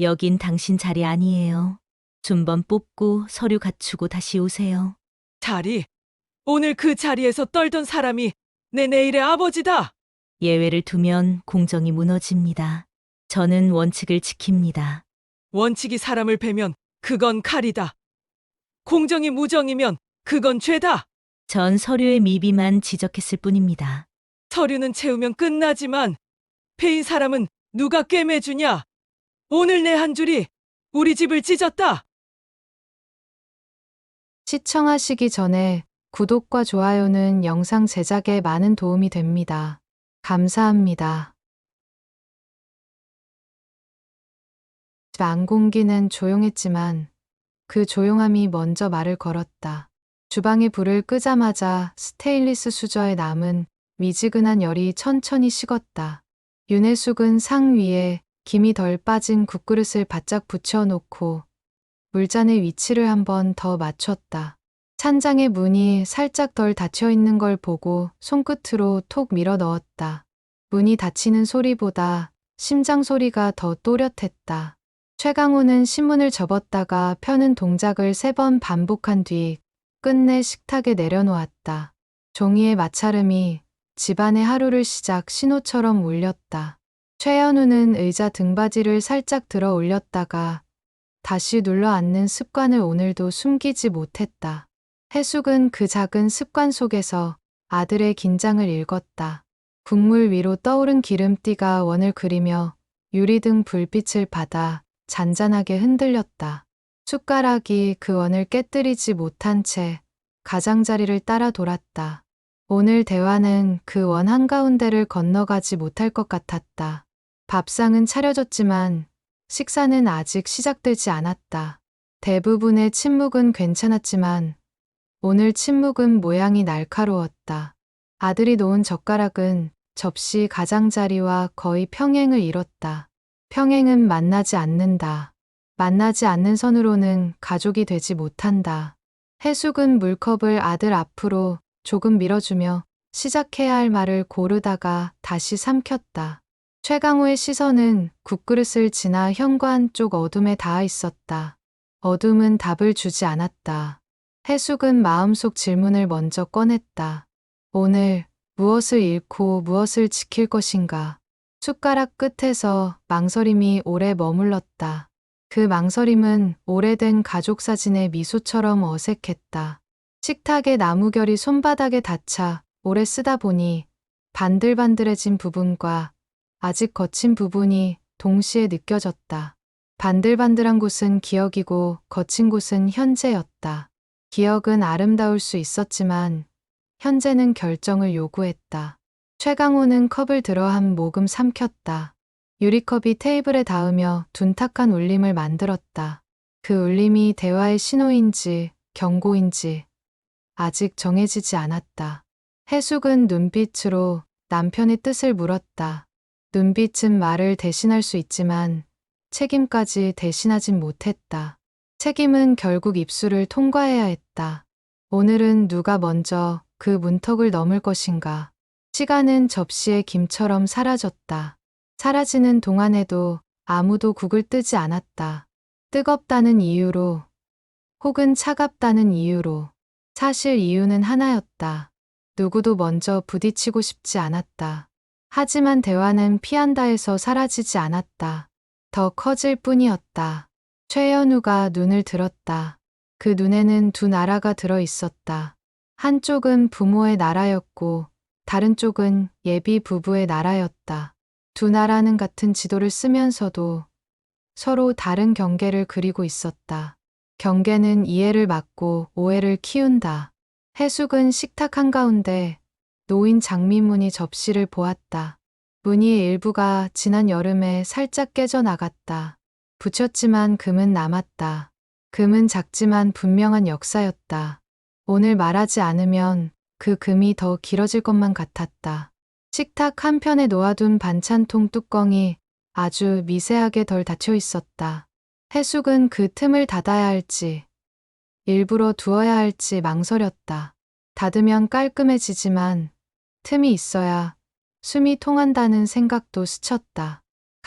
여긴 당신 자리 아니에요. 준번 뽑고 서류 갖추고 다시 오세요. 자리. 오늘 그 자리에서 떨던 사람이 내 내일의 아버지다. 예외를 두면 공정이 무너집니다. 저는 원칙을 지킵니다. 원칙이 사람을 베면 그건 칼이다. 공정이 무정이면 그건 죄다. 전 서류의 미비만 지적했을 뿐입니다. 서류는 채우면 끝나지만 패인 사람은 누가 꿰매주냐? 오늘 내 한 줄이 우리 집을 찢었다. 시청하시기 전에 구독과 좋아요는 영상 제작에 많은 도움이 됩니다. 감사합니다. 집 안공기는 조용했지만 그 조용함이 먼저 말을 걸었다. 주방의 불을 끄자마자 스테인리스 수저에 남은 미지근한 열이 천천히 식었다. 윤혜숙은 상 위에 김이 덜 빠진 국그릇을 바짝 붙여놓고 물잔의 위치를 한 번 더 맞췄다. 찬장의 문이 살짝 덜 닫혀 있는 걸 보고 손끝으로 톡 밀어 넣었다. 문이 닫히는 소리보다 심장 소리가 더 또렷했다. 최강호는 신문을 접었다가 펴는 동작을 3번 반복한 뒤 끝내 식탁에 내려놓았다. 종이의 마찰음이 집안의 하루를 시작 신호처럼 울렸다. 최연우는 의자 등받이를 살짝 들어 올렸다가 다시 눌러 앉는 습관을 오늘도 숨기지 못했다. 해숙은 그 작은 습관 속에서 아들의 긴장을 읽었다. 국물 위로 떠오른 기름띠가 원을 그리며 유리등 불빛을 받아 잔잔하게 흔들렸다. 숟가락이 그 원을 깨뜨리지 못한 채 가장자리를 따라 돌았다. 오늘 대화는 그 원 한가운데를 건너가지 못할 것 같았다. 밥상은 차려졌지만 식사는 아직 시작되지 않았다. 대부분의 침묵은 괜찮았지만 오늘 침묵은 모양이 날카로웠다. 아들이 놓은 젓가락은 접시 가장자리와 거의 평행을 이뤘다. 평행은 만나지 않는다. 만나지 않는 선으로는 가족이 되지 못한다. 해숙은 물컵을 아들 앞으로 조금 밀어주며 시작해야 할 말을 고르다가 다시 삼켰다. 최강호의 시선은 국그릇을 지나 현관 쪽 어둠에 닿아 있었다. 어둠은 답을 주지 않았다. 해숙은 마음속 질문을 먼저 꺼냈다. 오늘 무엇을 잃고 무엇을 지킬 것인가? 숟가락 끝에서 망설임이 오래 머물렀다. 그 망설임은 오래된 가족 사진의 미소처럼 어색했다. 식탁의 나무결이 손바닥에 닿자 오래 쓰다 보니 반들반들해진 부분과 아직 거친 부분이 동시에 느껴졌다. 반들반들한 곳은 기억이고 거친 곳은 현재였다. 기억은 아름다울 수 있었지만 현재는 결정을 요구했다. 최강호는 컵을 들어 한 모금 삼켰다. 유리컵이 테이블에 닿으며 둔탁한 울림을 만들었다. 그 울림이 대화의 신호인지 경고인지 아직 정해지지 않았다. 해숙은 눈빛으로 남편의 뜻을 물었다. 눈빛은 말을 대신할 수 있지만 책임까지 대신하진 못했다. 책임은 결국 입술을 통과해야 했다. 오늘은 누가 먼저 그 문턱을 넘을 것인가. 시간은 접시의 김처럼 사라졌다. 사라지는 동안에도 아무도 국을 뜨지 않았다. 뜨겁다는 이유로 혹은 차갑다는 이유로. 사실 이유는 하나였다. 누구도 먼저 부딪히고 싶지 않았다. 하지만 대화는 피한다에서 사라지지 않았다. 더 커질 뿐이었다. 최연우가 눈을 들었다. 그 눈에는 두 나라가 들어 있었다. 한쪽은 부모의 나라였고 다른 쪽은 예비 부부의 나라였다. 두 나라는 같은 지도를 쓰면서도 서로 다른 경계를 그리고 있었다. 경계는 이해를 막고 오해를 키운다. 해숙은 식탁 한가운데 놓인 장미무늬 접시를 보았다. 무늬의 일부가 지난 여름에 살짝 깨져 나갔다. 붙였지만 금은 남았다. 금은 작지만 분명한 역사였다. 오늘 말하지 않으면 그 금이 더 길어질 것만 같았다. 식탁 한편에 놓아둔 반찬통 뚜껑이 아주 미세하게 덜 닫혀 있었다. 해숙은 그 틈을 닫아야 할지, 일부러 두어야 할지 망설였다. 닫으면 깔끔해지지만 틈이 있어야 숨이 통한다는 생각도 스쳤다.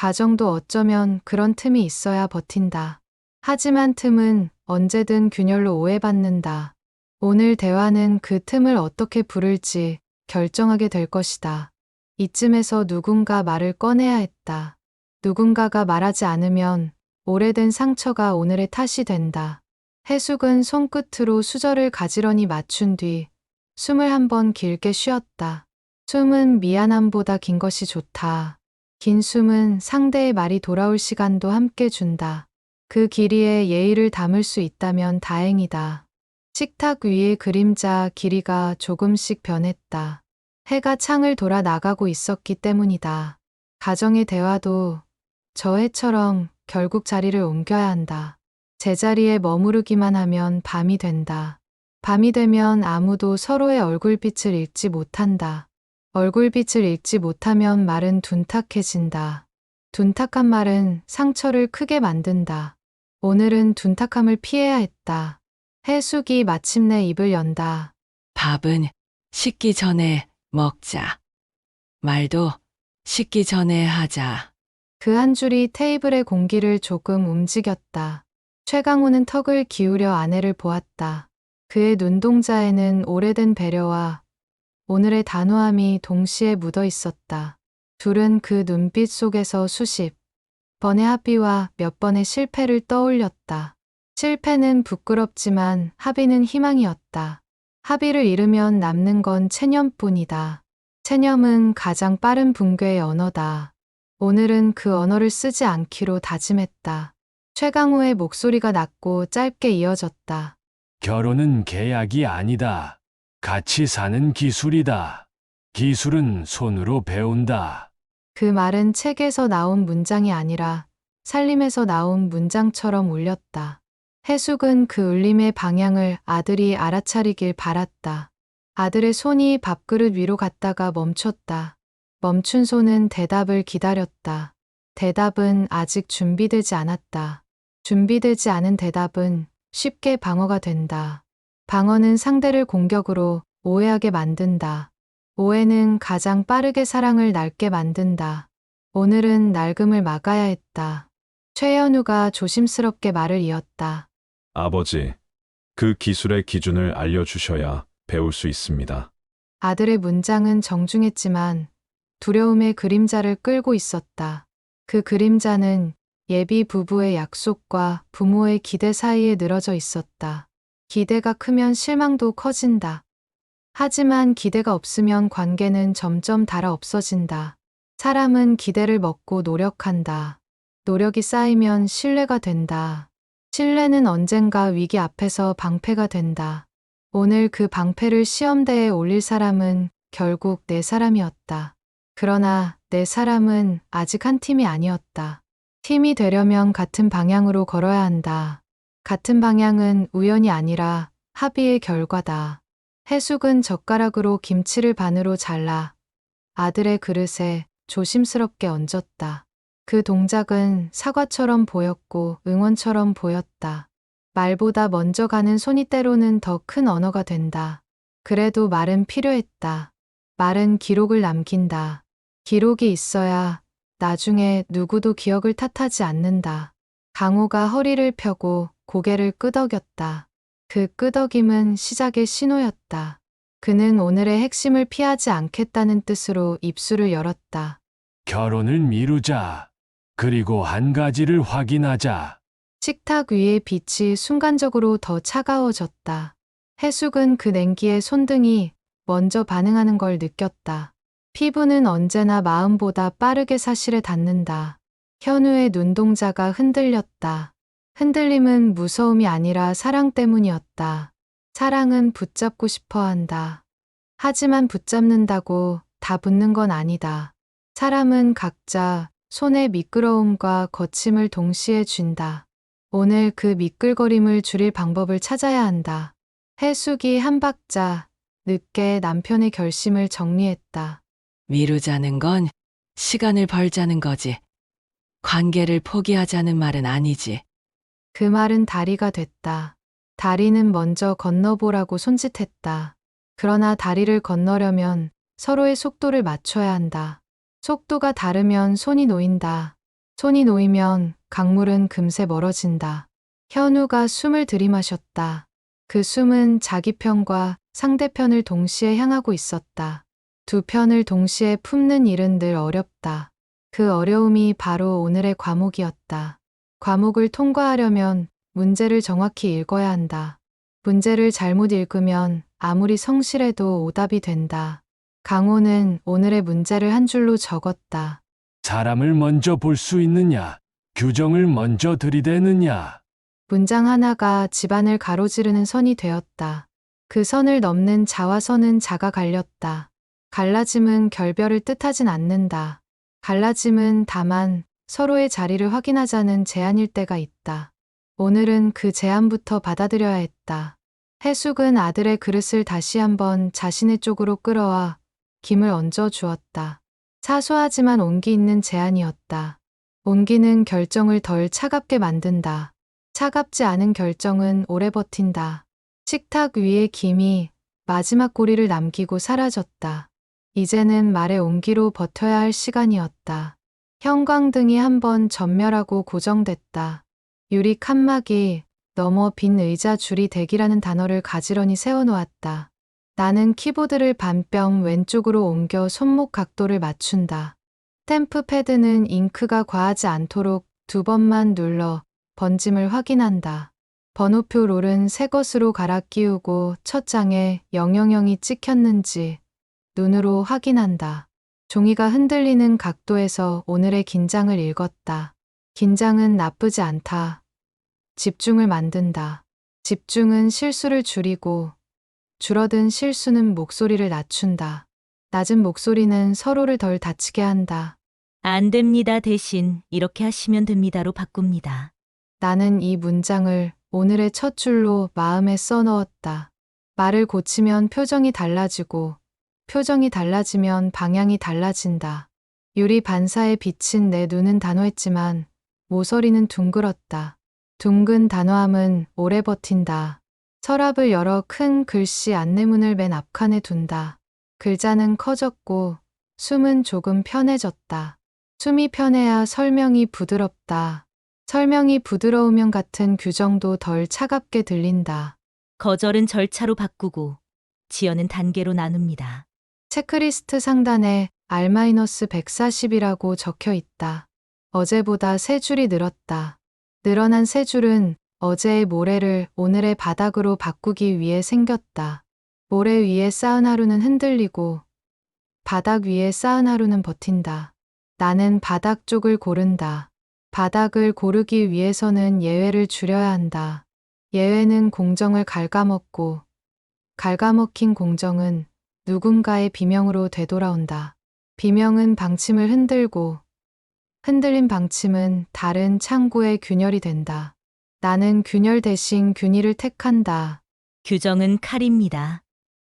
가정도 어쩌면 그런 틈이 있어야 버틴다. 하지만 틈은 언제든 균열로 오해받는다. 오늘 대화는 그 틈을 어떻게 부를지 결정하게 될 것이다. 이쯤에서 누군가 말을 꺼내야 했다. 누군가가 말하지 않으면 오래된 상처가 오늘의 탓이 된다. 해숙은 손끝으로 수저를 가지런히 맞춘 뒤 숨을 한번 길게 쉬었다. 숨은 미안함보다 긴 것이 좋다. 긴 숨은 상대의 말이 돌아올 시간도 함께 준다. 그 길이에 예의를 담을 수 있다면 다행이다. 식탁 위의 그림자 길이가 조금씩 변했다. 해가 창을 돌아 나가고 있었기 때문이다. 가정의 대화도 저 해처럼 결국 자리를 옮겨야 한다. 제자리에 머무르기만 하면 밤이 된다. 밤이 되면 아무도 서로의 얼굴빛을 읽지 못한다. 얼굴빛을 읽지 못하면 말은 둔탁해진다. 둔탁한 말은 상처를 크게 만든다. 오늘은 둔탁함을 피해야 했다. 해숙이 마침내 입을 연다. 밥은 식기 전에 먹자. 말도 식기 전에 하자. 그 한 줄이 테이블의 공기를 조금 움직였다. 최강호는 턱을 기울여 아내를 보았다. 그의 눈동자에는 오래된 배려와 오늘의 단호함이 동시에 묻어 있었다. 둘은 그 눈빛 속에서 수십 번의 합의와 몇 번의 실패를 떠올렸다. 실패는 부끄럽지만 합의는 희망이었다. 합의를 잃으면 남는 건 체념뿐이다. 체념은 가장 빠른 붕괴의 언어다. 오늘은 그 언어를 쓰지 않기로 다짐했다. 최강호의 목소리가 낮고 짧게 이어졌다. 결혼은 계약이 아니다. 같이 사는 기술이다. 기술은 손으로 배운다. 그 말은 책에서 나온 문장이 아니라 살림에서 나온 문장처럼 울렸다. 해숙은 그 울림의 방향을 아들이 알아차리길 바랐다. 아들의 손이 밥그릇 위로 갔다가 멈췄다. 멈춘 손은 대답을 기다렸다. 대답은 아직 준비되지 않았다. 준비되지 않은 대답은 쉽게 방어가 된다. 방어는 상대를 공격으로 오해하게 만든다. 오해는 가장 빠르게 사랑을 낡게 만든다. 오늘은 낡음을 막아야 했다. 최현우가 조심스럽게 말을 이었다. 아버지, 그 기술의 기준을 알려주셔야 배울 수 있습니다. 아들의 문장은 정중했지만 두려움의 그림자를 끌고 있었다. 그 그림자는 예비 부부의 약속과 부모의 기대 사이에 늘어져 있었다. 기대가 크면 실망도 커진다. 하지만 기대가 없으면 관계는 점점 닳아 없어진다. 사람은 기대를 먹고 노력한다. 노력이 쌓이면 신뢰가 된다. 신뢰는 언젠가 위기 앞에서 방패가 된다. 오늘 그 방패를 시험대에 올릴 사람은 결국 내 사람이었다. 그러나 내 사람은 아직 한 팀이 아니었다. 팀이 되려면 같은 방향으로 걸어야 한다. 같은 방향은 우연이 아니라 합의의 결과다. 해숙은 젓가락으로 김치를 반으로 잘라 아들의 그릇에 조심스럽게 얹었다. 그 동작은 사과처럼 보였고 응원처럼 보였다. 말보다 먼저 가는 손이 때로는 더 큰 언어가 된다. 그래도 말은 필요했다. 말은 기록을 남긴다. 기록이 있어야 나중에 누구도 기억을 탓하지 않는다. 강호가 허리를 펴고 고개를 끄덕였다. 그 끄덕임은 시작의 신호였다. 그는 오늘의 핵심을 피하지 않겠다는 뜻으로 입술을 열었다. 결혼을 미루자. 그리고 한 가지를 확인하자. 식탁 위의 빛이 순간적으로 더 차가워졌다. 해숙은 그 냉기에 손등이 먼저 반응하는 걸 느꼈다. 피부는 언제나 마음보다 빠르게 사실에 닿는다. 현우의 눈동자가 흔들렸다. 흔들림은 무서움이 아니라 사랑 때문이었다. 사랑은 붙잡고 싶어 한다. 하지만 붙잡는다고 다 붙는 건 아니다. 사람은 각자 손의 미끄러움과 거침을 동시에 쥔다. 오늘 그 미끌거림을 줄일 방법을 찾아야 한다. 해숙이 한 박자 늦게 남편의 결심을 정리했다. 미루자는 건 시간을 벌자는 거지. 관계를 포기하자는 말은 아니지. 그 말은 다리가 됐다. 다리는 먼저 건너보라고 손짓했다. 그러나 다리를 건너려면 서로의 속도를 맞춰야 한다. 속도가 다르면 손이 놓인다. 손이 놓이면 강물은 금세 멀어진다. 현우가 숨을 들이마셨다. 그 숨은 자기 편과 상대편을 동시에 향하고 있었다. 두 편을 동시에 품는 일은 늘 어렵다. 그 어려움이 바로 오늘의 과목이었다. 과목을 통과하려면 문제를 정확히 읽어야 한다. 문제를 잘못 읽으면 아무리 성실해도 오답이 된다. 강호는 오늘의 문제를 한 줄로 적었다. 사람을 먼저 볼 수 있느냐? 규정을 먼저 들이대느냐? 문장 하나가 집안을 가로지르는 선이 되었다. 그 선을 넘는 자와 선은 자가 갈렸다. 갈라짐은 결별을 뜻하진 않는다. 갈라짐은 다만 서로의 자리를 확인하자는 제안일 때가 있다. 오늘은 그 제안부터 받아들여야 했다. 해숙은 아들의 그릇을 다시 한번 자신의 쪽으로 끌어와 김을 얹어 주었다. 사소하지만 온기 있는 제안이었다. 온기는 결정을 덜 차갑게 만든다. 차갑지 않은 결정은 오래 버틴다. 식탁 위에 김이 마지막 고리를 남기고 사라졌다. 이제는 말의 온기로 버텨야 할 시간이었다. 형광등이 한번 전멸하고 고정됐다. 유리 칸막이 너머 빈 의자 줄이 대기라는 단어를 가지런히 세워놓았다. 나는 키보드를 반뼘 왼쪽으로 옮겨 손목 각도를 맞춘다. 스탬프 패드는 잉크가 과하지 않도록 2번만 눌러 번짐을 확인한다. 번호표 롤은 새 것으로 갈아 끼우고 첫 장에 000이 찍혔는지 눈으로 확인한다. 종이가 흔들리는 각도에서 오늘의 긴장을 읽었다. 긴장은 나쁘지 않다. 집중을 만든다. 집중은 실수를 줄이고 줄어든 실수는 목소리를 낮춘다. 낮은 목소리는 서로를 덜 다치게 한다. 안 됩니다. 대신 이렇게 하시면 됩니다로 바꿉니다. 나는 이 문장을 오늘의 첫 줄로 마음에 써넣었다. 말을 고치면 표정이 달라지고 표정이 달라지면 방향이 달라진다. 유리 반사에 비친 내 눈은 단호했지만 모서리는 둥글었다. 둥근 단호함은 오래 버틴다. 서랍을 열어 큰 글씨 안내문을 맨 앞칸에 둔다. 글자는 커졌고 숨은 조금 편해졌다. 숨이 편해야 설명이 부드럽다. 설명이 부드러우면 같은 규정도 덜 차갑게 들린다. 거절은 절차로 바꾸고 지연은 단계로 나눕니다. 체크리스트 상단에 R-140이라고 적혀 있다. 어제보다 3줄이 늘었다. 늘어난 3줄은 어제의 모래를 오늘의 바닥으로 바꾸기 위해 생겼다. 모래 위에 쌓은 하루는 흔들리고 바닥 위에 쌓은 하루는 버틴다. 나는 바닥 쪽을 고른다. 바닥을 고르기 위해서는 예외를 줄여야 한다. 예외는 공정을 갉아먹고 갉아먹힌 공정은 누군가의 비명으로 되돌아온다. 비명은 방침을 흔들고 흔들린 방침은 다른 창고의 균열이 된다. 나는 균열 대신 균일을 택한다. 규정은 칼입니다.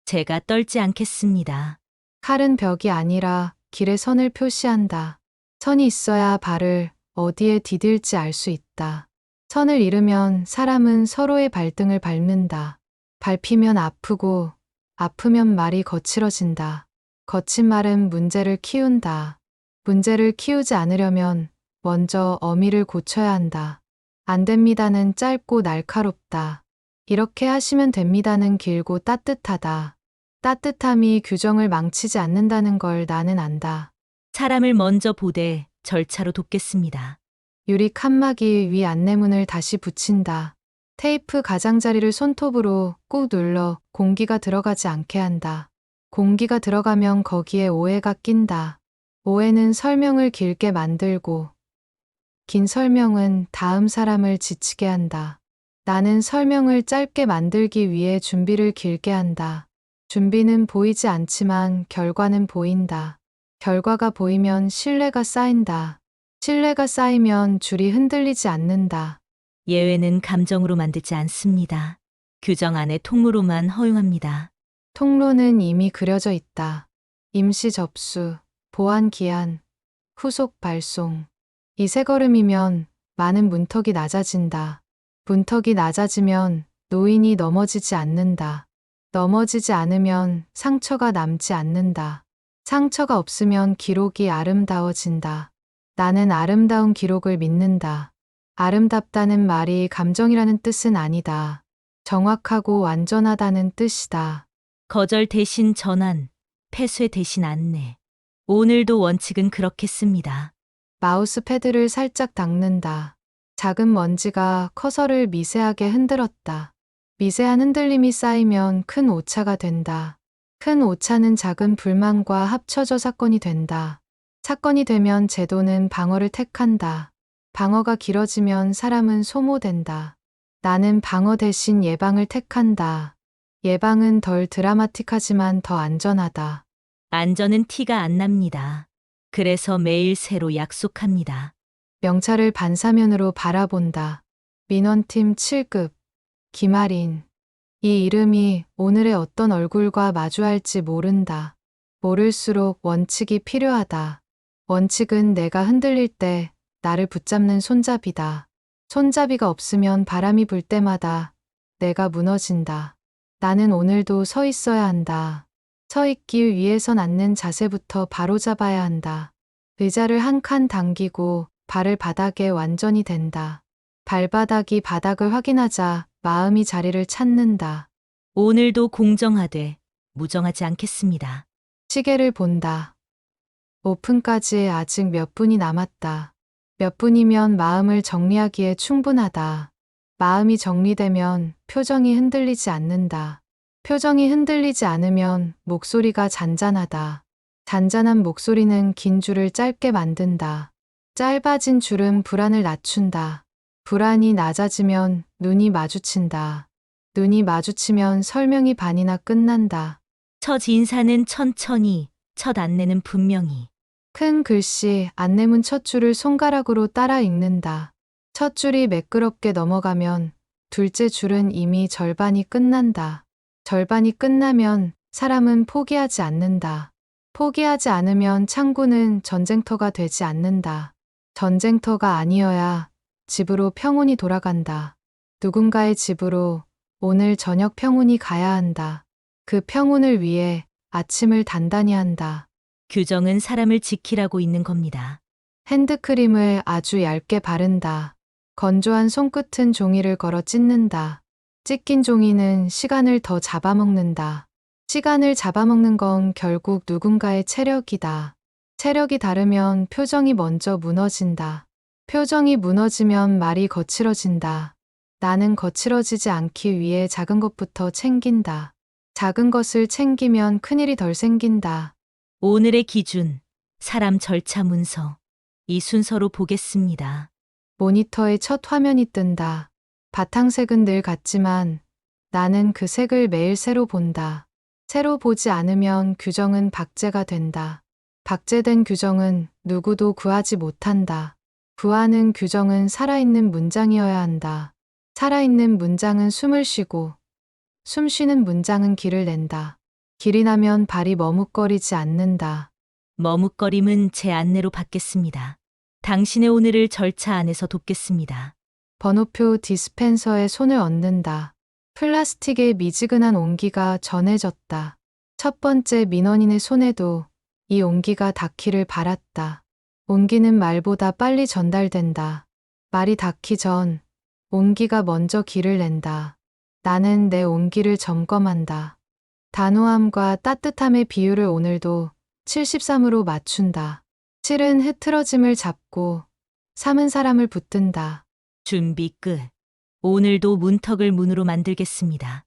제가 떨지 않겠습니다. 칼은 벽이 아니라 길의 선을 표시한다. 선이 있어야 발을 어디에 디딜지 알 수 있다. 선을 잃으면 사람은 서로의 발등을 밟는다. 밟히면 아프고 아프면 말이 거칠어진다. 거친 말은 문제를 키운다. 문제를 키우지 않으려면 먼저 어미를 고쳐야 한다. 안 됩니다는 짧고 날카롭다. 이렇게 하시면 됩니다는 길고 따뜻하다. 따뜻함이 규정을 망치지 않는다는 걸 나는 안다. 사람을 먼저 보되 절차로 돕겠습니다. 유리 칸막이 위 안내문을 다시 붙인다. 테이프 가장자리를 손톱으로 꾹 눌러 공기가 들어가지 않게 한다. 공기가 들어가면 거기에 오해가 낀다. 오해는 설명을 길게 만들고 긴 설명은 다음 사람을 지치게 한다. 나는 설명을 짧게 만들기 위해 준비를 길게 한다. 준비는 보이지 않지만 결과는 보인다. 결과가 보이면 신뢰가 쌓인다. 신뢰가 쌓이면 줄이 흔들리지 않는다. 예외는 감정으로 만들지 않습니다. 규정 안에 통로로만 허용합니다. 통로는 이미 그려져 있다. 임시 접수, 보안 기한, 후속 발송. 이 세 걸음이면 많은 문턱이 낮아진다. 문턱이 낮아지면 노인이 넘어지지 않는다. 넘어지지 않으면 상처가 남지 않는다. 상처가 없으면 기록이 아름다워진다. 나는 아름다운 기록을 믿는다. 아름답다는 말이 감정이라는 뜻은 아니다. 정확하고 완전하다는 뜻이다. 거절 대신 전환, 폐쇄 대신 안내. 오늘도 원칙은 그렇겠습니다. 마우스 패드를 살짝 닦는다. 작은 먼지가 커서를 미세하게 흔들었다. 미세한 흔들림이 쌓이면 큰 오차가 된다. 큰 오차는 작은 불만과 합쳐져 사건이 된다. 사건이 되면 제도는 방어를 택한다. 방어가 길어지면 사람은 소모된다. 나는 방어 대신 예방을 택한다. 예방은 덜 드라마틱하지만 더 안전하다. 안전은 티가 안 납니다. 그래서 매일 새로 약속합니다. 명찰을 반사면으로 바라본다. 민원팀 7급, 김아린. 이 이름이 오늘의 어떤 얼굴과 마주할지 모른다. 모를수록 원칙이 필요하다. 원칙은 내가 흔들릴 때 나를 붙잡는 손잡이다. 손잡이가 없으면 바람이 불 때마다 내가 무너진다. 나는 오늘도 서 있어야 한다. 서 있기 위해선 앉는 자세부터 바로잡아야 한다. 의자를 한 칸 당기고 발을 바닥에 완전히 댄다. 발바닥이 바닥을 확인하자 마음이 자리를 찾는다. 오늘도 공정하되 무정하지 않겠습니다. 시계를 본다. 오픈까지 아직 몇 분이 남았다. 몇 분이면 마음을 정리하기에 충분하다. 마음이 정리되면 표정이 흔들리지 않는다. 표정이 흔들리지 않으면 목소리가 잔잔하다. 잔잔한 목소리는 긴 줄을 짧게 만든다. 짧아진 줄은 불안을 낮춘다. 불안이 낮아지면 눈이 마주친다. 눈이 마주치면 설명이 반이나 끝난다. 첫 인사는 천천히, 첫 안내는 분명히. 큰 글씨 안내문 첫 줄을 손가락으로 따라 읽는다. 첫 줄이 매끄럽게 넘어가면 둘째 줄은 이미 절반이 끝난다. 절반이 끝나면 사람은 포기하지 않는다. 포기하지 않으면 창구는 전쟁터가 되지 않는다. 전쟁터가 아니어야 집으로 평온이 돌아간다. 누군가의 집으로 오늘 저녁 평온이 가야 한다. 그 평온을 위해 아침을 단단히 한다. 규정은 사람을 지키라고 있는 겁니다. 핸드크림을 아주 얇게 바른다. 건조한 손끝은 종이를 걸어 찢는다. 찢긴 종이는 시간을 더 잡아먹는다. 시간을 잡아먹는 건 결국 누군가의 체력이다. 체력이 다르면 표정이 먼저 무너진다. 표정이 무너지면 말이 거칠어진다. 나는 거칠어지지 않기 위해 작은 것부터 챙긴다. 작은 것을 챙기면 큰일이 덜 생긴다. 오늘의 기준, 사람 절차 문서. 이 순서로 보겠습니다. 모니터에 첫 화면이 뜬다. 바탕색은 늘 같지만 나는 그 색을 매일 새로 본다. 새로 보지 않으면 규정은 박제가 된다. 박제된 규정은 누구도 구하지 못한다. 구하는 규정은 살아있는 문장이어야 한다. 살아있는 문장은 숨을 쉬고, 숨 쉬는 문장은 길을 낸다. 길이 나면 발이 머뭇거리지 않는다. 머뭇거림은 제 안내로 받겠습니다. 당신의 오늘을 절차 안에서 돕겠습니다. 번호표 디스펜서에 손을 얹는다. 플라스틱의 미지근한 온기가 전해졌다. 첫 번째 민원인의 손에도 이 온기가 닿기를 바랐다. 온기는 말보다 빨리 전달된다. 말이 닿기 전 온기가 먼저 길을 낸다. 나는 내 온기를 점검한다. 단호함과 따뜻함의 비율을 오늘도 73으로 맞춘다. 7은 흐트러짐을 잡고 3은 사람을 붙든다. 준비 끝. 오늘도 문턱을 문으로 만들겠습니다.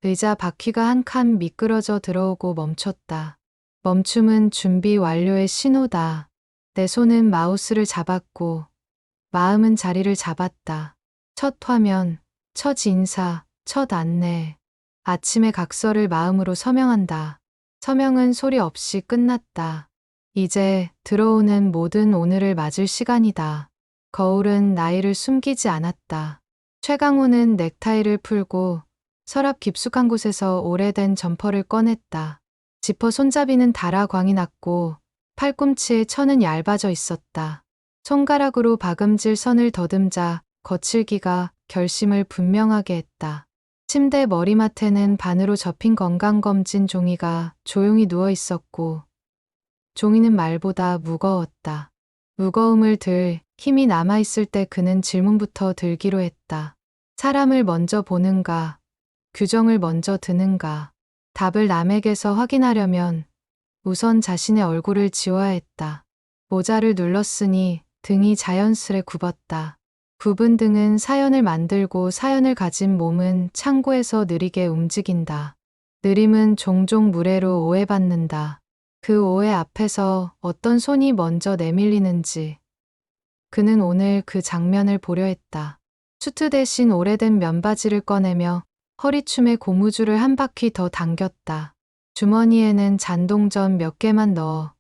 의자 바퀴가 한 칸 미끄러져 들어오고 멈췄다. 멈춤은 준비 완료의 신호다. 내 손은 마우스를 잡았고 마음은 자리를 잡았다. 첫 화면, 첫 인사, 첫 안내. 아침의 각서를 마음으로 서명한다. 서명은 소리 없이 끝났다. 이제 들어오는 모든 오늘을 맞을 시간이다. 거울은 나이를 숨기지 않았다. 최강호는 넥타이를 풀고 서랍 깊숙한 곳에서 오래된 점퍼를 꺼냈다. 지퍼 손잡이는 달아 광이 났고 팔꿈치에 천은 얇아져 있었다. 손가락으로 박음질 선을 더듬자 거칠기가 결심을 분명하게 했다. 침대 머리맡에는 반으로 접힌 건강검진 종이가 조용히 누워 있었고 종이는 말보다 무거웠다. 무거움을 들 힘이 남아있을 때 그는 질문부터 들기로 했다. 사람을 먼저 보는가? 규정을 먼저 드는가? 답을 남에게서 확인하려면 우선 자신의 얼굴을 지워야 했다. 모자를 눌렀으니 등이 자연스레 굽었다. 굽은 등은 사연을 만들고 사연을 가진 몸은 창고에서 느리게 움직인다. 느림은 종종 무례로 오해받는다. 그 오해 앞에서 어떤 손이 먼저 내밀리는지 그는 오늘 그 장면을 보려 했다. 수트 대신 오래된 면바지를 꺼내며 허리춤에 고무줄을 한 바퀴 더 당겼다. 주머니에는 잔동전 몇 개만 넣어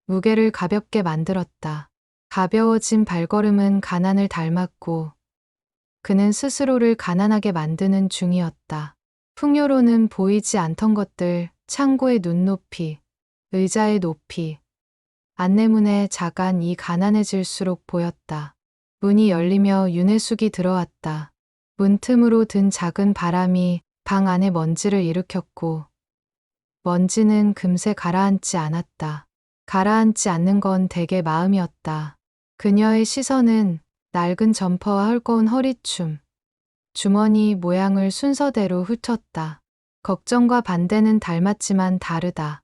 무게를 가볍게 만들었다. 가벼워진 발걸음은 가난을 닮았고 그는 스스로를 가난하게 만드는 중이었다. 풍요로는 보이지 않던 것들, 창고의 눈높이, 의자의 높이, 안내문의 자간이 가난해질수록 보였다. 문이 열리며 윤혜숙이 들어왔다. 문틈으로 든 작은 바람이 방 안에 먼지를 일으켰고 먼지는 금세 가라앉지 않았다. 가라앉지 않는 건 대개 마음이었다. 그녀의 시선은 낡은 점퍼와 헐거운 허리춤, 주머니 모양을 순서대로 훑었다. 걱정과 반대는 닮았지만 다르다.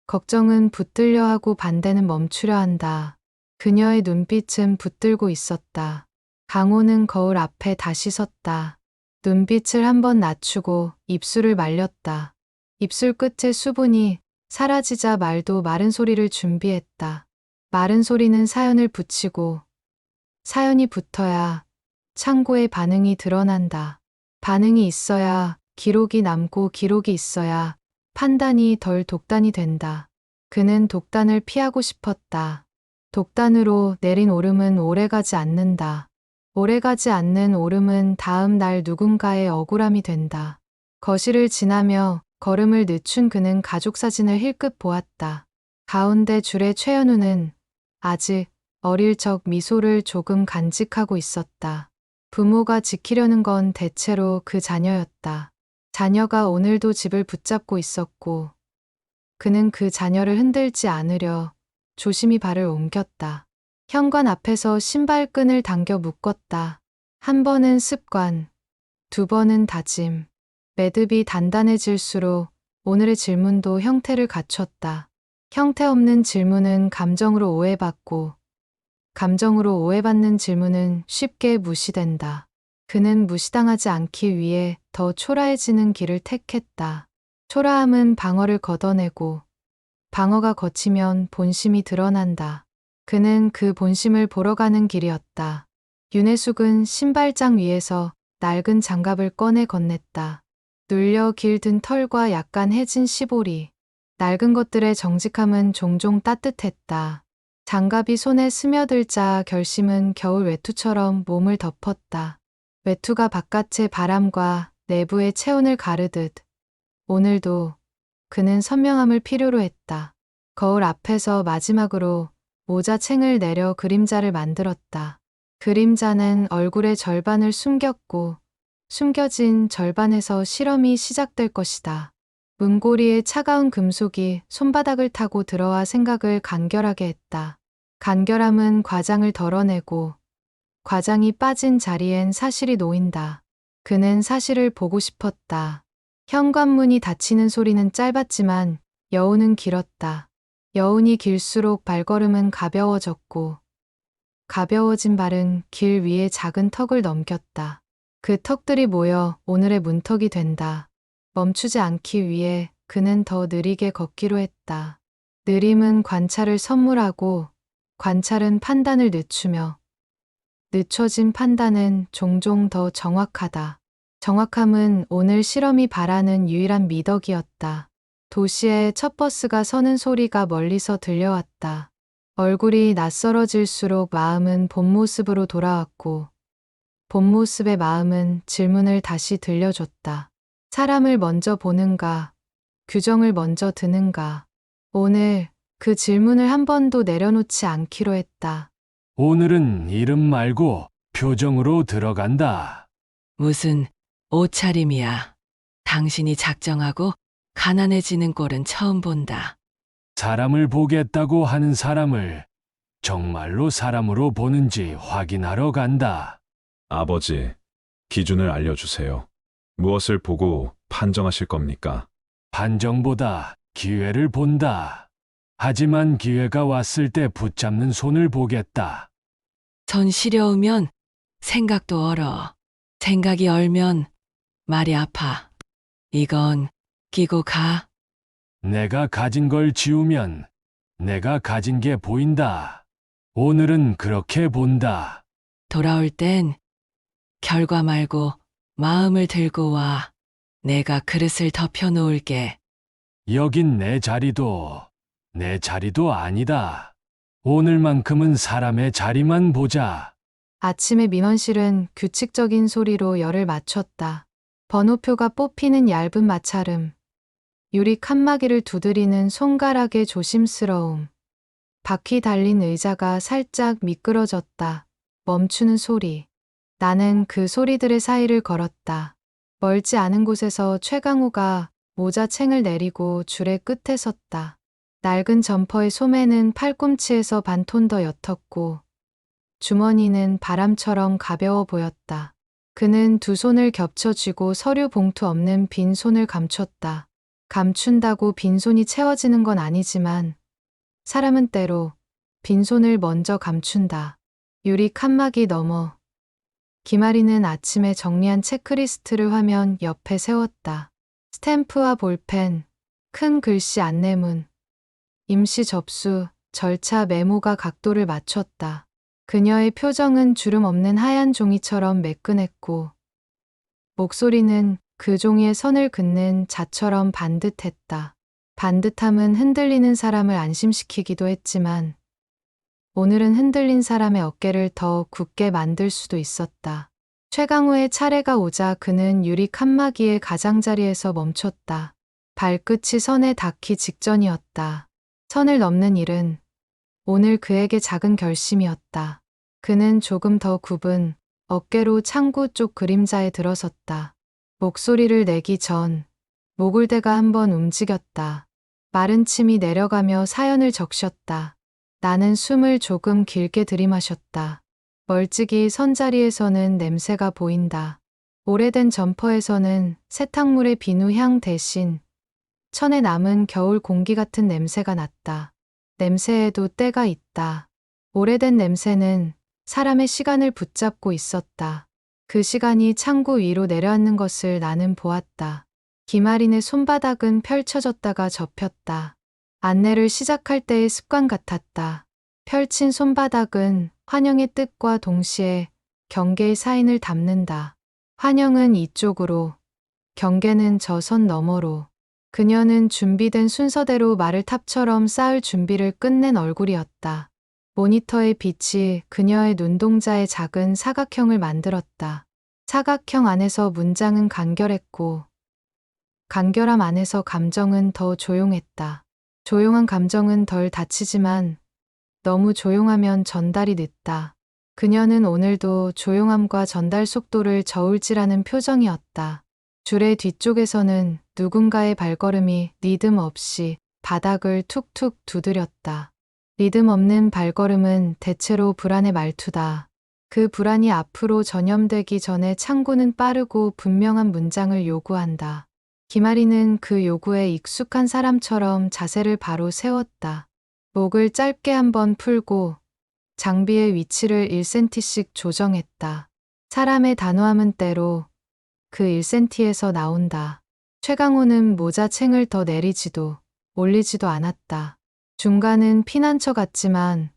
걱정은 붙들려 하고 반대는 멈추려 한다. 그녀의 눈빛은 붙들고 있었다. 강호는 거울 앞에 다시 섰다. 눈빛을 한번 낮추고 입술을 말렸다. 입술 끝에 수분이 사라지자 말도 마른 소리를 준비했다. 마른 소리는 사연을 붙이고 사연이 붙어야 창고의 반응이 드러난다. 반응이 있어야 기록이 남고 기록이 있어야 판단이 덜 독단이 된다. 그는 독단을 피하고 싶었다. 독단으로 내린 오름은 오래가지 않는다. 오래가지 않는 오름은 다음 날 누군가의 억울함이 된다. 거실을 지나며 걸음을 늦춘 그는 가족사진을 힐끗 보았다. 가운데 줄의 최연우는 아직 어릴 적 미소를 조금 간직하고 있었다. 부모가 지키려는 건 대체로 그 자녀였다. 자녀가 오늘도 집을 붙잡고 있었고 그는 그 자녀를 흔들지 않으려 조심히 발을 옮겼다. 현관 앞에서 신발끈을 당겨 묶었다. 한 번은 습관, 두 번은 다짐. 매듭이 단단해질수록 오늘의 질문도 형태를 갖췄다. 형태 없는 질문은 감정으로 오해받고 감정으로 오해받는 질문은 쉽게 무시된다. 그는 무시당하지 않기 위해 더 초라해지는 길을 택했다. 초라함은 방어를 걷어내고 방어가 거치면 본심이 드러난다. 그는 그 본심을 보러 가는 길이었다. 윤혜숙은 신발장 위에서 낡은 장갑을 꺼내 건넸다. 눌려 길든 털과 약간 해진 시보리. 낡은 것들의 정직함은 종종 따뜻했다. 장갑이 손에 스며들자 결심은 겨울 외투처럼 몸을 덮었다. 외투가 바깥의 바람과 내부의 체온을 가르듯 오늘도 그는 선명함을 필요로 했다. 거울 앞에서 마지막으로 모자챙을 내려 그림자를 만들었다. 그림자는 얼굴의 절반을 숨겼고 숨겨진 절반에서 실험이 시작될 것이다. 문고리의 차가운 금속이 손바닥을 타고 들어와 생각을 간결하게 했다. 간결함은 과장을 덜어내고 과장이 빠진 자리엔 사실이 놓인다. 그는 사실을 보고 싶었다. 현관문이 닫히는 소리는 짧았지만 여운은 길었다. 여운이 길수록 발걸음은 가벼워졌고 가벼워진 발은 길 위에 작은 턱을 넘겼다. 그 턱들이 모여 오늘의 문턱이 된다. 멈추지 않기 위해 그는 더 느리게 걷기로 했다. 느림은 관찰을 선물하고 관찰은 판단을 늦추며 늦춰진 판단은 종종 더 정확하다. 정확함은 오늘 실험이 바라는 유일한 미덕이었다. 도시에 첫 버스가 서는 소리가 멀리서 들려왔다. 얼굴이 낯설어질수록 마음은 본 모습으로 돌아왔고 본 모습의 마음은 질문을 다시 들려줬다. 사람을 먼저 보는가, 규정을 먼저 드는가. 오늘 그 질문을 한 번도 내려놓지 않기로 했다. 오늘은 이름 말고 표정으로 들어간다. 무슨 옷차림이야. 당신이 작정하고 가난해지는 꼴은 처음 본다. 사람을 보겠다고 하는 사람을 정말로 사람으로 보는지 확인하러 간다. 아버지, 기준을 알려주세요. 무엇을 보고 판정하실 겁니까? 판정보다 기회를 본다. 하지만 기회가 왔을 때 붙잡는 손을 보겠다. 선 시려우면 생각도 얼어. 생각이 얼면 말이 아파. 이건 끼고 가. 내가 가진 걸 지우면 내가 가진 게 보인다. 오늘은 그렇게 본다. 돌아올 땐 결과 말고 마음을 들고 와. 내가 그릇을 덮여 놓을게. 여긴 내 자리도 아니다. 오늘만큼은 사람의 자리만 보자. 아침에 민원실은 규칙적인 소리로 열을 맞췄다. 번호표가 뽑히는 얇은 마찰음. 유리 칸막이를 두드리는 손가락의 조심스러움. 바퀴 달린 의자가 살짝 미끄러졌다. 멈추는 소리. 나는 그 소리들의 사이를 걸었다. 멀지 않은 곳에서 최강호가 모자챙을 내리고 줄의 끝에 섰다. 낡은 점퍼의 소매는 팔꿈치에서 반 톤 더 옅었고 주머니는 바람처럼 가벼워 보였다. 그는 두 손을 겹쳐 쥐고 서류 봉투 없는 빈 손을 감췄다. 감춘다고 빈손이 채워지는 건 아니지만 사람은 때로 빈손을 먼저 감춘다. 유리 칸막이 너머. 김아리는 아침에 정리한 체크리스트를 화면 옆에 세웠다. 스탬프와 볼펜, 큰 글씨 안내문, 임시 접수, 절차 메모가 각도를 맞췄다. 그녀의 표정은 주름 없는 하얀 종이처럼 매끈했고 목소리는 그 종이의 선을 긋는 자처럼 반듯했다. 반듯함은 흔들리는 사람을 안심시키기도 했지만 오늘은 흔들린 사람의 어깨를 더 굳게 만들 수도 있었다. 최강호의 차례가 오자 그는 유리 칸막이의 가장자리에서 멈췄다. 발끝이 선에 닿기 직전이었다. 선을 넘는 일은 오늘 그에게 작은 결심이었다. 그는 조금 더 굽은 어깨로 창구 쪽 그림자에 들어섰다. 목소리를 내기 전 목울대가 한번 움직였다. 마른 침이 내려가며 사연을 적셨다. 나는 숨을 조금 길게 들이마셨다. 멀찍이 선자리에서는 냄새가 보인다. 오래된 점퍼에서는 세탁물의 비누 향 대신 천에 남은 겨울 공기 같은 냄새가 났다. 냄새에도 때가 있다. 오래된 냄새는 사람의 시간을 붙잡고 있었다. 그 시간이 창구 위로 내려앉는 것을 나는 보았다. 김아린의 손바닥은 펼쳐졌다가 접혔다. 안내를 시작할 때의 습관 같았다. 펼친 손바닥은 환영의 뜻과 동시에 경계의 사인을 담는다. 환영은 이쪽으로, 경계는 저 선 너머로. 그녀는 준비된 순서대로 말을 탑처럼 쌓을 준비를 끝낸 얼굴이었다. 모니터의 빛이 그녀의 눈동자의 작은 사각형을 만들었다. 사각형 안에서 문장은 간결했고 간결함 안에서 감정은 더 조용했다. 조용한 감정은 덜 다치지만 너무 조용하면 전달이 늦다. 그녀는 오늘도 조용함과 전달 속도를 저울질하는 표정이었다. 줄의 뒤쪽에서는 누군가의 발걸음이 리듬 없이 바닥을 툭툭 두드렸다. 리듬 없는 발걸음은 대체로 불안의 말투다. 그 불안이 앞으로 전염되기 전에 창구는 빠르고 분명한 문장을 요구한다. 김아리는 그 요구에 익숙한 사람처럼 자세를 바로 세웠다. 목을 짧게 한번 풀고 장비의 위치를 1cm씩 조정했다. 사람의 단호함은 때로 그 1cm에서 나온다. 최강호는 모자챙을 더 내리지도 올리지도 않았다. 중간은 피난처 같지만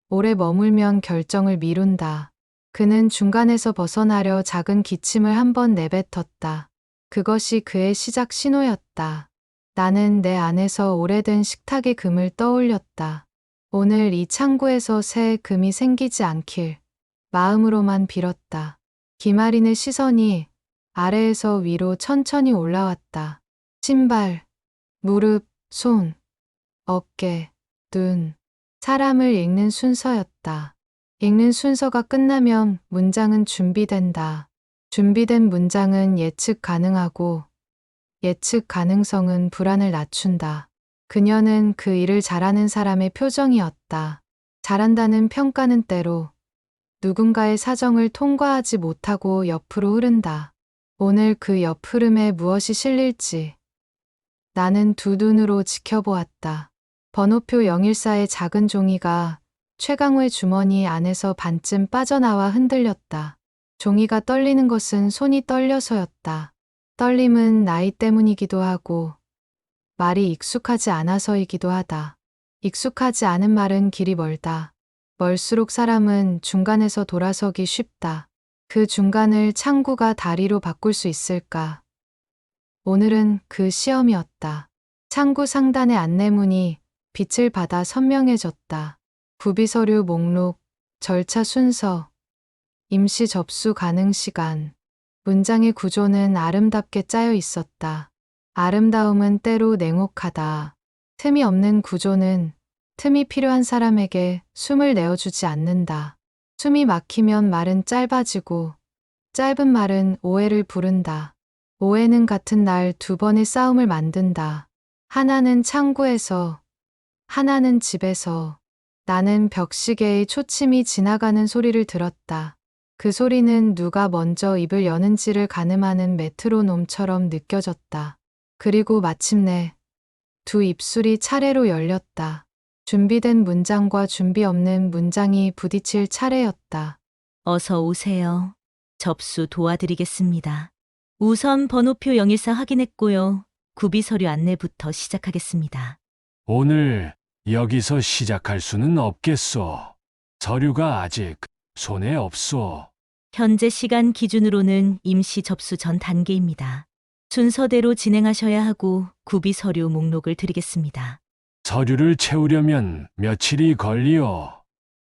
오래 머물면 결정을 미룬다. 그는 중간에서 벗어나려 작은 기침을 한번 내뱉었다. 그것이 그의 시작 신호였다. 나는 내 안에서 오래된 식탁의 금을 떠올렸다. 오늘 이 창구에서 새 금이 생기지 않길 마음으로만 빌었다. 김아린의 시선이 아래에서 위로 천천히 올라왔다. 신발, 무릎, 손, 어깨, 눈. 사람을 읽는 순서였다. 읽는 순서가 끝나면 문장은 준비된다. 준비된 문장은 예측 가능하고 예측 가능성은 불안을 낮춘다. 그녀는 그 일을 잘하는 사람의 표정이었다. 잘한다는 평가는 때로 누군가의 사정을 통과하지 못하고 옆으로 흐른다. 오늘 그 옆 흐름에 무엇이 실릴지 나는 두 눈으로 지켜보았다. 번호표 014의 작은 종이가 최강호의 주머니 안에서 반쯤 빠져나와 흔들렸다. 종이가 떨리는 것은 손이 떨려서였다. 떨림은 나이 때문이기도 하고 말이 익숙하지 않아서이기도 하다. 익숙하지 않은 말은 길이 멀다. 멀수록 사람은 중간에서 돌아서기 쉽다. 그 중간을 창구가 다리로 바꿀 수 있을까? 오늘은 그 시험이었다. 창구 상단의 안내문이 빛을 받아 선명해졌다. 구비서류 목록, 절차 순서, 임시 접수 가능 시간. 문장의 구조는 아름답게 짜여 있었다. 아름다움은 때로 냉혹하다. 틈이 없는 구조는 틈이 필요한 사람에게 숨을 내어주지 않는다. 숨이 막히면 말은 짧아지고 짧은 말은 오해를 부른다. 오해는 같은 날 두 번의 싸움을 만든다. 하나는 창구에서, 하나는 집에서. 나는 벽시계의 초침이 지나가는 소리를 들었다. 그 소리는 누가 먼저 입을 여는지를 가늠하는 메트로놈처럼 느껴졌다. 그리고 마침내 두 입술이 차례로 열렸다. 준비된 문장과 준비 없는 문장이 부딪힐 차례였다. 어서 오세요. 접수 도와드리겠습니다. 우선 번호표 014 확인했고요. 구비 서류 안내부터 시작하겠습니다. 오늘 여기서 시작할 수는 없겠소. 서류가 아직 손에 없소. 현재 시간 기준으로는 임시 접수 전 단계입니다. 순서대로 진행하셔야 하고 구비 서류 목록을 드리겠습니다. 서류를 채우려면 며칠이 걸리오.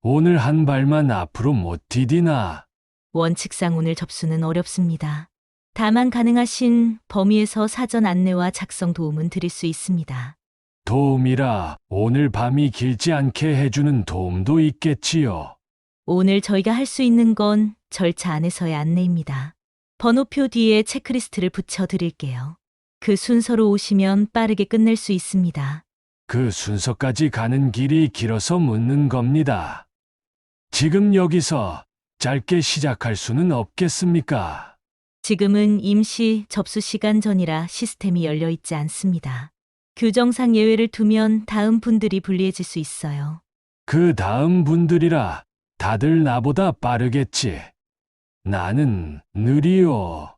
오늘 한 발만 앞으로 못 디디나. 원칙상 오늘 접수는 어렵습니다. 다만 가능하신 범위에서 사전 안내와 작성 도움은 드릴 수 있습니다. 도움이라 오늘 밤이 길지 않게 해주는 도움도 있겠지요. 오늘 저희가 할 수 있는 건 절차 안에서의 안내입니다. 번호표 뒤에 체크리스트를 붙여 드릴게요. 그 순서로 오시면 빠르게 끝낼 수 있습니다. 그 순서까지 가는 길이 길어서 묻는 겁니다. 지금 여기서 짧게 시작할 수는 없겠습니까? 지금은 임시 접수 시간 전이라 시스템이 열려 있지 않습니다. 규정상 예외를 두면 다음 분들이 불리해질 수 있어요. 그 다음 분들이라 다들 나보다 빠르겠지. 나는 느리오.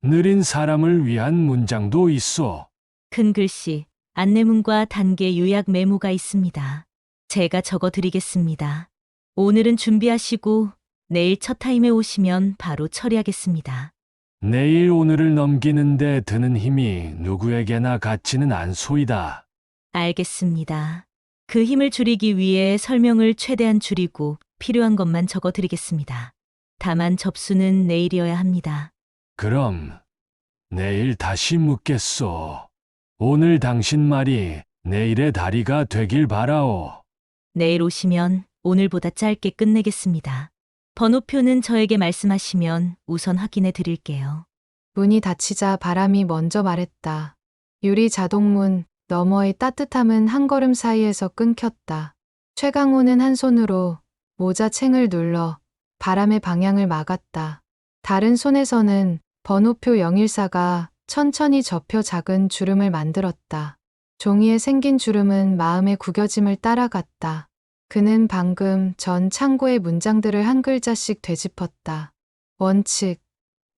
느린 사람을 위한 문장도 있어. 큰 글씨, 안내문과 단계 요약 메모가 있습니다. 제가 적어 드리겠습니다. 오늘은 준비하시고 내일 첫 타임에 오시면 바로 처리하겠습니다. 내일 오늘을 넘기는데 드는 힘이 누구에게나 같지는 않소이다. 알겠습니다. 그 힘을 줄이기 위해 설명을 최대한 줄이고 필요한 것만 적어 드리겠습니다. 다만 접수는 내일이어야 합니다. 그럼 내일 다시 묻겠소. 오늘 당신 말이 내일의 다리가 되길 바라오. 내일 오시면 오늘보다 짧게 끝내겠습니다. 번호표는 저에게 말씀하시면 우선 확인해 드릴게요. 문이 닫히자 바람이 먼저 말했다. 유리 자동문 너머의 따뜻함은 한 걸음 사이에서 끊겼다. 최강호는 한 손으로 모자챙을 눌러 바람의 방향을 막았다. 다른 손에서는 번호표 014가 천천히 접혀 작은 주름을 만들었다. 종이에 생긴 주름은 마음의 구겨짐을 따라갔다. 그는 방금 전 창고의 문장들을 한 글자씩 되짚었다. 원칙,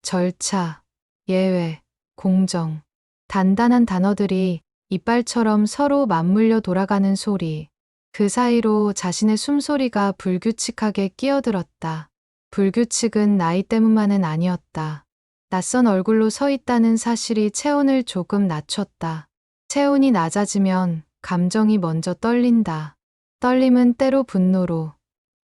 절차, 예외, 공정. 단단한 단어들이 이빨처럼 서로 맞물려 돌아가는 소리. 그 사이로 자신의 숨소리가 불규칙하게 끼어들었다. 불규칙은 나이 때문만은 아니었다. 낯선 얼굴로 서 있다는 사실이 체온을 조금 낮췄다. 체온이 낮아지면 감정이 먼저 떨린다. 떨림은 때로 분노로,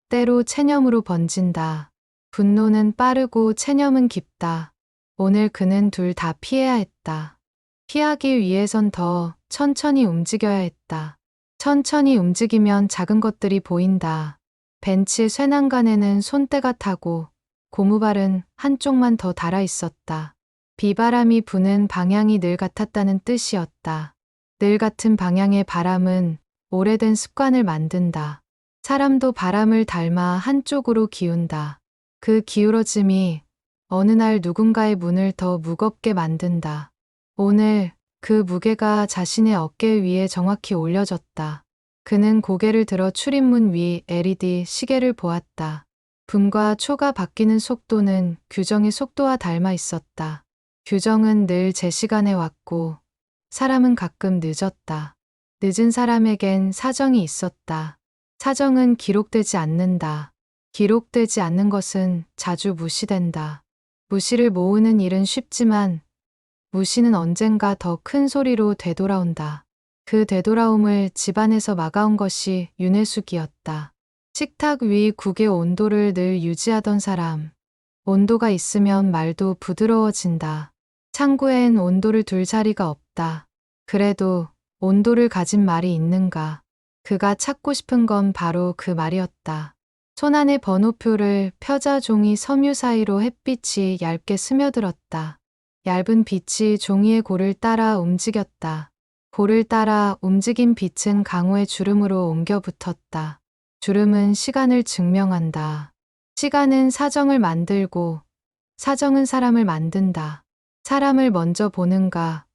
때로 체념으로 번진다. 분노는 빠르고 체념은 깊다. 오늘 그는 둘 다 피해야 했다. 피하기 위해선 더 천천히 움직여야 했다. 천천히 움직이면 작은 것들이 보인다. 벤치의 쇠난간에는 손때가 타고 고무발은 한쪽만 더 달아 있었다. 비바람이 부는 방향이 늘 같았다는 뜻이었다. 늘 같은 방향의 바람은 오래된 습관을 만든다. 사람도 바람을 닮아 한쪽으로 기운다. 그 기울어짐이 어느 날 누군가의 문을 더 무겁게 만든다. 오늘 그 무게가 자신의 어깨 위에 정확히 올려졌다. 그는 고개를 들어 출입문 위 LED 시계를 보았다. 분과 초가 바뀌는 속도는 규정의 속도와 닮아 있었다. 규정은 늘 제 시간에 왔고 사람은 가끔 늦었다. 늦은 사람에겐 사정이 있었다. 사정은 기록되지 않는다. 기록되지 않는 것은 자주 무시된다. 무시를 모으는 일은 쉽지만 무시는 언젠가 더 큰 소리로 되돌아온다. 그 되돌아옴을 집안에서 막아온 것이 윤혜숙이었다. 식탁 위 국의 온도를 늘 유지하던 사람. 온도가 있으면 말도 부드러워진다. 창구엔 온도를 둘 자리가 없다. 그래도 온도를 가진 말이 있는가. 그가 찾고 싶은 건 바로 그 말이었다. 손안의 번호표를 펴자 종이 섬유 사이로 햇빛이 얇게 스며들었다. 얇은 빛이 종이의 골을 따라 움직였다. 골을 따라 움직인 빛은 강호의 주름으로 옮겨 붙었다. 주름은 시간을 증명한다. 시간은 사정을 만들고 사정은 사람을 만든다. 사람을 먼저 보는가,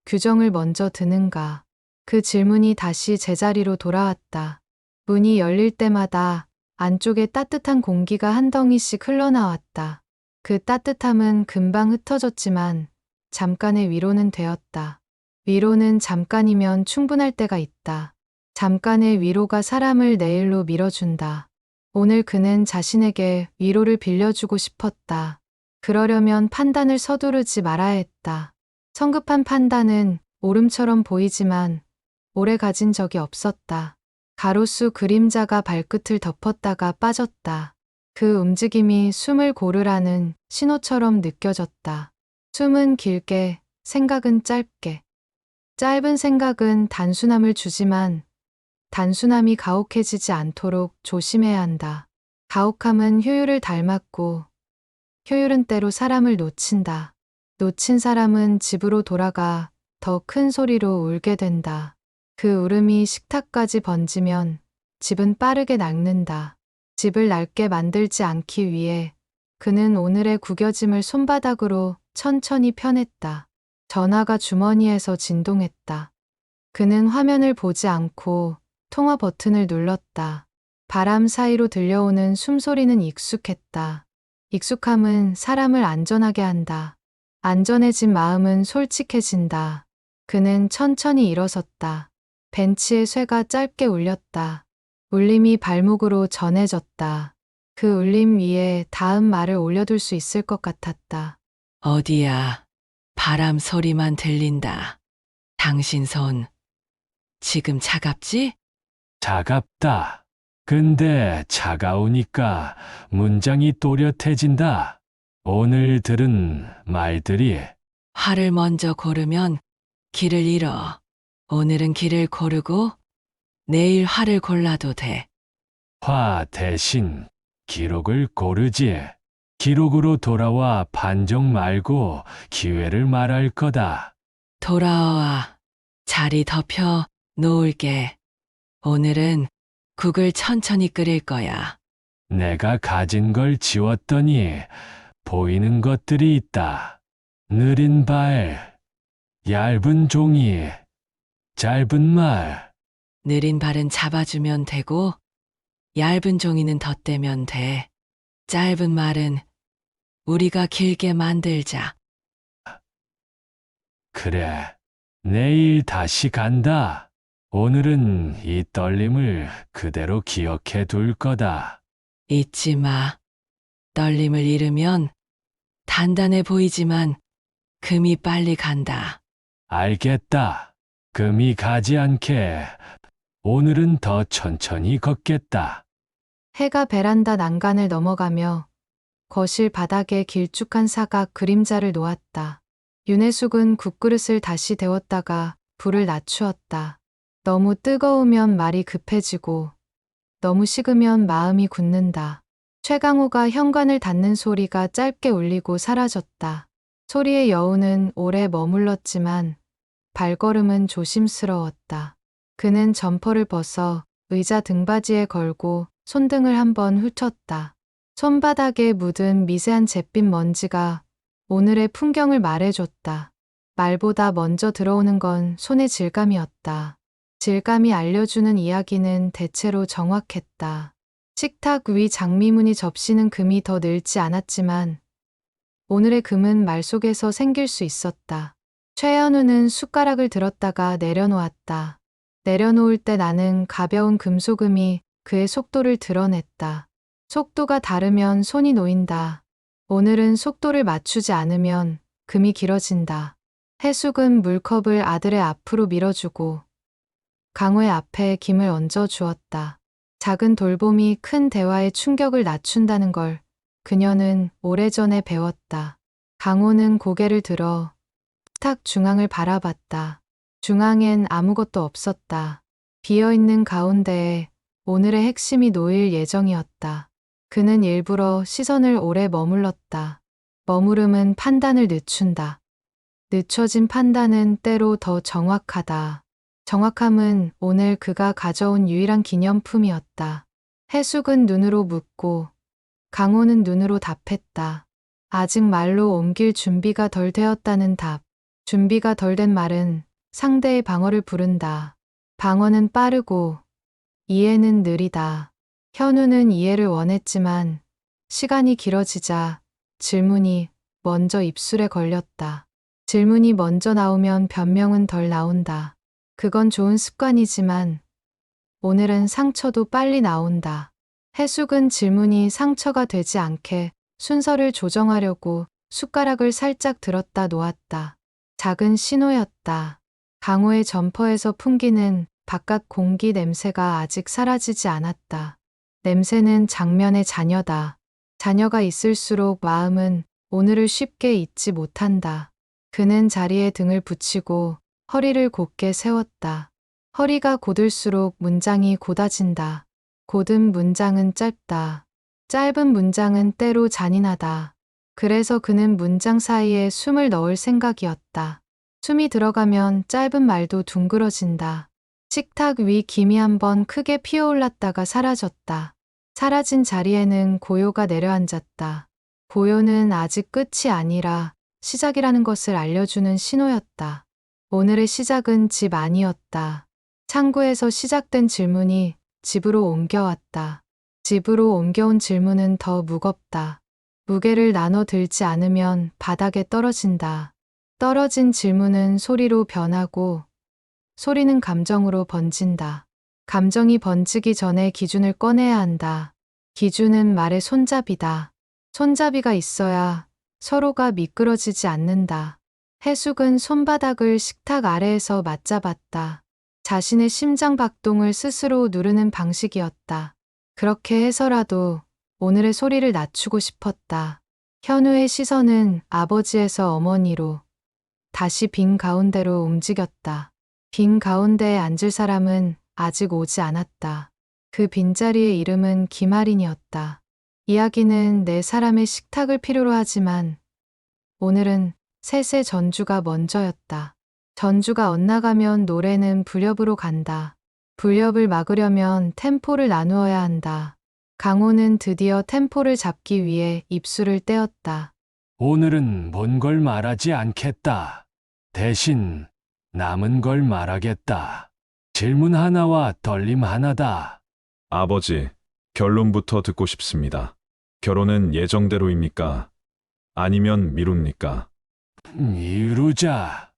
규정을 먼저 드는가. 그 질문이 다시 제자리로 돌아왔다. 문이 열릴 때마다 안쪽에 따뜻한 공기가 한 덩이씩 흘러나왔다. 그 따뜻함은 금방 흩어졌지만 잠깐의 위로는 되었다. 위로는 잠깐이면 충분할 때가 있다. 잠깐의 위로가 사람을 내일로 밀어준다. 오늘 그는 자신에게 위로를 빌려주고 싶었다. 그러려면 판단을 서두르지 말아야 했다. 성급한 판단은 오름처럼 보이지만 오래 가진 적이 없었다. 가로수 그림자가 발끝을 덮었다가 빠졌다. 그 움직임이 숨을 고르라는 신호처럼 느껴졌다. 숨은 길게, 생각은 짧게. 짧은 생각은 단순함을 주지만 단순함이 가혹해지지 않도록 조심해야 한다. 가혹함은 효율을 닮았고 효율은 때로 사람을 놓친다. 놓친 사람은 집으로 돌아가 더 큰 소리로 울게 된다. 그 울음이 식탁까지 번지면 집은 빠르게 낡는다. 집을 낡게 만들지 않기 위해 그는 오늘의 구겨짐을 손바닥으로 천천히 펴냈다. 전화가 주머니에서 진동했다. 그는 화면을 보지 않고 통화 버튼을 눌렀다. 바람 사이로 들려오는 숨소리는 익숙했다. 익숙함은 사람을 안전하게 한다. 안전해진 마음은 솔직해진다. 그는 천천히 일어섰다. 벤치의 쇠가 짧게 울렸다. 울림이 발목으로 전해졌다. 그 울림 위에 다음 말을 올려둘 수 있을 것 같았다. 어디야? 바람 소리만 들린다. 당신 손 지금 차갑지? 차갑다. 근데 차가우니까 문장이 또렷해진다. 오늘 들은 말들이 화를 먼저 고르면 길을 잃어. 오늘은 길을 고르고 내일 화를 골라도 돼. 화 대신 기록을 고르지. 기록으로 돌아와 판정 말고 기회를 말할 거다. 돌아와. 자리 덮여 놓을게. 오늘은 국을 천천히 끓일 거야. 내가 가진 걸 지웠더니 보이는 것들이 있다. 느린 발, 얇은 종이, 짧은 말. 느린 발은 잡아주면 되고 얇은 종이는 덧대면 돼. 짧은 말은 우리가 길게 만들자. 그래, 내일 다시 간다. 오늘은 이 떨림을 그대로 기억해 둘 거다. 잊지 마. 떨림을 잃으면 단단해 보이지만 금이 빨리 간다. 알겠다. 금이 가지 않게 오늘은 더 천천히 걷겠다. 해가 베란다 난간을 넘어가며 거실 바닥에 길쭉한 사각 그림자를 놓았다. 윤혜숙은 국그릇을 다시 데웠다가 불을 낮추었다. 너무 뜨거우면 말이 급해지고 너무 식으면 마음이 굳는다. 최강호가 현관을 닫는 소리가 짧게 울리고 사라졌다. 소리의 여운은 오래 머물렀지만 발걸음은 조심스러웠다. 그는 점퍼를 벗어 의자 등받이에 걸고 손등을 한번 훑었다. 손바닥에 묻은 미세한 잿빛 먼지가 오늘의 풍경을 말해줬다. 말보다 먼저 들어오는 건 손의 질감이었다. 질감이 알려주는 이야기는 대체로 정확했다. 식탁 위 장미무늬 접시는 금이 더 늘지 않았지만 오늘의 금은 말 속에서 생길 수 있었다. 최현우는 숟가락을 들었다가 내려놓았다. 내려놓을 때 나는 가벼운 금소금이 그의 속도를 드러냈다. 속도가 다르면 손이 놓인다. 오늘은 속도를 맞추지 않으면 금이 길어진다. 해숙은 물컵을 아들의 앞으로 밀어주고 강호의 앞에 김을 얹어 주었다. 작은 돌봄이 큰 대화의 충격을 낮춘다는 걸 그녀는 오래전에 배웠다. 강호는 고개를 들어 식탁 중앙을 바라봤다. 중앙엔 아무것도 없었다. 비어있는 가운데에 오늘의 핵심이 놓일 예정이었다. 그는 일부러 시선을 오래 머물렀다. 머무름은 판단을 늦춘다. 늦춰진 판단은 때로 더 정확하다. 정확함은 오늘 그가 가져온 유일한 기념품이었다. 해숙은 눈으로 묻고 강호는 눈으로 답했다. 아직 말로 옮길 준비가 덜 되었다는 답. 준비가 덜 된 말은 상대의 방어를 부른다. 방어는 빠르고 이해는 느리다. 현우는 이해를 원했지만 시간이 길어지자 질문이 먼저 입술에 걸렸다. 질문이 먼저 나오면 변명은 덜 나온다. 그건 좋은 습관이지만 오늘은 상처도 빨리 나온다. 해숙은 질문이 상처가 되지 않게 순서를 조정하려고 숟가락을 살짝 들었다 놓았다. 작은 신호였다. 강호의 점퍼에서 풍기는 바깥 공기 냄새가 아직 사라지지 않았다. 냄새는 장면의 자녀다. 자녀가 있을수록 마음은 오늘을 쉽게 잊지 못한다. 그는 자리에 등을 붙이고 허리를 곧게 세웠다. 허리가 곧을수록 문장이 곧아진다. 곧은 문장은 짧다. 짧은 문장은 때로 잔인하다. 그래서 그는 문장 사이에 숨을 넣을 생각이었다. 숨이 들어가면 짧은 말도 둥그러진다. 식탁 위 김이 한번 크게 피어올랐다가 사라졌다. 사라진 자리에는 고요가 내려앉았다. 고요는 아직 끝이 아니라 시작이라는 것을 알려주는 신호였다. 오늘의 시작은 집 안이었다. 창구에서 시작된 질문이 집으로 옮겨왔다. 집으로 옮겨온 질문은 더 무겁다. 무게를 나눠 들지 않으면 바닥에 떨어진다. 떨어진 질문은 소리로 변하고 소리는 감정으로 번진다. 감정이 번지기 전에 기준을 꺼내야 한다. 기준은 말의 손잡이다. 손잡이가 있어야 서로가 미끄러지지 않는다. 해숙은 손바닥을 식탁 아래에서 맞잡았다. 자신의 심장 박동을 스스로 누르는 방식이었다. 그렇게 해서라도 오늘의 소리를 낮추고 싶었다. 현우의 시선은 아버지에서 어머니로 다시 빈 가운데로 움직였다. 빈 가운데에 앉을 사람은 아직 오지 않았다. 그 빈자리의 이름은 김아린이었다. 이야기는 네 사람의 식탁을 필요로 하지만 오늘은 셋의 전주가 먼저였다. 전주가 엇나가면 노래는 불협으로 간다. 불협을 막으려면 템포를 나누어야 한다. 강호는 드디어 템포를 잡기 위해 입술을 떼었다. 오늘은 먼 걸 말하지 않겠다. 대신 남은 걸 말하겠다. 질문 하나와 떨림 하나다. 아버지, 결론부터 듣고 싶습니다. 결혼은 예정대로입니까? 아니면 미룹니까? 이루자.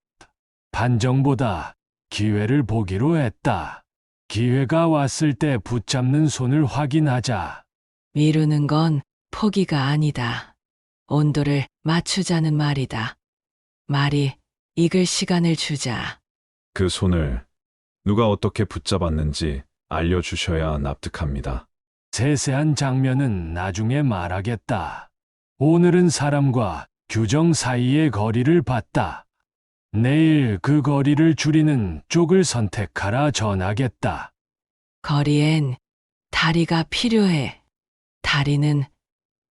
반정보다 기회를 보기로 했다. 기회가 왔을 때 붙잡는 손을 확인하자. 미루는 건 포기가 아니다. 온도를 맞추자는 말이다. 말이 익을 시간을 주자. 그 손을 누가 어떻게 붙잡았는지 알려주셔야 납득합니다. 세세한 장면은 나중에 말하겠다. 오늘은 사람과 규정 사이의 거리를 봤다. 내일 그 거리를 줄이는 쪽을 선택하라 전하겠다. 거리엔 다리가 필요해. 다리는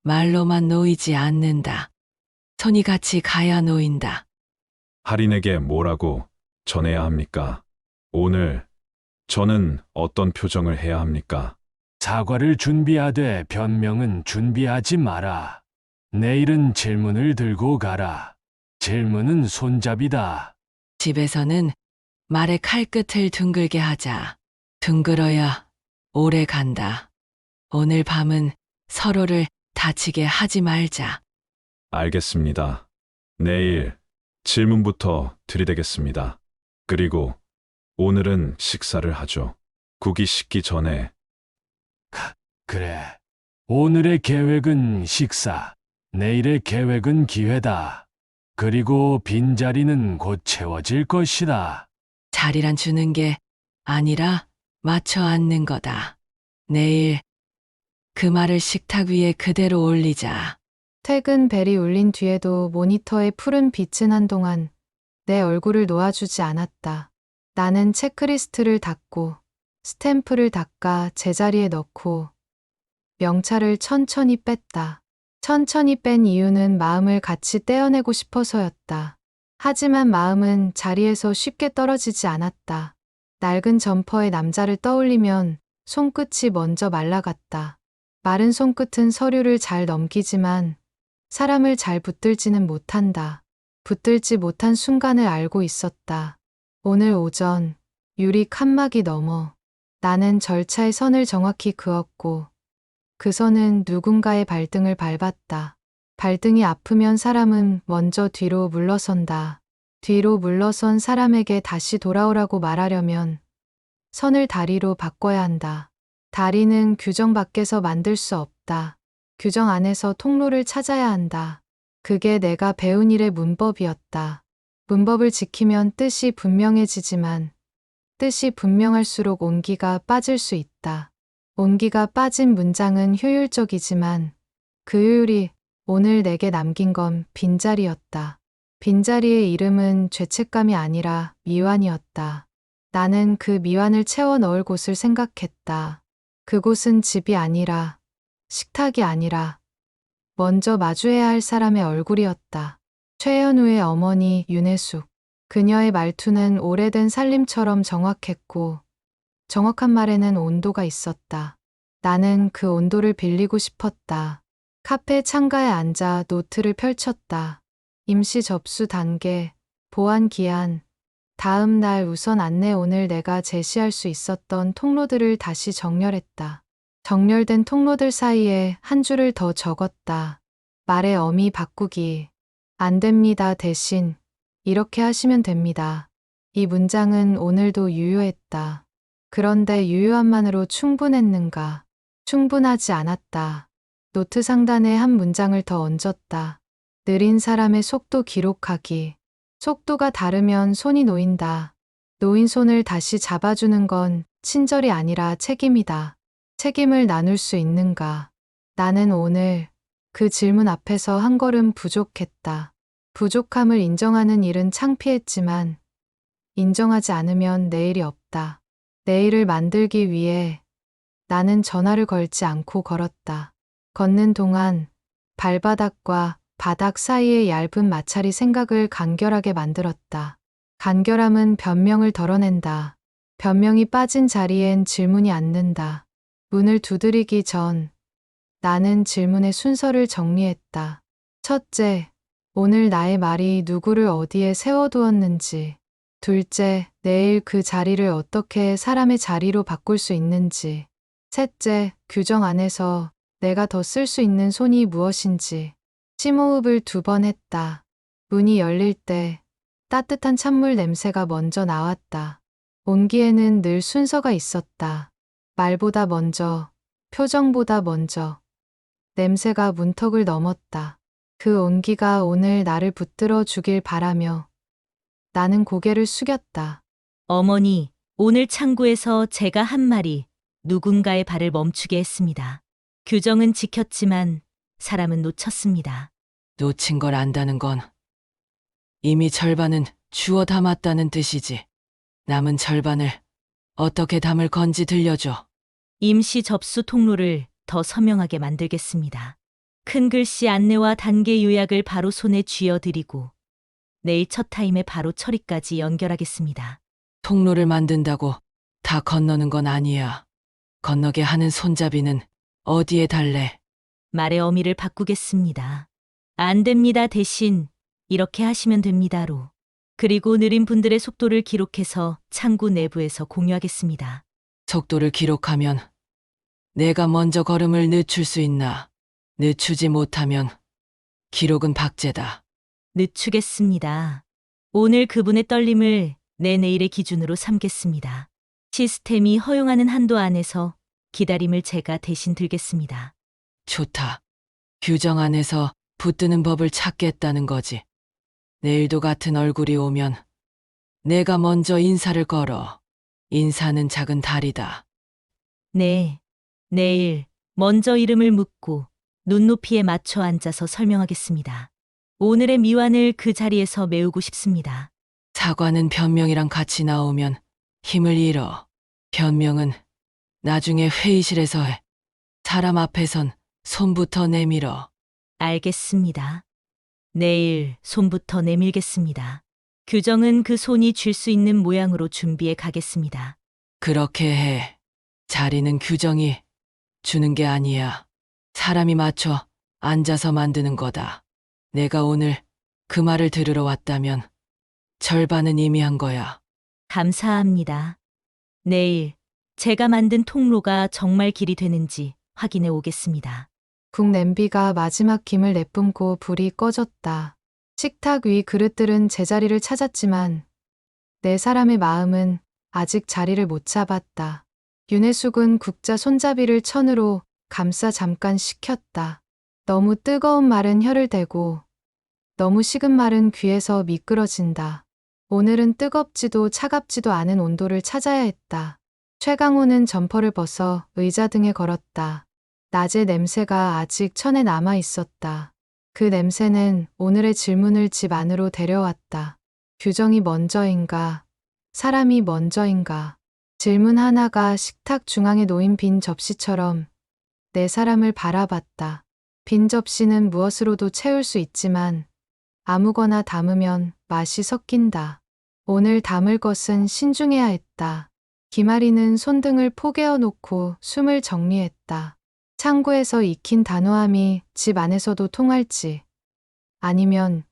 말로만 놓이지 않는다. 손이 같이 가야 놓인다. 할인에게 뭐라고 전해야 합니까? 오늘 저는 어떤 표정을 해야 합니까? 사과를 준비하되 변명은 준비하지 마라. 내일은 질문을 들고 가라. 질문은 손잡이다. 집에서는 말의 칼끝을 둥글게 하자. 둥글어야 오래 간다. 오늘 밤은 서로를 다치게 하지 말자. 알겠습니다. 내일 질문부터 들이대겠습니다. 그리고 오늘은 식사를 하죠. 국이 식기 전에 그래. 오늘의 계획은 식사. 내일의 계획은 기회다. 그리고 빈자리는 곧 채워질 것이다. 자리란 주는 게 아니라 맞춰 앉는 거다. 내일 그 말을 식탁 위에 그대로 올리자. 퇴근 벨이 울린 뒤에도 모니터의 푸른 빛은 한동안 내 얼굴을 놓아주지 않았다. 나는 체크리스트를 닫고 스탬프를 닦아 제자리에 넣고 명찰을 천천히 뺐다. 천천히 뺀 이유는 마음을 같이 떼어내고 싶어서였다. 하지만 마음은 자리에서 쉽게 떨어지지 않았다. 낡은 점퍼의 남자를 떠올리면 손끝이 먼저 말라갔다. 마른 손끝은 서류를 잘 넘기지만 사람을 잘 붙들지는 못한다. 붙들지 못한 순간을 알고 있었다. 오늘 오전 유리 칸막이 너머 나는 절차의 선을 정확히 그었고 그 선은 누군가의 발등을 밟았다. 발등이 아프면 사람은 먼저 뒤로 물러선다. 뒤로 물러선 사람에게 다시 돌아오라고 말하려면 선을 다리로 바꿔야 한다. 다리는 규정 밖에서 만들 수 없다. 규정 안에서 통로를 찾아야 한다. 그게 내가 배운 일의 문법이었다. 문법을 지키면 뜻이 분명해지지만 뜻이 분명할수록 온기가 빠질 수 있다. 온기가 빠진 문장은 효율적이지만 그 효율이 오늘 내게 남긴 건 빈자리였다. 빈자리의 이름은 죄책감이 아니라 미완이었다. 나는 그 미완을 채워 넣을 곳을 생각했다. 그곳은 집이 아니라 식탁이 아니라 먼저 마주해야 할 사람의 얼굴이었다. 최연우의 어머니 윤혜숙. 그녀의 말투는 오래된 살림처럼 정확했고 정확한 말에는 온도가 있었다. 나는 그 온도를 빌리고 싶었다. 카페 창가에 앉아 노트를 펼쳤다. 임시 접수 단계, 보안 기한, 다음 날 우선 안내 오늘 내가 제시할 수 있었던 통로들을 다시 정렬했다. 정렬된 통로들 사이에 한 줄을 더 적었다. 말의 어미 바꾸기. 안 됩니다 대신 이렇게 하시면 됩니다. 이 문장은 오늘도 유효했다. 그런데 유효함만으로 충분했는가? 충분하지 않았다. 노트 상단에 한 문장을 더 얹었다. 느린 사람의 속도 기록하기. 속도가 다르면 손이 놓인다. 놓인 손을 다시 잡아주는 건 친절이 아니라 책임이다. 책임을 나눌 수 있는가? 나는 오늘 그 질문 앞에서 한 걸음 부족했다. 부족함을 인정하는 일은 창피했지만 인정하지 않으면 내일이 없다. 내일을 만들기 위해 나는 전화를 걸지 않고 걸었다. 걷는 동안 발바닥과 바닥 사이의 얇은 마찰이 생각을 간결하게 만들었다. 간결함은 변명을 덜어낸다. 변명이 빠진 자리엔 질문이 앉는다. 문을 두드리기 전 나는 질문의 순서를 정리했다. 첫째, 오늘 나의 말이 누구를 어디에 세워두었는지. 둘째, 내일 그 자리를 어떻게 사람의 자리로 바꿀 수 있는지. 셋째, 규정 안에서 내가 더 쓸 수 있는 손이 무엇인지. 심호흡을 2번 했다. 문이 열릴 때 따뜻한 찬물 냄새가 먼저 나왔다. 온기에는 늘 순서가 있었다. 말보다 먼저, 표정보다 먼저. 냄새가 문턱을 넘었다. 그 온기가 오늘 나를 붙들어 주길 바라며 나는 고개를 숙였다. 어머니, 오늘 창구에서 제가 한 말이 누군가의 발을 멈추게 했습니다. 규정은 지켰지만 사람은 놓쳤습니다. 놓친 걸 안다는 건 이미 절반은 주워 담았다는 뜻이지. 남은 절반을 어떻게 담을 건지 들려줘. 임시 접수 통로를 더 선명하게 만들겠습니다. 큰 글씨 안내와 단계 요약을 바로 손에 쥐어드리고 내일 첫 타임에 바로 처리까지 연결하겠습니다. 통로를 만든다고 다 건너는 건 아니야. 건너게 하는 손잡이는 어디에 달래? 말의 어미를 바꾸겠습니다. 안 됩니다. 대신 이렇게 하시면 됩니다로. 그리고 느린 분들의 속도를 기록해서 창구 내부에서 공유하겠습니다. 속도를 기록하면 내가 먼저 걸음을 늦출 수 있나? 늦추지 못하면 기록은 박제다. 늦추겠습니다. 오늘 그분의 떨림을 내일의 기준으로 삼겠습니다. 시스템이 허용하는 한도 안에서 기다림을 제가 대신 들겠습니다. 좋다. 규정 안에서 붙드는 법을 찾겠다는 거지. 내일도 같은 얼굴이 오면 내가 먼저 인사를 걸어. 인사는 작은 달이다. 네, 내일 먼저 이름을 묻고 눈높이에 맞춰 앉아서 설명하겠습니다. 오늘의 미완을 그 자리에서 메우고 싶습니다. 사과는 변명이랑 같이 나오면 힘을 잃어. 변명은 나중에 회의실에서 해. 사람 앞에선 손부터 내밀어. 알겠습니다. 내일 손부터 내밀겠습니다. 규정은 그 손이 쥘 수 있는 모양으로 준비해 가겠습니다. 그렇게 해. 자리는 규정이 주는 게 아니야. 사람이 맞춰 앉아서 만드는 거다. 내가 오늘 그 말을 들으러 왔다면 절반은 이미 한 거야. 감사합니다. 내일 제가 만든 통로가 정말 길이 되는지 확인해 오겠습니다. 국 냄비가 마지막 김을 내뿜고 불이 꺼졌다. 식탁 위 그릇들은 제자리를 찾았지만 네 사람의 마음은 아직 자리를 못 잡았다. 윤혜숙은 국자 손잡이를 천으로 감싸 잠깐 식혔다. 너무 뜨거운 말은 혀를 대고 너무 식은 말은 귀에서 미끄러진다. 오늘은 뜨겁지도 차갑지도 않은 온도를 찾아야 했다. 최강호는 점퍼를 벗어 의자 등에 걸었다. 낮의 냄새가 아직 천에 남아 있었다. 그 냄새는 오늘의 질문을 집 안으로 데려왔다. 규정이 먼저인가? 사람이 먼저인가? 질문 하나가 식탁 중앙에 놓인 빈 접시처럼 네 사람을 바라봤다. 빈 접시는 무엇으로도 채울 수 있지만 아무거나 담으면 맛이 섞인다. 오늘 담을 것은 신중해야 했다. 김아리는 손등을 포개어 놓고 숨을 정리했다. 창구에서 익힌 단호함이 집 안에서도 통할지, 아니면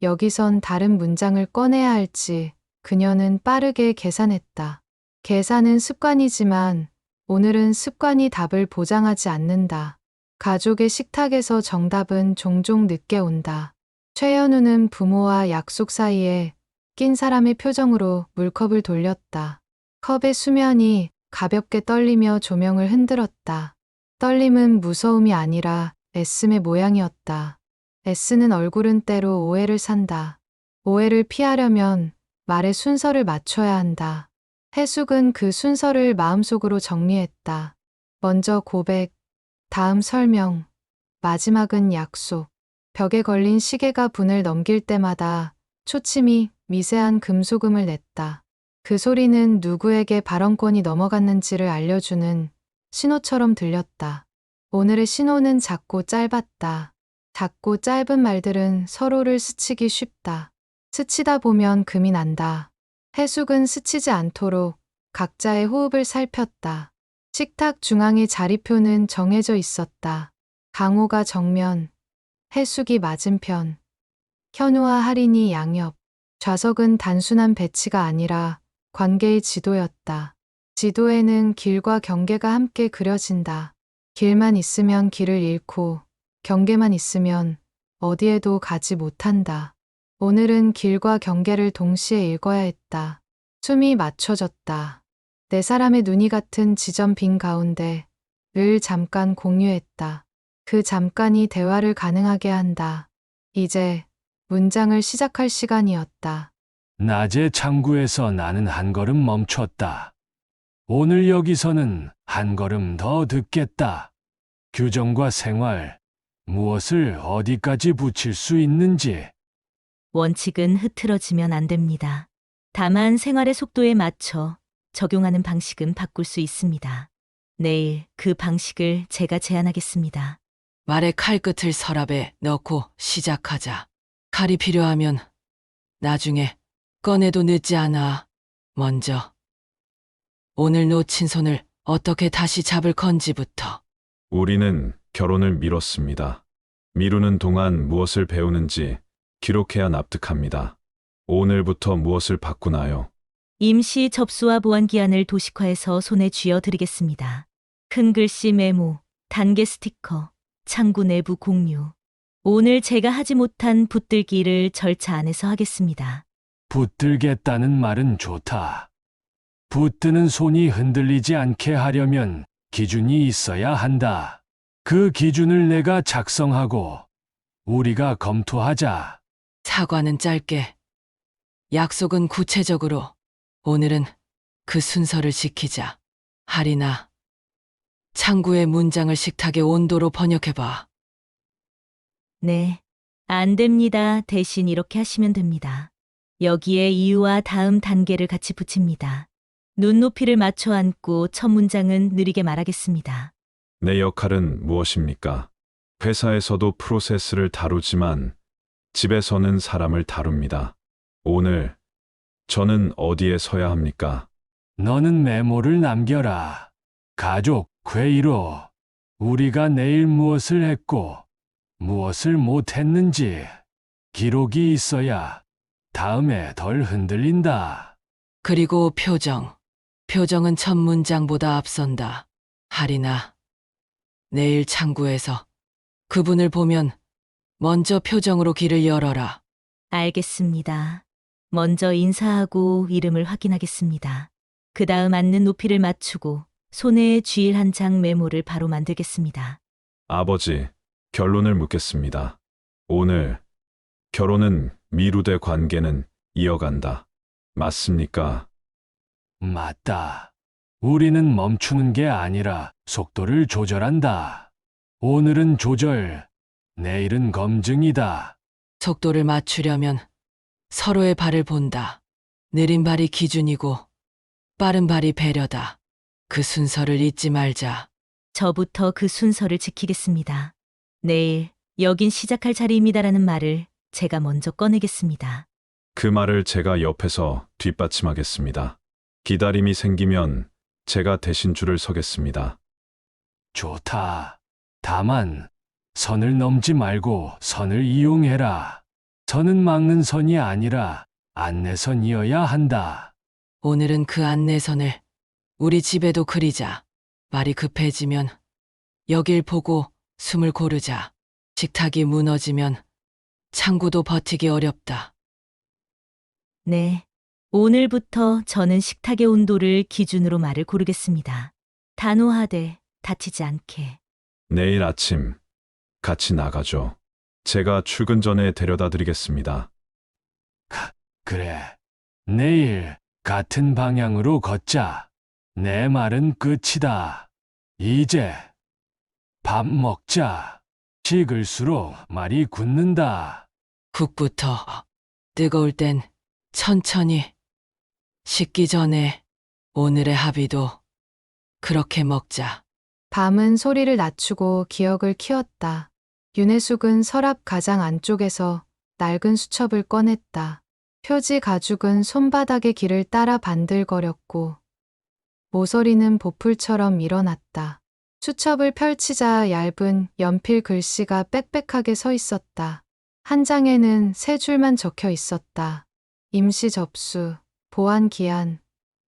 여기선 다른 문장을 꺼내야 할지 그녀는 빠르게 계산했다. 계산은 습관이지만 오늘은 습관이 답을 보장하지 않는다. 가족의 식탁에서 정답은 종종 늦게 온다. 최현우는 부모와 약속 사이에 낀 사람의 표정으로 물컵을 돌렸다. 컵의 수면이 가볍게 떨리며 조명을 흔들었다. 떨림은 무서움이 아니라 애씀의 모양이었다. 애쓰는 얼굴은 때로 오해를 산다. 오해를 피하려면 말의 순서를 맞춰야 한다. 해숙은 그 순서를 마음속으로 정리했다. 먼저 고백, 다음 설명, 마지막은 약속. 벽에 걸린 시계가 분을 넘길 때마다 초침이 미세한 금소금을 냈다. 그 소리는 누구에게 발언권이 넘어갔는지를 알려주는 신호처럼 들렸다. 오늘의 신호는 작고 짧았다. 작고 짧은 말들은 서로를 스치기 쉽다. 스치다 보면 금이 난다. 해숙은 스치지 않도록 각자의 호흡을 살폈다. 식탁 중앙의 자리표는 정해져 있었다. 강호가 정면, 해숙이 맞은편, 현우와 할인이 양옆. 좌석은 단순한 배치가 아니라 관계의 지도였다. 지도에는 길과 경계가 함께 그려진다. 길만 있으면 길을 잃고 경계만 있으면 어디에도 가지 못한다. 오늘은 길과 경계를 동시에 읽어야 했다. 숨이 맞춰졌다. 네 사람의 눈이 같은 지점 빈 가운데 을 잠깐 공유했다. 그 잠깐이 대화를 가능하게 한다. 이제 문장을 시작할 시간이었다. 낮에 창구에서 나는 한 걸음 멈췄다. 오늘 여기서는 한 걸음 더 듣겠다. 규정과 생활, 무엇을 어디까지 붙일 수 있는지. 원칙은 흐트러지면 안 됩니다. 다만 생활의 속도에 맞춰 적용하는 방식은 바꿀 수 있습니다. 내일 그 방식을 제가 제안하겠습니다. 말의 칼끝을 서랍에 넣고 시작하자. 칼이 필요하면 나중에 꺼내도 늦지 않아. 먼저 오늘 놓친 손을 어떻게 다시 잡을 건지부터. 우리는 결혼을 미뤘습니다. 미루는 동안 무엇을 배우는지 기록해야 납득합니다. 오늘부터 무엇을 바꾸나요? 임시 접수와 보안 기한을 도식화해서 손에 쥐어 드리겠습니다. 큰 글씨 메모, 단계 스티커, 창구 내부 공유. 오늘 제가 하지 못한 붙들기를 절차 안에서 하겠습니다. 붙들겠다는 말은 좋다. 붙드는 손이 흔들리지 않게 하려면 기준이 있어야 한다. 그 기준을 내가 작성하고 우리가 검토하자. 사과는 짧게, 약속은 구체적으로. 오늘은 그 순서를 지키자. 할인아, 창구의 문장을 식탁의 온도로 번역해봐. 네. 안 됩니다. 대신 이렇게 하시면 됩니다. 여기에 이유와 다음 단계를 같이 붙입니다. 눈높이를 맞춰 앉고 첫 문장은 느리게 말하겠습니다. 내 역할은 무엇입니까? 회사에서도 프로세스를 다루지만 집에서는 사람을 다룹니다. 오늘 저는 어디에 서야 합니까? 너는 메모를 남겨라. 가족 회의로 우리가 내일 무엇을 했고 무엇을 못했는지 기록이 있어야 다음에 덜 흔들린다. 그리고 표정. 표정은 첫 문장보다 앞선다. 할인아, 내일 창구에서 그분을 보면 먼저 표정으로 길을 열어라. 알겠습니다. 먼저 인사하고 이름을 확인하겠습니다. 그 다음 앉는 높이를 맞추고 손에 쥐일 한 장 메모를 바로 만들겠습니다. 아버지, 결론을 묻겠습니다. 오늘 결혼은 미루되 관계는 이어간다. 맞습니까? 맞다. 우리는 멈추는 게 아니라 속도를 조절한다. 오늘은 조절, 내일은 검증이다. 속도를 맞추려면 서로의 발을 본다. 느린 발이 기준이고 빠른 발이 배려다. 그 순서를 잊지 말자. 저부터 그 순서를 지키겠습니다. 내일 여긴 시작할 자리입니다라는 말을 제가 먼저 꺼내겠습니다. 그 말을 제가 옆에서 뒷받침하겠습니다. 기다림이 생기면 제가 대신 줄을 서겠습니다. 좋다. 다만 선을 넘지 말고 선을 이용해라. 선은 막는 선이 아니라 안내선이어야 한다. 오늘은 그 안내선을 우리 집에도 그리자. 말이 급해지면 여길 보고 숨을 고르자. 식탁이 무너지면 창구도 버티기 어렵다. 네. 오늘부터 저는 식탁의 온도를 기준으로 말을 고르겠습니다. 단호하되 다치지 않게. 내일 아침 같이 나가죠. 제가 출근 전에 데려다 드리겠습니다. 그래. 내일 같은 방향으로 걷자. 내 말은 끝이다. 이제 밥 먹자. 식을수록 말이 굳는다. 국부터 뜨거울 땐 천천히 식기 전에 오늘의 합의도 그렇게 먹자. 밤은 소리를 낮추고 기억을 키웠다. 윤혜숙은 서랍 가장 안쪽에서 낡은 수첩을 꺼냈다. 표지 가죽은 손바닥의 길을 따라 반들거렸고 모서리는 보풀처럼 일어났다. 수첩을 펼치자 얇은 연필 글씨가 빽빽하게 서 있었다. 한 장에는 세 줄만 적혀 있었다. 임시 접수, 보안 기한,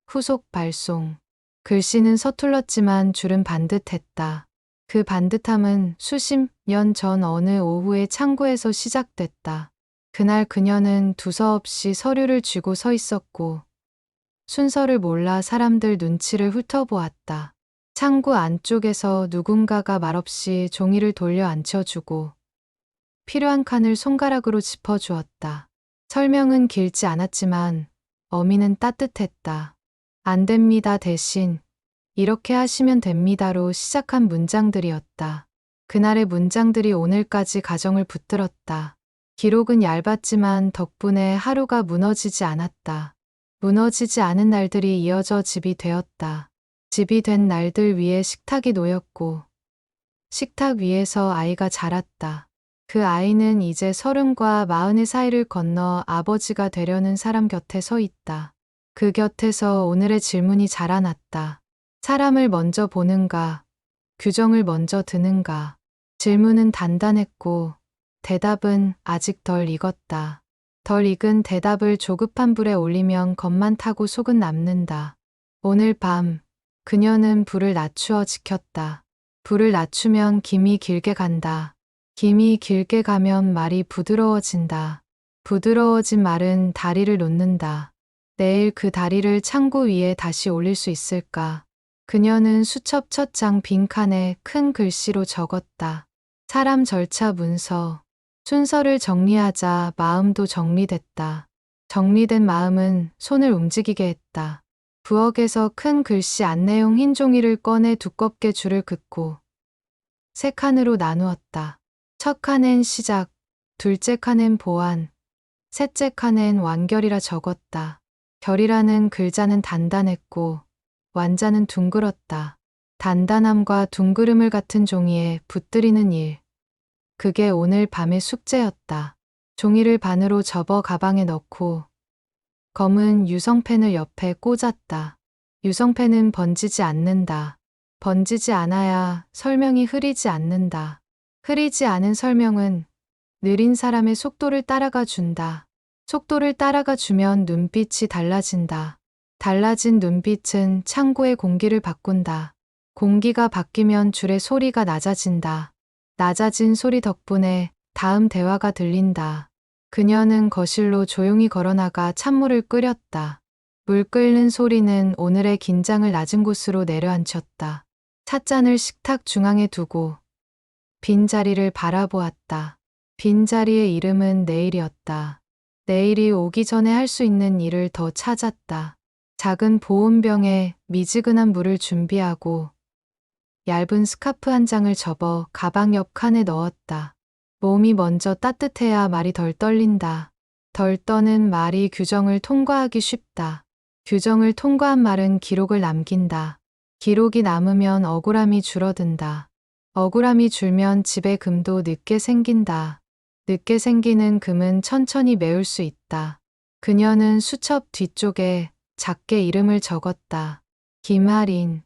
후속 발송. 글씨는 서툴렀지만 줄은 반듯했다. 그 반듯함은 수십 년 전 어느 오후의 창구에서 시작됐다. 그날 그녀는 두서없이 서류를 쥐고 서 있었고 순서를 몰라 사람들 눈치를 훑어보았다. 창구 안쪽에서 누군가가 말없이 종이를 돌려 앉혀주고 필요한 칸을 손가락으로 짚어주었다. 설명은 길지 않았지만 어미는 따뜻했다. 안 됩니다 대신 이렇게 하시면 됩니다로 시작한 문장들이었다. 그날의 문장들이 오늘까지 가정을 붙들었다. 기록은 얇았지만 덕분에 하루가 무너지지 않았다. 무너지지 않은 날들이 이어져 집이 되었다. 집이 된 날들 위에 식탁이 놓였고 식탁 위에서 아이가 자랐다. 그 아이는 이제 30과 40의 사이를 건너 아버지가 되려는 사람 곁에 서 있다. 그 곁에서 오늘의 질문이 자라났다. 사람을 먼저 보는가? 규정을 먼저 드는가? 질문은 단단했고 대답은 아직 덜 익었다. 덜 익은 대답을 조급한 불에 올리면 겉만 타고 속은 남는다. 오늘 밤 그녀는 불을 낮추어 지켰다. 불을 낮추면 김이 길게 간다. 김이 길게 가면 말이 부드러워진다. 부드러워진 말은 다리를 놓는다. 내일 그 다리를 창구 위에 다시 올릴 수 있을까? 그녀는 수첩 첫 장 빈칸에 큰 글씨로 적었다. 사람 절차 문서. 순서를 정리하자 마음도 정리됐다. 정리된 마음은 손을 움직이게 했다. 부엌에서 큰 글씨 안내용 흰 종이를 꺼내 두껍게 줄을 긋고 세 칸으로 나누었다. 첫 칸엔 시작, 둘째 칸엔 보완, 셋째 칸엔 완결이라 적었다. 결이라는 글자는 단단했고 완자는 둥글었다. 단단함과 둥그름을 같은 종이에 붓들이는 일. 그게 오늘 밤의 숙제였다. 종이를 반으로 접어 가방에 넣고 검은 유성펜을 옆에 꽂았다. 유성펜은 번지지 않는다. 번지지 않아야 설명이 흐리지 않는다. 흐리지 않은 설명은 느린 사람의 속도를 따라가 준다. 속도를 따라가 주면 눈빛이 달라진다. 달라진 눈빛은 창고의 공기를 바꾼다. 공기가 바뀌면 줄의 소리가 낮아진다. 낮아진 소리 덕분에 다음 대화가 들린다. 그녀는 거실로 조용히 걸어나가 찬물을 끓였다. 물 끓는 소리는 오늘의 긴장을 낮은 곳으로 내려앉혔다. 찻잔을 식탁 중앙에 두고 빈 자리를 바라보았다. 빈 자리의 이름은 내일이었다. 내일이 오기 전에 할 수 있는 일을 더 찾았다. 작은 보온병에 미지근한 물을 준비하고 얇은 스카프 한 장을 접어 가방 옆 칸에 넣었다. 몸이 먼저 따뜻해야 말이 덜 떨린다. 덜 떠는 말이 규정을 통과하기 쉽다. 규정을 통과한 말은 기록을 남긴다. 기록이 남으면 억울함이 줄어든다. 억울함이 줄면 집에 금도 늦게 생긴다. 늦게 생기는 금은 천천히 메울 수 있다. 그녀는 수첩 뒤쪽에 작게 이름을 적었다. 김하린.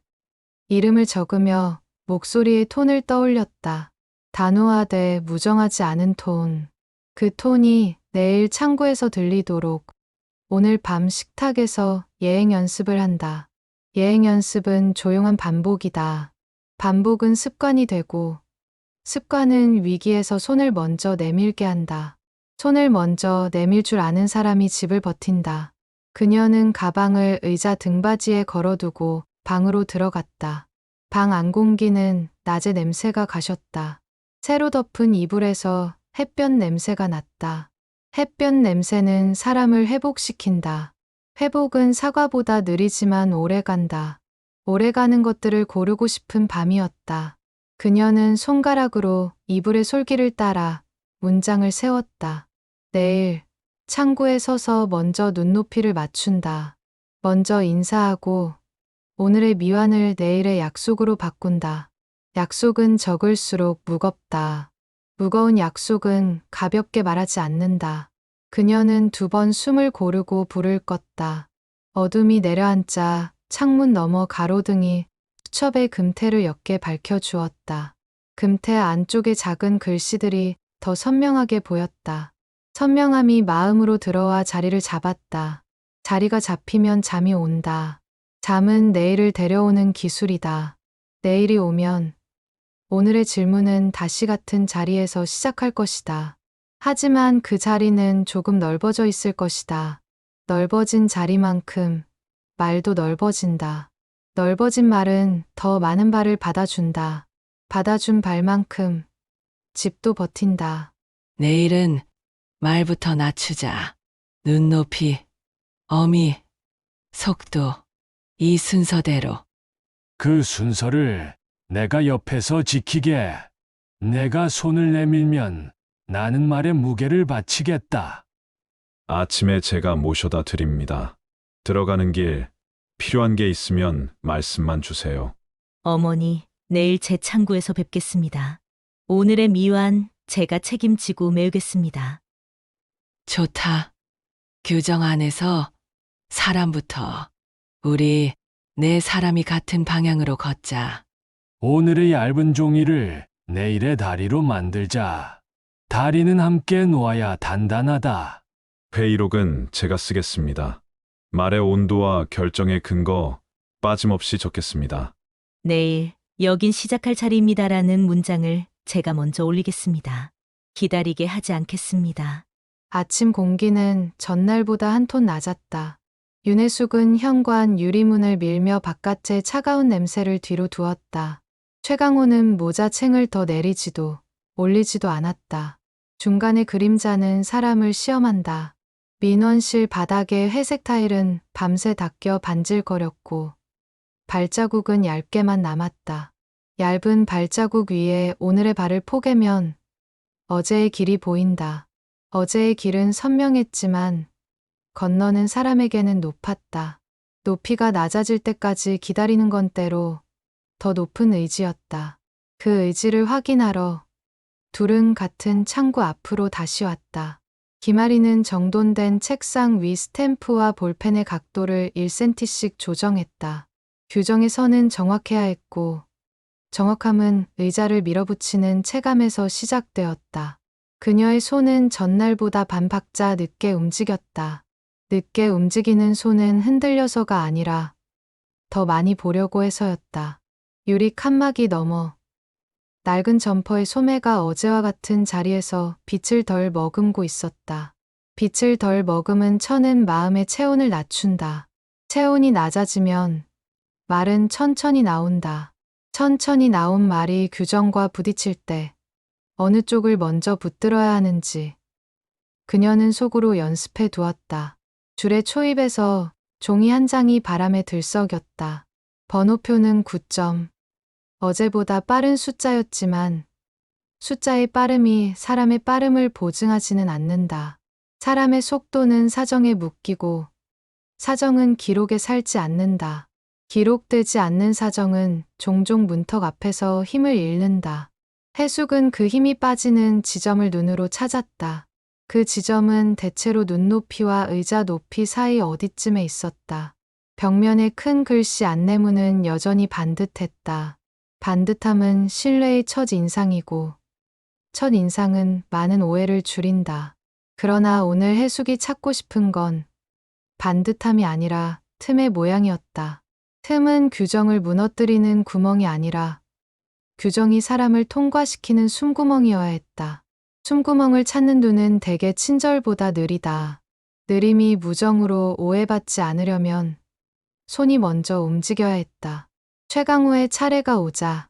이름을 적으며 목소리의 톤을 떠올렸다. 단호하되 무정하지 않은 톤. 그 톤이 내일 창고에서 들리도록 오늘 밤 식탁에서 예행 연습을 한다. 예행 연습은 조용한 반복이다. 반복은 습관이 되고 습관은 위기에서 손을 먼저 내밀게 한다. 손을 먼저 내밀 줄 아는 사람이 집을 버틴다. 그녀는 가방을 의자 등받이에 걸어두고 방으로 들어갔다. 방 안 공기는 낮의 냄새가 가셨다. 새로 덮은 이불에서 햇볕 냄새가 났다. 햇볕 냄새는 사람을 회복시킨다. 회복은 사과보다 느리지만 오래간다. 오래가는 것들을 고르고 싶은 밤이었다. 그녀는 손가락으로 이불의 솔기를 따라 문장을 세웠다. 내일 창구에 서서 먼저 눈높이를 맞춘다. 먼저 인사하고 오늘의 미완을 내일의 약속으로 바꾼다. 약속은 적을수록 무겁다. 무거운 약속은 가볍게 말하지 않는다. 그녀는 2번 숨을 고르고 불을 껐다. 어둠이 내려앉자 창문 너머 가로등이 수첩의 금태를 옅게 밝혀주었다. 금태 안쪽의 작은 글씨들이 더 선명하게 보였다. 선명함이 마음으로 들어와 자리를 잡았다. 자리가 잡히면 잠이 온다. 잠은 내일을 데려오는 기술이다. 내일이 오면 오늘의 질문은 다시 같은 자리에서 시작할 것이다. 하지만 그 자리는 조금 넓어져 있을 것이다. 넓어진 자리만큼 말도 넓어진다. 넓어진 말은 더 많은 발을 받아준다. 받아준 발만큼 집도 버틴다. 내일은 말부터 낮추자. 눈높이, 어미, 속도, 이 순서대로. 그 순서를 내가 옆에서 지키게. 내가 손을 내밀면 나는 말의 무게를 바치겠다. 아침에 제가 모셔다 드립니다. 들어가는 길 필요한 게 있으면 말씀만 주세요. 어머니, 내일 제 창구에서 뵙겠습니다. 오늘의 미완 제가 책임지고 메우겠습니다. 좋다. 규정 안에서 사람부터. 우리 네 사람이 같은 방향으로 걷자. 오늘의 얇은 종이를 내일의 다리로 만들자. 다리는 함께 놓아야 단단하다. 회의록은 제가 쓰겠습니다. 말의 온도와 결정의 근거 빠짐없이 적겠습니다. 내일 여긴 시작할 자리입니다라는 문장을 제가 먼저 올리겠습니다. 기다리게 하지 않겠습니다. 아침 공기는 전날보다 한 톤 낮았다. 윤혜숙은 현관 유리문을 밀며 바깥의 차가운 냄새를 뒤로 두었다. 최강호는 모자챙을 더 내리지도 올리지도 않았다. 중간의 그림자는 사람을 시험한다. 민원실 바닥의 회색 타일은 밤새 닦여 반질거렸고 발자국은 얇게만 남았다. 얇은 발자국 위에 오늘의 발을 포개면 어제의 길이 보인다. 어제의 길은 선명했지만 건너는 사람에게는 높았다. 높이가 낮아질 때까지 기다리는 건 때로 더 높은 의지였다. 그 의지를 확인하러 둘은 같은 창구 앞으로 다시 왔다. 김아리는 정돈된 책상 위 스탬프와 볼펜의 각도를 1cm씩 조정했다. 규정의 선은 정확해야 했고 정확함은 의자를 밀어붙이는 체감에서 시작되었다. 그녀의 손은 전날보다 반 박자 늦게 움직였다. 늦게 움직이는 손은 흔들려서가 아니라 더 많이 보려고 해서였다. 유리 칸막이 너머 낡은 점퍼의 소매가 어제와 같은 자리에서 빛을 덜 머금고 있었다. 빛을 덜 머금은 천은 마음의 체온을 낮춘다. 체온이 낮아지면 말은 천천히 나온다. 천천히 나온 말이 규정과 부딪힐 때 어느 쪽을 먼저 붙들어야 하는지 그녀는 속으로 연습해 두었다. 줄의 초입에서 종이 한 장이 바람에 들썩였다. 번호표는 9점. 어제보다 빠른 숫자였지만 숫자의 빠름이 사람의 빠름을 보증하지는 않는다. 사람의 속도는 사정에 묶이고 사정은 기록에 살지 않는다. 기록되지 않는 사정은 종종 문턱 앞에서 힘을 잃는다. 해숙은 그 힘이 빠지는 지점을 눈으로 찾았다. 그 지점은 대체로 눈높이와 의자 높이 사이 어디쯤에 있었다. 벽면에 큰 글씨 안내문은 여전히 반듯했다. 반듯함은 신뢰의 첫 인상이고 첫 인상은 많은 오해를 줄인다. 그러나 오늘 해숙이 찾고 싶은 건 반듯함이 아니라 틈의 모양이었다. 틈은 규정을 무너뜨리는 구멍이 아니라 규정이 사람을 통과시키는 숨구멍이어야 했다. 숨구멍을 찾는 눈은 대개 친절보다 느리다. 느림이 무정으로 오해받지 않으려면 손이 먼저 움직여야 했다. 최강호의 차례가 오자